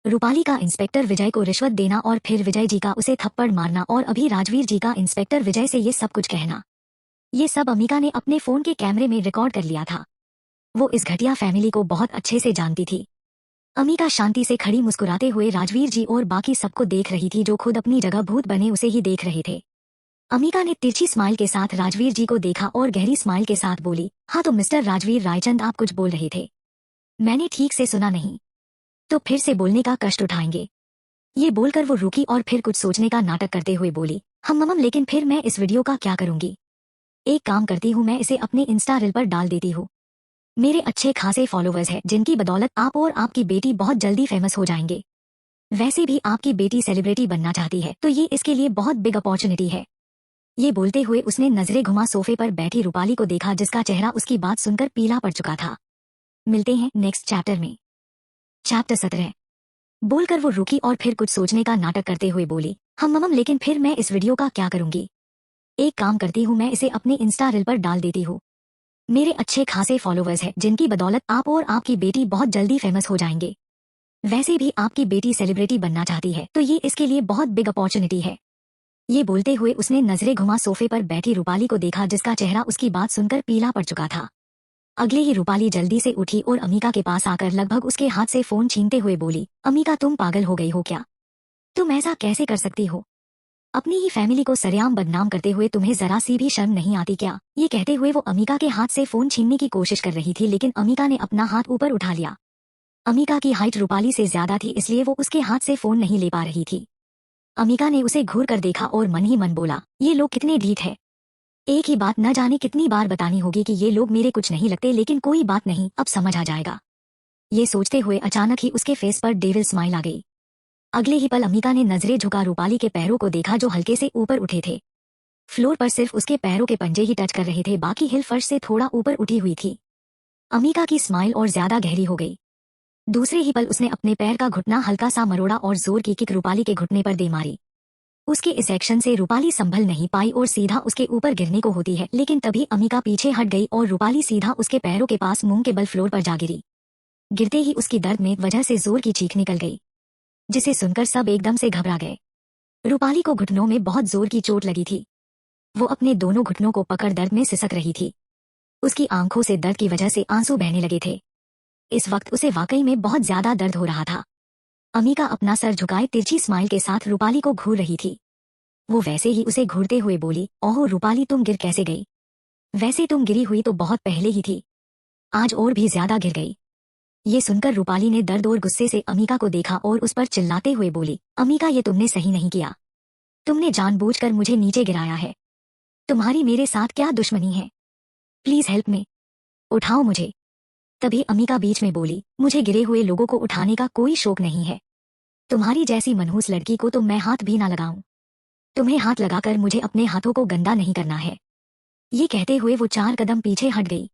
रूपाली का इंस्पेक्टर विजय को रिश्वत देना और फिर विजय जी का उसे थप्पड़ मारना और अभी राजवीर जी का इंस्पेक्टर विजय से ये सब कुछ कहना, ये सब अम्मिका ने अपने फोन के कैमरे में रिकॉर्ड कर लिया था। वो इस घटिया फैमिली को बहुत अच्छे से जानती थी। अम्मिका शांति से खड़ी मुस्कुराते हुए राजवीर जी और बाकी सबको देख रही थी जो खुद अपनी जगह भूत बने उसे ही देख रहे थे। अम्मिका ने तिरछी स्माइल के साथ राजवीर जी को देखा और गहरी स्माइल के साथ बोली, हाँ तो मिस्टर राजवीर रायचंद आप कुछ बोल रहे थे, मैंने ठीक से सुना नहीं, तो फिर से बोलने का कष्ट उठाएंगे। ये बोलकर वो रुकी और फिर कुछ सोचने का नाटक करते हुए बोली, ममम लेकिन फिर मैं इस वीडियो का क्या करूंगी? एक काम करती हूँ, मैं इसे अपने इंस्टा रील पर डाल देती हूँ। मेरे अच्छे खासे फॉलोवर्स हैं जिनकी बदौलत आप और आपकी बेटी बहुत जल्दी फेमस हो जाएंगे। वैसे भी आपकी बेटी सेलिब्रिटी बनना चाहती है तो ये इसके लिए बहुत बिग अपॉर्चुनिटी है। ये बोलते हुए उसने नजरें घुमा सोफे पर बैठी रूपाली को देखा जिसका चेहरा उसकी बात सुनकर पीला पड़ चुका था। मिलते हैं नेक्स्ट चैप्टर में। चैप्टर 17। बोलकर वो रुकी और फिर कुछ सोचने का नाटक करते हुए बोली, ममम लेकिन फिर मैं इस वीडियो का क्या करूंगी? एक काम करती हूँ, मैं इसे अपने इंस्टा रील पर डाल देती हूँ। मेरे अच्छे खासे फॉलोवर्स हैं जिनकी बदौलत आप और आपकी बेटी बहुत जल्दी फेमस हो जाएंगे। वैसे भी आपकी बेटी सेलिब्रिटी बनना चाहती है तो ये इसके लिए बहुत बिग अपॉर्चुनिटी है। ये बोलते हुए उसने नजरें घुमा सोफे पर बैठी रूपाली को देखा जिसका चेहरा उसकी बात सुनकर पीला पड़ चुका था। अगले ही रूपाली जल्दी से उठी और अम्मिका के पास आकर लगभग उसके हाथ से फोन छीनते हुए बोली, अम्मिका तुम पागल हो गई हो क्या? तुम ऐसा कैसे कर सकती हो? अपनी ही फैमिली को सरेआम बदनाम करते हुए तुम्हें जरा सी भी शर्म नहीं आती क्या? ये कहते हुए वो अम्मिका के हाथ से फोन छीनने की कोशिश कर रही थी, लेकिन अम्मिका ने अपना हाथ ऊपर उठा लिया। अम्मिका की हाइट रूपाली से ज्यादा थी इसलिए वो उसके हाथ से फोन नहीं ले पा रही थी। अम्मिका ने उसे घूर कर देखा और मन ही मन बोला, ये लोग कितने ढीठ है। एक ही बात न जाने कितनी बार बतानी होगी कि ये लोग मेरे कुछ नहीं लगते, लेकिन कोई बात नहीं, अब समझ आ जाएगा। ये सोचते हुए अचानक ही उसके फेस पर डेविल स्माइल आ गई। अगले ही पल अम्मिका ने नजरें झुका रूपाली के पैरों को देखा जो हल्के से ऊपर उठे थे। फ्लोर पर सिर्फ उसके पैरों के पंजे ही टच कर रहे थे, बाकी हिल फर्श से थोड़ा ऊपर उठी हुई थी। अम्मिका की स्माइल और ज्यादा गहरी हो गई। दूसरे ही पल उसने अपने पैर का घुटना हल्का सा मरोड़ा और जोर की किक रूपाली के घुटने पर दे मारी। उसके इस एक्शन से रूपाली संभल नहीं पाई और सीधा उसके ऊपर गिरने को होती है, लेकिन तभी अम्मिका पीछे हट गई और रूपाली सीधा उसके पैरों के पास मुंह के बल फ्लोर पर जा गिरी। गिरते ही उसकी दर्द में वजह से जोर की चीख निकल गई, जिसे सुनकर सब एकदम से घबरा गए। रूपाली को घुटनों में बहुत जोर की चोट लगी थी। वो अपने दोनों घुटनों को पकड़ दर्द में सिसक रही थी। उसकी आंखों से दर्द की वजह से आंसू बहने लगे थे। इस वक्त उसे वाकई में बहुत ज्यादा दर्द हो रहा था। अम्मिका अपना सर झुकाए तिरछी स्माइल के साथ रूपाली को घूर रही थी। वो वैसे ही उसे घूरते हुए बोली, ओह रूपाली तुम गिर कैसे गई? वैसे तुम गिरी हुई तो बहुत पहले ही थी, आज और भी ज्यादा गिर गई। ये सुनकर रूपाली ने दर्द और गुस्से से अम्मिका को देखा और उस पर चिल्लाते हुए बोली, अम्मिका ये तुमने सही नहीं किया, तुमने जानबूझकर मुझे नीचे गिराया है। तुम्हारी मेरे साथ क्या दुश्मनी है? प्लीज हेल्प मी, उठाओ मुझे। तभी अम्मिका बीच में बोली, मुझे गिरे हुए लोगों को उठाने का कोई शौक नहीं है। तुम्हारी जैसी मनहूस लड़की को तो मैं हाथ भी ना लगाऊं। तुम्हें हाथ लगाकर मुझे अपने हाथों को गंदा नहीं करना है। ये कहते हुए वो 4 कदम पीछे हट गई।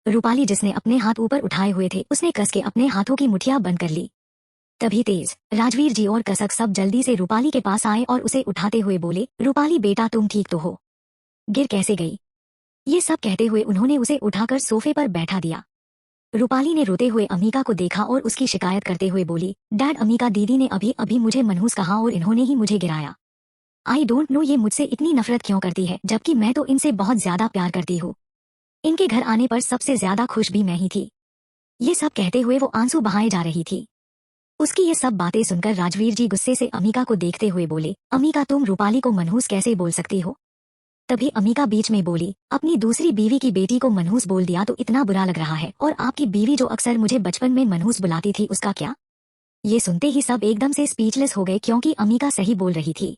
रूपाली जिसने अपने हाथ ऊपर उठाए हुए थे उसने कस के अपने हाथों की मुठियां बंद कर ली। तभी तेज राजवीर जी और कसक सब जल्दी से रूपाली के पास आए और उसे उठाते हुए बोले, रूपाली बेटा तुम ठीक तो हो? गिर कैसे गई? ये सब कहते हुए उन्होंने उसे उठाकर सोफे पर बैठा दिया। रूपाली ने रोते हुए अम्मिका को देखा और उसकी शिकायत करते हुए बोली, डैड अम्मिका दीदी ने अभी अभी मुझे मनहूस कहा और इन्होंने ही मुझे गिराया। आई डोंट नो ये मुझसे इतनी नफरत क्यों करती है, जबकि मैं तो इनसे बहुत ज्यादा प्यार करती हूँ। इनके घर आने पर सबसे ज्यादा खुश भी मैं ही थी। ये सब कहते हुए वो आंसू बहाए जा रही थी। उसकी ये सब बातें सुनकर राजवीर जी गुस्से से अम्मिका को देखते हुए बोले, अम्मिका तुम रूपाली को मनहूस कैसे बोल सकती हो? तभी अम्मिका बीच में बोली, अपनी दूसरी बीवी की बेटी को मनहूस बोल दिया तो इतना बुरा लग रहा है, और आपकी बीवी जो अक्सर मुझे बचपन में मनहूस बुलाती थी उसका क्या? ये सुनते ही सब एकदम से स्पीचलेस हो गए क्योंकि अम्मिका सही बोल रही थी।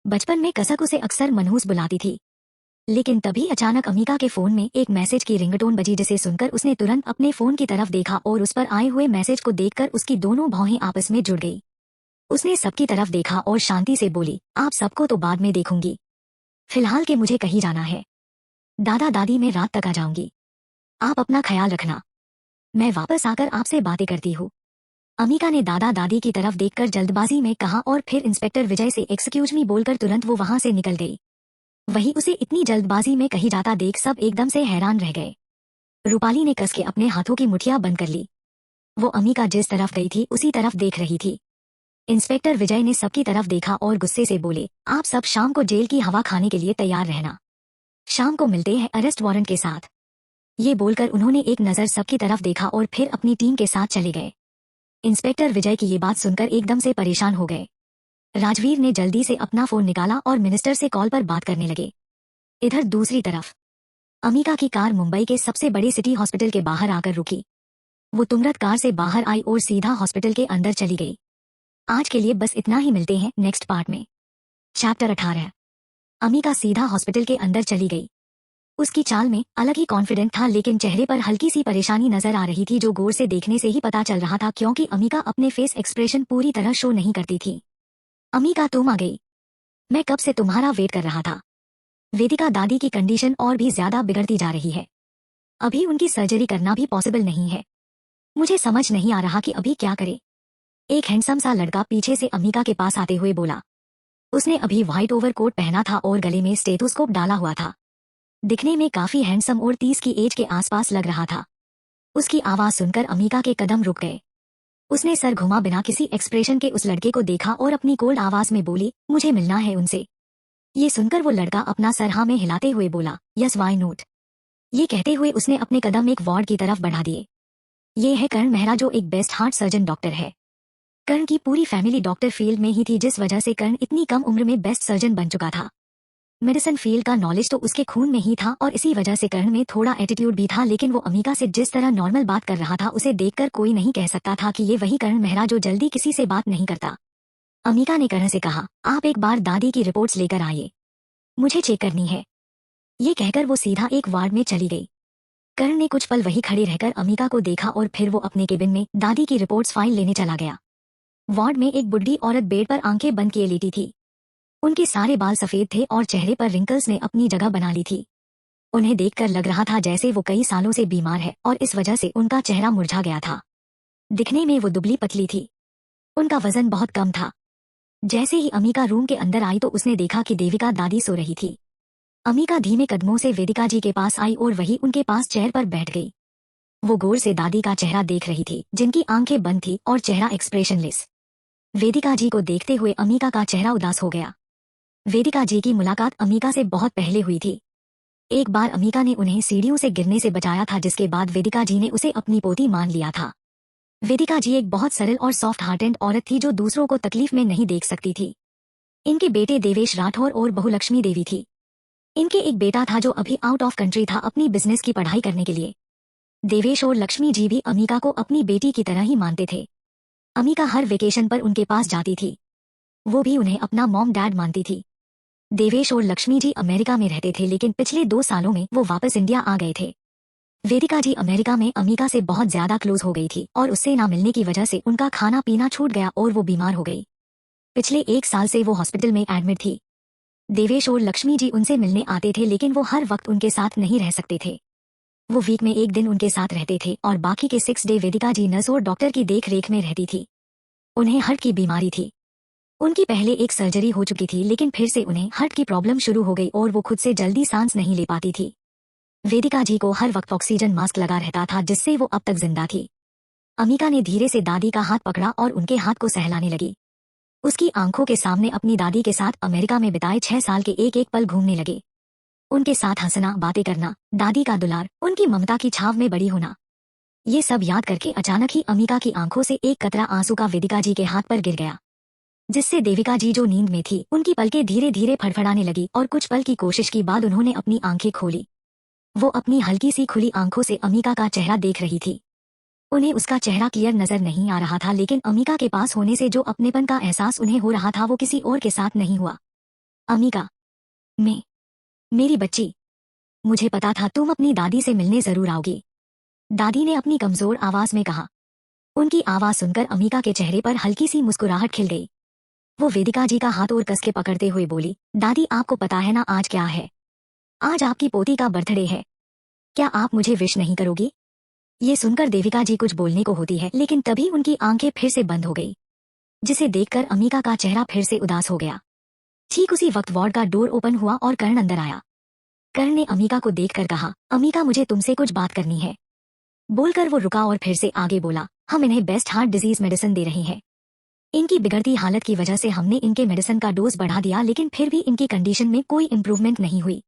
बचपन में कसक उसे अक्सर मनहूस बुलाती थी। लेकिन तभी अचानक अमिका के फोन में एक मैसेज की रिंगटोन बजी, जिसे सुनकर उसने तुरंत अपने फोन की तरफ देखा और उस पर आए हुए मैसेज को देखकर उसकी दोनों भौहें आपस में जुड़ गई। उसने सबकी तरफ देखा और शांति से बोली, आप सबको तो बाद में देखूंगी, फिलहाल के मुझे कहीं जाना है। दादा दादी मैं रात तक आ जाऊंगी, आप अपना ख्याल रखना, मैं वापस आकर आपसे बातें करती हूँ। अमिका ने दादा दादी की तरफ देखकर जल्दबाजी में कहा और फिर इंस्पेक्टर विजय से एक्सक्यूज मी बोलकर तुरंत वो वहां से निकल गई। वही उसे इतनी जल्दबाजी में कहीं जाता देख सब एकदम से हैरान रह गए। रूपाली ने कस के अपने हाथों की मुठियां बंद कर ली। वो अमिका जिस तरफ गई थी उसी तरफ देख रही थी। इंस्पेक्टर विजय ने सबकी तरफ देखा और गुस्से से बोले, आप सब शाम को जेल की हवा खाने के लिए तैयार रहना, शाम को मिलते हैं अरेस्ट वारंट के साथ। ये बोलकर उन्होंने एक नजर सबकी तरफ देखा और फिर अपनी टीम के साथ चले गए। इंस्पेक्टर विजय की ये बात सुनकर एकदम से परेशान हो गए। राजवीर ने जल्दी से अपना फोन निकाला और मिनिस्टर से कॉल पर बात करने लगे। इधर दूसरी तरफ अमिका की कार मुंबई के सबसे बड़े सिटी हॉस्पिटल के बाहर आकर रुकी। वो तुरंत कार से बाहर आई और सीधा हॉस्पिटल के अंदर चली गई। आज के लिए बस इतना ही, मिलते हैं नेक्स्ट पार्ट में। चैप्टर 18। अमिका सीधा हॉस्पिटल के अंदर चली गई। उसकी चाल में अलग ही कॉन्फिडेंट था, लेकिन चेहरे पर हल्की सी परेशानी नजर आ रही थी, जो गौर से देखने से ही पता चल रहा था, क्योंकि अमिका अपने फेस एक्सप्रेशन पूरी तरह शो नहीं करती थी। अमिका तुम आ गई, मैं कब से तुम्हारा वेट कर रहा था। वेदिका दादी की कंडीशन और भी ज्यादा बिगड़ती जा रही है, अभी उनकी सर्जरी करना भी पॉसिबल नहीं है, मुझे समझ नहीं आ रहा कि अभी क्या करे। एक हैंडसम सा लड़का पीछे से अमिका के पास आते हुए बोला। उसने अभी व्हाइट ओवरकोट पहना था और गले में स्टेथोस्कोप डाला हुआ था। दिखने में काफी हैंडसम और 30 की एज के आसपास लग रहा था। उसकी आवाज सुनकर अमिका के कदम रुक गए। उसने सर घुमा बिना किसी एक्सप्रेशन के उस लड़के को देखा और अपनी कोल्ड आवाज में बोली, मुझे मिलना है उनसे। ये सुनकर वो लड़का अपना सर हाँ में हिलाते हुए बोला, यस वाई नोट। ये कहते हुए उसने अपने कदम एक वार्ड की तरफ बढ़ा दिए। ये है कर्ण मेहरा, जो एक बेस्ट हार्ट सर्जन डॉक्टर है। कर्ण की पूरी फैमिली डॉक्टर फील्ड में ही थी, जिस वजह से कर्ण इतनी कम उम्र में बेस्ट सर्जन बन चुका था। मेडिसिन फील्ड का नॉलेज तो उसके खून में ही था और इसी वजह से कर्ण में थोड़ा एटीट्यूड भी था, लेकिन वो अमिका से जिस तरह नॉर्मल बात कर रहा था, उसे देखकर कोई नहीं कह सकता था कि ये वही कर्ण मेहरा जो जल्दी किसी से बात नहीं करता। अमिका ने कर्ण से कहा, आप एक बार दादी की रिपोर्ट्स लेकर आइए, मुझे चेक करनी है। ये कहकर वो सीधा एक वार्ड में चली गई। कर्ण ने कुछ पल वही खड़े रहकर अमिका को देखा और फिर वो अपने केबिन में दादी की रिपोर्ट्स फाइल लेने चला गया। वार्ड में एक बुढ़ी औरत बेड पर आंखें बंद किए लेटी थी। उनके सारे बाल सफेद थे और चेहरे पर रिंकल्स ने अपनी जगह बना ली थी। उन्हें देखकर लग रहा था जैसे वो कई सालों से बीमार है और इस वजह से उनका चेहरा मुरझा गया था। दिखने में वो दुबली पतली थी, उनका वजन बहुत कम था। जैसे ही अमिका रूम के अंदर आई तो उसने देखा कि देविका दादी सो रही थी। अमिका धीमे कदमों से वेदिका जी के पास आई और वही उनके पास चेयर पर बैठ गई। वो गौर से दादी का चेहरा देख रही थी, जिनकी आंखें बंद थी और चेहरा एक्सप्रेशनलेस। वेदिका जी को देखते हुए अमिका का चेहरा उदास हो गया। वेदिका जी की मुलाकात अमिका से बहुत पहले हुई थी। एक बार अमिका ने उन्हें सीढ़ियों से गिरने से बचाया था, जिसके बाद वेदिका जी ने उसे अपनी पोती मान लिया था। वेदिका जी एक बहुत सरल और सॉफ्ट हार्टेड औरत थी, जो दूसरों को तकलीफ में नहीं देख सकती थी। इनके बेटे देवेश राठौर और बहू लक्ष्मी देवी थी। इनके एक बेटा था जो अभी आउट ऑफ कंट्री था अपनी बिजनेस की पढ़ाई करने के लिए। देवेश और लक्ष्मी जी भी अमिका को अपनी बेटी की तरह ही मानते थे। अमिका हर वेकेशन पर उनके पास जाती थी, वो भी उन्हें अपना मॉम डैड मानती थी। देवेश और लक्ष्मी जी अमेरिका में रहते थे, लेकिन पिछले 2 सालों में वो वापस इंडिया आ गए थे। वेदिका जी अमेरिका में अमिका से बहुत ज्यादा क्लोज हो गई थी और उससे ना मिलने की वजह से उनका खाना पीना छूट गया और वो बीमार हो गई। पिछले 1 साल से वो हॉस्पिटल में एडमिट थी। देवेश और लक्ष्मी जी उनसे मिलने आते थे, लेकिन वो हर वक्त उनके साथ नहीं रह सकते थे। वो वीक में 1 दिन उनके साथ रहते थे और बाकी के 6 डे वेदिका जी नर्स और डॉक्टर की देख रेख में रहती थी। उन्हें हार्ट की बीमारी थी। उनकी पहले एक सर्जरी हो चुकी थी, लेकिन फिर से उन्हें हार्ट की प्रॉब्लम शुरू हो गई और वो खुद से जल्दी सांस नहीं ले पाती थी। वेदिका जी को हर वक्त ऑक्सीजन मास्क लगा रहता था, जिससे वो अब तक जिंदा थी। अमिका ने धीरे से दादी का हाथ पकड़ा और उनके हाथ को सहलाने लगी। उसकी आंखों के सामने अपनी दादी के साथ अमेरिका में बिताए 6 साल के एक एक पल घूमने लगे। उनके साथ हंसना, बातें करना, दादी का दुलार, उनकी ममता की छाव में बड़ी होना, ये सब याद करके अचानक ही अमिका की आंखों से एक कतरा आंसू का वेदिका जी के हाथ पर गिर गया, जिससे देविका जी जो नींद में थी उनकी पलकें धीरे धीरे फड़फड़ाने लगी और कुछ पल की कोशिश के बाद उन्होंने अपनी आंखें खोली। वो अपनी हल्की सी खुली आंखों से अमिका का चेहरा देख रही थी। उन्हें उसका चेहरा क्लियर नजर नहीं आ रहा था, लेकिन अमिका के पास होने से जो अपनेपन का एहसास उन्हें हो रहा था वो किसी और के साथ नहीं हुआ। अमिका, मैं मेरी बच्ची, मुझे पता था तुम अपनी दादी से मिलने जरूर आओगी, दादी ने अपनी कमजोर आवाज में कहा। उनकी आवाज सुनकर अमीका के चेहरे पर हल्की सी मुस्कुराहट खिल गई। वो वेदिका जी का हाथ और कस के पकड़ते हुए बोली, दादी आपको पता है ना आज क्या है? आज आपकी पोती का बर्थडे है। क्या आप मुझे विश नहीं करोगी? ये सुनकर देविका जी कुछ बोलने को होती है, लेकिन तभी उनकी आंखें फिर से बंद हो गई, जिसे देखकर अमीका का चेहरा फिर से उदास हो गया। ठीक उसी वक्त वार्ड का डोर ओपन हुआ और कर्ण अंदर आया। कर्ण ने अमीका को देखकर कहा, अमीका मुझे तुमसे कुछ बात करनी है। बोलकर वो रुका और फिर से आगे बोला, हम इन्हें बेस्ट हार्ट डिजीज मेडिसिन दे रहे हैं। इनकी बिगड़ती हालत की वजह से हमने इनके मेडिसिन का डोज बढ़ा दिया, लेकिन फिर भी इनकी कंडीशन में कोई इम्प्रूवमेंट नहीं हुई।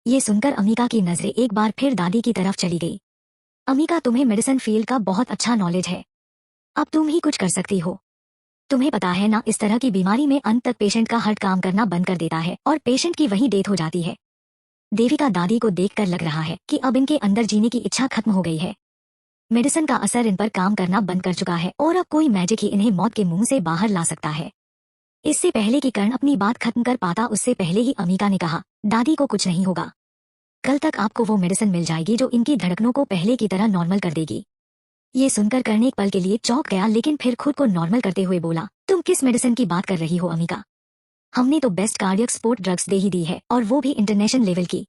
ये सुनकर अमीका की नजरें एक बार फिर दादी की तरफ चली गई। अमीका, तुम्हें मेडिसिन फील्ड का बहुत अच्छा नॉलेज है, अब तुम ही कुछ कर सकती हो। तुम्हें पता है ना, इस तरह की बीमारी में अंत तक पेशेंट का हार्ट काम करना बंद कर देता है और पेशेंट की वही डेथ हो जाती है। देविका दादी को देखकर लग रहा है कि अब इनके अंदर जीने की इच्छा खत्म हो गई है। मेडिसिन का असर इन पर काम करना बंद कर चुका है और अब कोई मैजिक ही इन्हें मौत के मुंह से बाहर ला सकता है। इससे पहले कि कर्ण अपनी बात खत्म कर पाता, उससे पहले ही अमीका ने कहा, दादी को कुछ नहीं होगा, कल तक आपको वो मेडिसिन मिल जाएगी जो इनकी धड़कनों को पहले की तरह नॉर्मल कर देगी। ये सुनकर कर्ण एक पल के लिए चौंक गया, लेकिन फिर खुद को नॉर्मल करते हुए बोला, तुम किस मेडिसिन की बात कर रही हो अमीका? हमने तो best cardiac support drugs they ही दी है, और वो भी इंटरनेशनल लेवल की।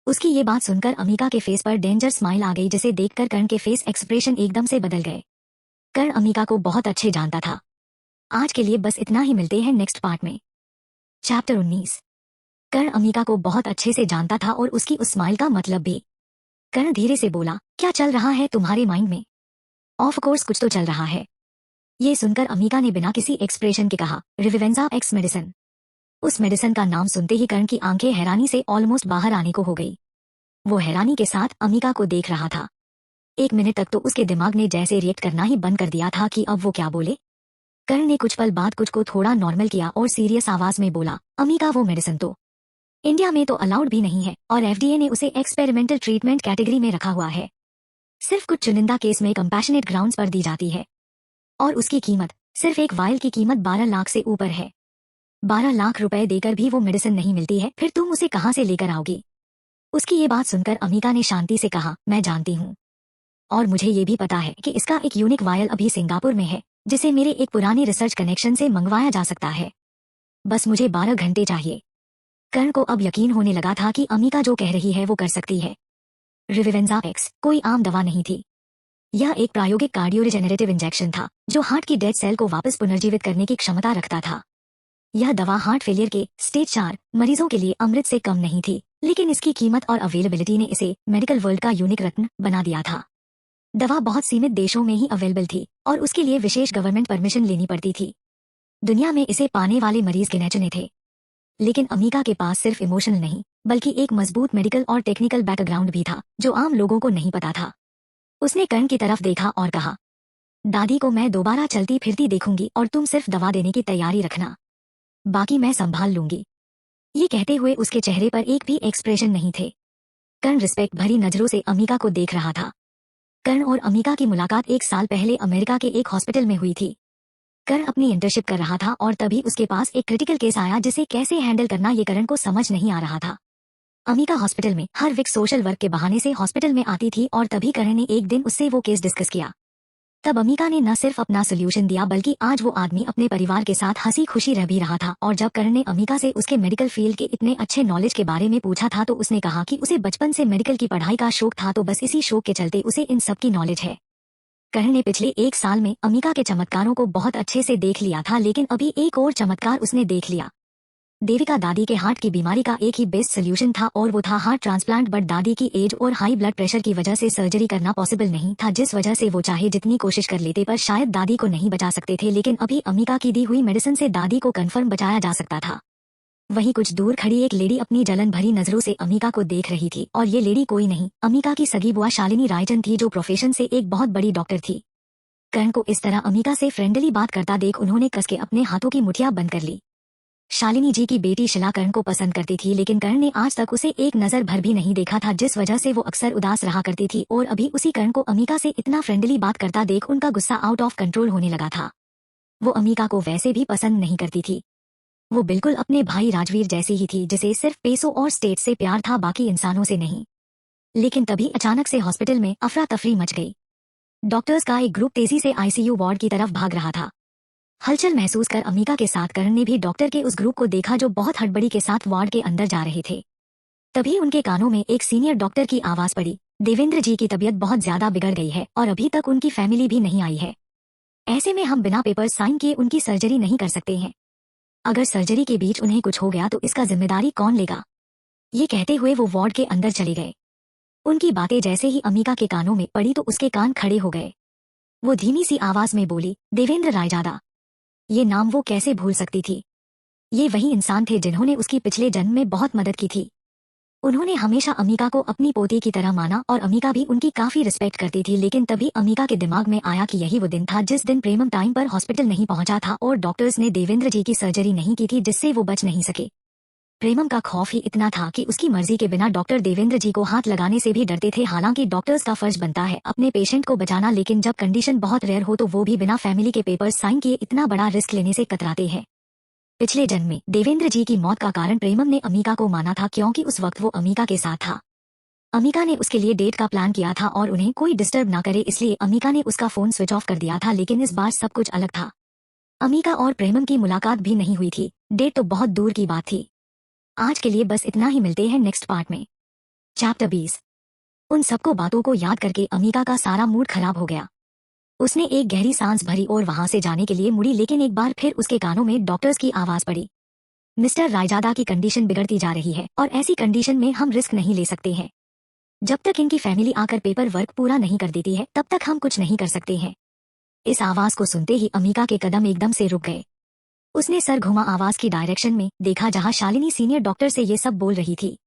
उसकी ये बात सुनकर अमीका के फेस पर डेंजर स्माइल आ गई, जिसे देखकर कर्ण के फेस एक्सप्रेशन एकदम से बदल गए। कर्ण अमीका को बहुत अच्छे जानता था। आज के लिए बस इतना ही, मिलते हैं नेक्स्ट पार्ट में। चैप्टर 19। कर्ण अमीका को बहुत अच्छे से जानता था और उसकी उस स्माइल का मतलब भी। कर्ण धीरे से बोला, क्या चल रहा है तुम्हारे माइंड में? ऑफ कोर्स कुछ तो चल रहा है। ये सुनकर अमीका ने बिना किसी एक्सप्रेशन के कहा, रिविवेंजा एक्स मेडिसिन। उस मेडिसिन का नाम सुनते ही कर्ण की आंखें हैरानी से ऑलमोस्ट बाहर आने को हो गई। वो हैरानी के साथ अमीका को देख रहा था। एक मिनट तक तो उसके दिमाग ने जैसे रिएक्ट करना ही बंद कर दिया था कि अब वो क्या बोले। कर्ण ने कुछ पल बाद कुछ को थोड़ा नॉर्मल किया और सीरियस आवाज में बोला, अमीका वो मेडिसिन तो इंडिया में तो अलाउड भी नहीं है और एफडीए ने उसे एक्सपेरिमेंटल ट्रीटमेंट कैटेगरी में रखा हुआ है। सिर्फ कुछ चुनिंदा केस में कंपैशनेट ग्राउंड्स पर दी जाती है और उसकी कीमत, सिर्फ एक वायल की कीमत 12 लाख से ऊपर है। 12 लाख रुपए देकर भी वो मेडिसिन नहीं मिलती है, फिर तुम उसे कहाँ से लेकर आओगी? उसकी ये बात सुनकर अमीका ने शांति से कहा, मैं जानती हूँ, और मुझे ये भी पता है कि इसका एक यूनिक वायल अभी सिंगापुर में है, जिसे मेरे एक पुराने रिसर्च कनेक्शन से मंगवाया जा सकता है। बस मुझे 12 घंटे चाहिए। कर्ण को अब यकीन होने लगा था कि अमीका जो कह रही है वो कर सकती है। रिविवेंजा एक्स कोई आम दवा नहीं थी। यह एक प्रायोगिक कार्डियोरिजेनरेटिव इंजेक्शन था जो हार्ट की डेड सेल को वापस पुनर्जीवित करने की क्षमता रखता था। यह दवा हार्ट फेलियर के स्टेज 4 मरीजों के लिए अमृत से कम नहीं थी, लेकिन इसकी कीमत और अवेलेबिलिटी ने इसे मेडिकल वर्ल्ड का यूनिक रत्न बना दिया था। दवा बहुत सीमित देशों में ही अवेलेबल थी और उसके लिए विशेष गवर्नमेंट परमिशन लेनी पड़ती थी। दुनिया में इसे पाने वाले मरीज गिने चुने थे, लेकिन अमीका के पास सिर्फ इमोशनल नहीं बल्कि एक मजबूत मेडिकल और टेक्निकल बैकग्राउंड भी था जो आम लोगों को नहीं पता था। उसने कर्ण की तरफ देखा और कहा, दादी को मैं दोबारा चलती फिरती देखूंगी और तुम सिर्फ दवा देने की तैयारी रखना, बाकी मैं संभाल लूंगी। ये कहते हुए उसके चेहरे पर एक भी एक्सप्रेशन नहीं थे। कर्ण रिस्पेक्ट भरी नजरों से अमीका को देख रहा था। कर्ण और अमीका की मुलाकात 1 साल पहले अमेरिका के एक हॉस्पिटल में हुई थी। कर्ण अपनी इंटर्नशिप कर रहा था और तभी उसके पास एक क्रिटिकल केस आया जिसे कैसे हैंडल करना ये कर्ण को समझ नहीं आ रहा था। अमीका हॉस्पिटल में हर वीक सोशल वर्क के बहाने से हॉस्पिटल में आती थी और तभी कर्ण ने एक दिन उससे वो केस डिस्कस किया। तब अमीका ने न सिर्फ अपना सोल्यूशन दिया बल्कि आज वो आदमी अपने परिवार के साथ हंसी खुशी रह भी रहा था। और जब कर्ण ने अमीका से उसके मेडिकल फील्ड के इतने अच्छे नॉलेज के बारे में पूछा था तो उसने कहा कि उसे बचपन से मेडिकल की पढ़ाई का शौक था, तो बस इसी शौक के चलते उसे इन सब की नॉलेज है। कर्ण ने पिछले 1 साल में अमीका के चमत्कारों को बहुत अच्छे से देख लिया था, लेकिन अभी एक और चमत्कार उसने देख लिया। देविका दादी के हार्ट की बीमारी का एक ही बेस्ट सोल्यूशन था और वो था हार्ट ट्रांसप्लांट, बट दादी की एज और हाई ब्लड प्रेशर की वजह से सर्जरी करना पॉसिबल नहीं था, जिस वजह से वो चाहे जितनी कोशिश कर लेते पर शायद दादी को नहीं बचा सकते थे। लेकिन अभी अमीका की दी हुई मेडिसिन से दादी को कंफर्म बचाया जा सकता था। वहीं कुछ दूर खड़ी एक लेडी अपनी जलन भरी नजरों से अमीका को देख रही थी, और ये लेडी कोई नहीं अमीका की सगी बुआ शालिनी रायचंद थी, जो प्रोफेशन से एक बहुत बड़ी डॉक्टर थी। कर्ण को इस तरह अमीका से फ्रेंडली बात करता देख उन्होंने कस के अपने हाथों की मुठियां बंद कर ली। शालिनी जी की बेटी शिला कर्ण को पसंद करती थी, लेकिन कर्ण ने आज तक उसे एक नजर भर भी नहीं देखा था, जिस वजह से वो अक्सर उदास रहा करती थी। और अभी उसी कर्ण को अमीका से इतना फ्रेंडली बात करता देख उनका गुस्सा आउट ऑफ कंट्रोल होने लगा था। वो अमीका को वैसे भी पसंद नहीं करती थी, वो बिल्कुल अपने भाई राजवीर जैसी ही थी, जिसे सिर्फ पैसों और स्टेट से प्यार था, बाकी इंसानों से नहीं। लेकिन तभी अचानक से हॉस्पिटल में अफरा तफरी मच गई। डॉक्टर्स का एक ग्रुप तेजी से आईसीयू वार्ड की तरफ भाग रहा था। हलचल महसूस कर अमीका के साथ करण ने भी डॉक्टर के उस ग्रुप को देखा जो बहुत हड़बड़ी के साथ वार्ड के अंदर जा रहे थे। तभी उनके कानों में एक सीनियर डॉक्टर की आवाज पड़ी, देवेंद्र जी की तबीयत बहुत ज्यादा बिगड़ गई है और अभी तक उनकी फैमिली भी नहीं आई है। ऐसे में हम बिना पेपर साइन किए उनकी सर्जरी नहीं कर सकते हैं। अगर सर्जरी के बीच उन्हें कुछ हो गया तो इसका जिम्मेदारी कौन लेगा? ये कहते हुए वो वार्ड के अंदर चले गए। उनकी बातें जैसे ही अमीका के कानों में पड़ी तो उसके कान खड़े हो गए। वो धीमी सी आवाज में बोली, देवेंद्र रायजादा। ये नाम वो कैसे भूल सकती थी? ये वही इंसान थे जिन्होंने उसकी पिछले जन्म में बहुत मदद की थी। उन्होंने हमेशा अमीका को अपनी पोती की तरह माना और अमीका भी उनकी काफी रिस्पेक्ट करती थी। लेकिन तभी अमीका के दिमाग में आया कि यही वो दिन था जिस दिन प्रेमम टाइम पर हॉस्पिटल नहीं पहुंचा था और डॉक्टर्स ने देवेंद्र जी की सर्जरी नहीं की थी, जिससे वो बच नहीं सके। प्रेमम का खौफ ही इतना था कि उसकी मर्जी के बिना डॉक्टर देवेंद्र जी को हाथ लगाने से भी डरते थे। हालांकि डॉक्टर्स का फर्ज बनता है अपने पेशेंट को बचाना, लेकिन जब कंडीशन बहुत रेयर हो तो वो भी बिना फैमिली के पेपर साइन किए इतना बड़ा रिस्क लेने से कतराते हैं। पिछले जन्म में देवेंद्र जी की मौत का कारण प्रेमम ने अमीका को माना था, क्योंकि उस वक्त वो अमीका के साथ था। अमीका ने उसके लिए डेट का प्लान किया था और उन्हें कोई डिस्टर्ब ना करे, इसलिए अमीका ने उसका फोन स्विच ऑफ कर दिया था। लेकिन इस बार सब कुछ अलग था। अमीका और प्रेमम की मुलाकात भी नहीं हुई थी, डेट तो बहुत दूर की बात थी। आज के लिए बस इतना ही, मिलते हैं नेक्स्ट पार्ट में। चैप्टर 20। उन सबको बातों को याद करके अमीका का सारा मूड खराब हो गया। उसने एक गहरी सांस भरी और वहां से जाने के लिए मुड़ी, लेकिन एक बार फिर उसके कानों में डॉक्टर्स की आवाज पड़ी, मिस्टर रायजादा की कंडीशन बिगड़ती जा रही है और ऐसी कंडीशन में हम रिस्क नहीं ले सकते हैं। जब तक इनकी फैमिली आकर पेपर वर्क पूरा नहीं कर देती है तब तक हम कुछ नहीं कर सकते हैं। इस आवाज को सुनते ही अमीका के कदम एकदम से रुक गए। उसने सर घुमा आवाज की डायरेक्शन में, देखा जहां शालिनी सीनियर डॉक्टर से ये सब बोल रही थी।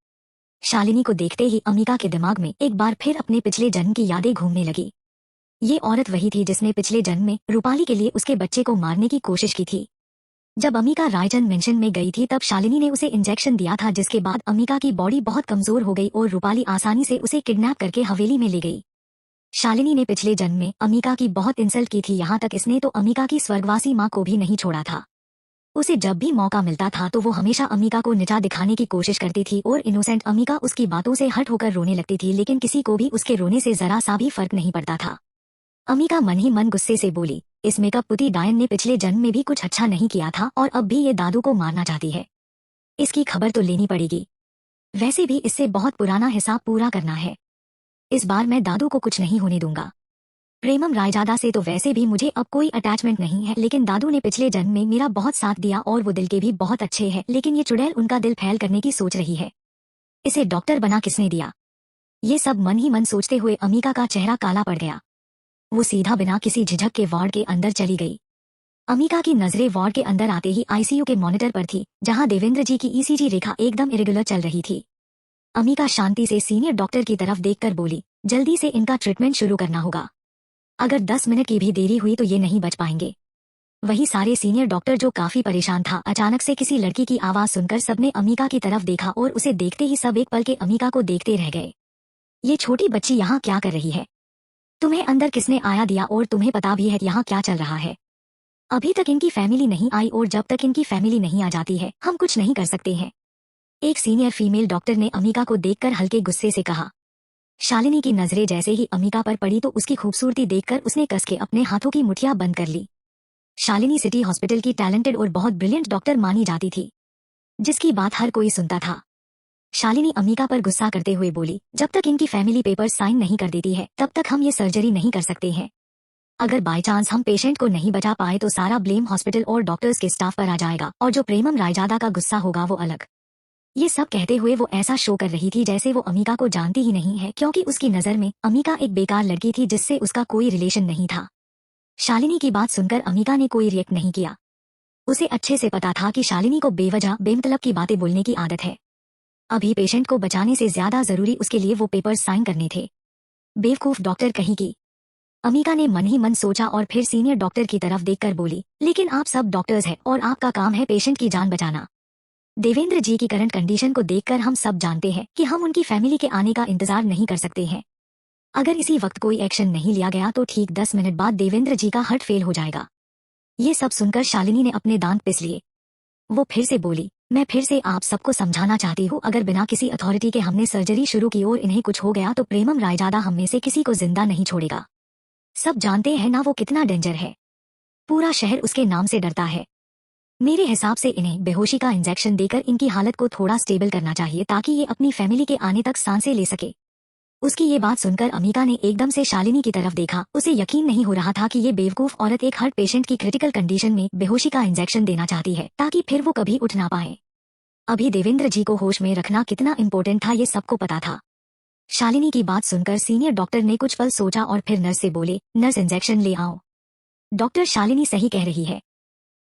शालिनी को देखते ही अमीका के दिमाग में एक बार फिर अपने पिछले जन्म की यादें घूमने लगी। ये औरत वही थी जिसने पिछले जन्म में रूपाली के लिए उसके बच्चे को मारने की कोशिश की थी। जब अमीका रायचंद मेंशन में गई थी तब शालिनी ने उसे इंजेक्शन दिया था, जिसके बाद अमीका की बॉडी बहुत कमजोर हो गई और रूपाली आसानी से उसे किडनैप करके हवेली में ले गई। शालिनी ने पिछले जन्म में अमीका की बहुत इंसल्ट की थी, यहाँ तक इसने तो अमीका की स्वर्गवासी माँ को भी नहीं छोड़ा था। उसे जब भी मौका मिलता था तो वो हमेशा अमीका को नीचा दिखाने की कोशिश करती थी और इनोसेंट अमीका उसकी बातों से हट होकर रोने लगती थी, लेकिन किसी को भी उसके रोने से जरा सा भी फर्क नहीं पड़ता था। अमीका मन ही मन गुस्से से बोली, इस मेकअप पुती डायन ने पिछले जन्म में भी कुछ अच्छा नहीं किया था और अब भी ये दादू को मारना चाहती है। इसकी खबर तो लेनी पड़ेगी। वैसे भी इससे बहुत पुराना हिसाब पूरा करना है। इस बार मैं दादू को कुछ नहीं होने दूंगा। प्रेमम रायजादा से तो वैसे भी मुझे अब कोई अटैचमेंट नहीं है, लेकिन दादू ने पिछले जन्म में मेरा बहुत साथ दिया और वो दिल के भी बहुत अच्छे हैं, लेकिन ये चुड़ैल उनका दिल फैल करने की सोच रही है। इसे डॉक्टर बना किसने दिया? ये सब मन ही मन सोचते हुए अमीका का चेहरा काला पड़ गया। वो सीधा बिना किसी झिझक के वार्ड के अंदर चली गई। अमीका की नजरें वार्ड के अंदर आते ही आईसीयू के मॉनिटर पर थी, जहां देवेंद्र जी की ईसीजी रेखा एकदम इरेगुलर चल रही थी। अमीका शांति से सीनियर डॉक्टर की तरफ देखकर बोली, जल्दी से इनका ट्रीटमेंट शुरू करना होगा। अगर 10 मिनट की भी देरी हुई तो ये नहीं बच पाएंगे। वही सारे सीनियर डॉक्टर जो काफी परेशान था। अचानक से किसी लड़की की आवाज सुनकर सबने अमीका की तरफ देखा और उसे देखते ही सब एक पल के अमीका को देखते रह गए। ये छोटी बच्ची यहाँ क्या कर रही है? तुम्हें अंदर किसने आया दिया और तुम्हें पता भी है यहाँ क्या चल रहा है? अभी तक इनकी फैमिली नहीं आई और जब तक इनकी फैमिली नहीं आ जाती है हम कुछ नहीं कर सकते हैं। एक सीनियर फीमेल डॉक्टर ने अमीका को देखकर हल्के गुस्से से कहा। शालिनी की नजरें जैसे ही अमीका पर पड़ी तो उसकी खूबसूरती देखकर उसने कस के अपने हाथों की मुठियां बंद कर ली। शालिनी सिटी हॉस्पिटल की टैलेंटेड और बहुत ब्रिलियंट डॉक्टर मानी जाती थी, जिसकी बात हर कोई सुनता था। शालिनी अमीका पर गुस्सा करते हुए बोली, जब तक इनकी फैमिली पेपर साइन नहीं कर देती है तब तक हम ये सर्जरी नहीं कर सकते हैं। अगर बाय चांस हम पेशेंट को नहीं बचा पाए तो सारा ब्लेम हॉस्पिटल और डॉक्टर्स के स्टाफ पर आ जाएगा और जो प्रेमम रायजादा का गुस्सा होगा वो अलग। ये सब कहते हुए वो ऐसा शो कर रही थी जैसे वो अमीका को जानती ही नहीं है, क्योंकि उसकी नजर में अमीका एक बेकार लड़की थी जिससे उसका कोई रिलेशन नहीं था। शालिनी की बात सुनकर अमीका ने कोई रिएक्ट नहीं किया। उसे अच्छे से पता था कि शालिनी को बेवजह बेमतलब की बातें बोलने की आदत है। अभी पेशेंट को बचाने से ज्यादा जरूरी उसके लिए वो पेपर साइन करने थे। बेवकूफ डॉक्टर कहीं की। अमीका ने मन ही मन सोचा और फिर सीनियर डॉक्टर की तरफ देखकर बोली, लेकिन आप सब डॉक्टर्स हैं और आपका काम है पेशेंट की जान बचाना। देवेंद्र जी की करंट कंडीशन को देखकर हम सब जानते हैं कि हम उनकी फैमिली के आने का इंतजार नहीं कर सकते हैं। अगर इसी वक्त कोई एक्शन नहीं लिया गया तो ठीक 10 मिनट बाद देवेंद्र जी का हार्ट फेल हो जाएगा। ये सब सुनकर शालिनी ने अपने दांत पिस लिए। वो फिर से बोली, मैं फिर से आप सबको समझाना चाहती हूँ, अगर बिना किसी अथॉरिटी के हमने सर्जरी शुरू की और इन्हें कुछ हो गया तो प्रेमम रायजादा हम में से किसी को जिंदा नहीं छोड़ेगा। सब जानते हैं ना वो कितना डेंजर है। पूरा शहर उसके नाम से डरता है। मेरे हिसाब से इन्हें बेहोशी का इंजेक्शन देकर इनकी हालत को थोड़ा स्टेबल करना चाहिए ताकि ये अपनी फैमिली के आने तक सांसें ले सके। उसकी ये बात सुनकर अमिका ने एकदम से शालिनी की तरफ देखा। उसे यकीन नहीं हो रहा था कि ये बेवकूफ औरत एक हार्ट पेशेंट की क्रिटिकल कंडीशन में बेहोशी का इंजेक्शन देना चाहती है ताकि फिर वो कभी उठ ना पाए। अभी देवेंद्र जी को होश में रखना कितना इम्पोर्टेंट था ये सबको पता था। शालिनी की बात सुनकर सीनियर डॉक्टर ने कुछ पल सोचा और फिर नर्स से बोले, नर्स इंजेक्शन ले आओ। डॉक्टर शालिनी सही कह रही है।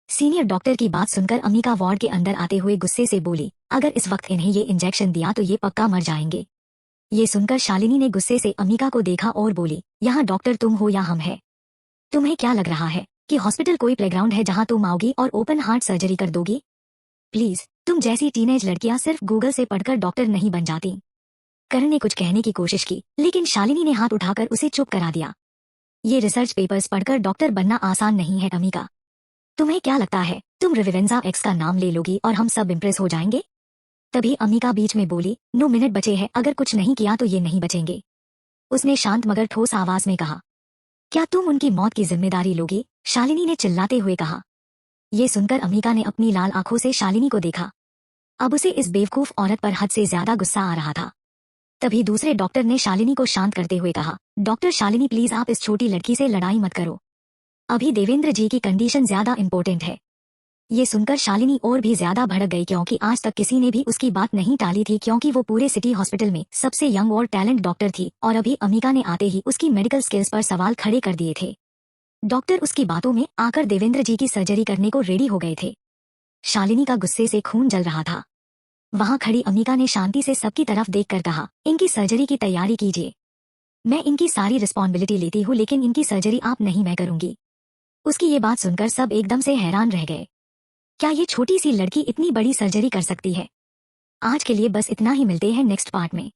सीनियर डॉक्टर की बात सुनकर अमिका वार्ड के अंदर आते हुए गुस्से से बोली, अगर इस वक्त इन्हें ये इंजेक्शन दिया तो ये पक्का मर जाएंगे। ये सुनकर शालिनी ने गुस्से से अमिका को देखा और बोली, यहाँ डॉक्टर तुम हो या हम है? तुम्हें क्या लग रहा है कि हॉस्पिटल कोई प्लेग्राउंड है जहाँ तुम आओगी और ओपन हार्ट सर्जरी कर दोगी? प्लीज, तुम जैसी टीनेज लड़कियां सिर्फ गूगल से पढ़कर डॉक्टर नहीं बन जाती। करण ने कुछ कहने की कोशिश की लेकिन शालिनी ने हाथ उठाकर उसे चुप करा दिया। ये रिसर्च पेपर्स पढ़कर डॉक्टर बनना आसान नहीं है अमिका। तुम्हें क्या लगता है तुम रिवेरेंजा एक्स का नाम ले लोगी और हम सब इम्प्रेस हो जाएंगे? तभी अमिका बीच में बोली, 9 मिनट बचे हैं, अगर कुछ नहीं किया तो ये नहीं बचेंगे। उसने शांत मगर ठोस आवाज में कहा, क्या तुम उनकी मौत की जिम्मेदारी लोगी? शालिनी ने चिल्लाते हुए कहा। ये सुनकर अमिका ने अपनी लाल आंखों से शालिनी को देखा। अब उसे इस बेवकूफ औरत पर हद से ज्यादा गुस्सा आ रहा था। तभी दूसरे डॉक्टर ने शालिनी को शांत करते हुए कहा, डॉक्टर शालिनी प्लीज आप इस छोटी लड़की से लड़ाई मत करो। अभी देवेंद्र जी की कंडीशन ज्यादा इम्पोर्टेंट है। ये सुनकर शालिनी और भी ज्यादा भड़क गई क्योंकि आज तक किसी ने भी उसकी बात नहीं टाली थी, क्योंकि वो पूरे सिटी हॉस्पिटल में सबसे यंग और टैलेंट डॉक्टर थी और अभी अमिका ने आते ही उसकी मेडिकल स्किल्स पर सवाल खड़े कर दिए थे। डॉक्टर उसकी बातों में आकर देवेंद्र जी की सर्जरी करने को रेडी हो गए थे। शालिनी का गुस्से से खून जल रहा था। वहां खड़ी अमिका ने शांति से सबकी तरफ देखकर कहा, इनकी सर्जरी की तैयारी कीजिए। मैं इनकी सारी रिस्पॉन्सिबिलिटी लेती हूँ लेकिन इनकी सर्जरी आप नहीं, मैं करूंगी। उसकी ये बात सुनकर सब एकदम से हैरान रह गए। क्या ये छोटी सी लड़की इतनी बड़ी सर्जरी कर सकती है? आज के लिए बस इतना ही, मिलते हैं नेक्स्ट पार्ट में।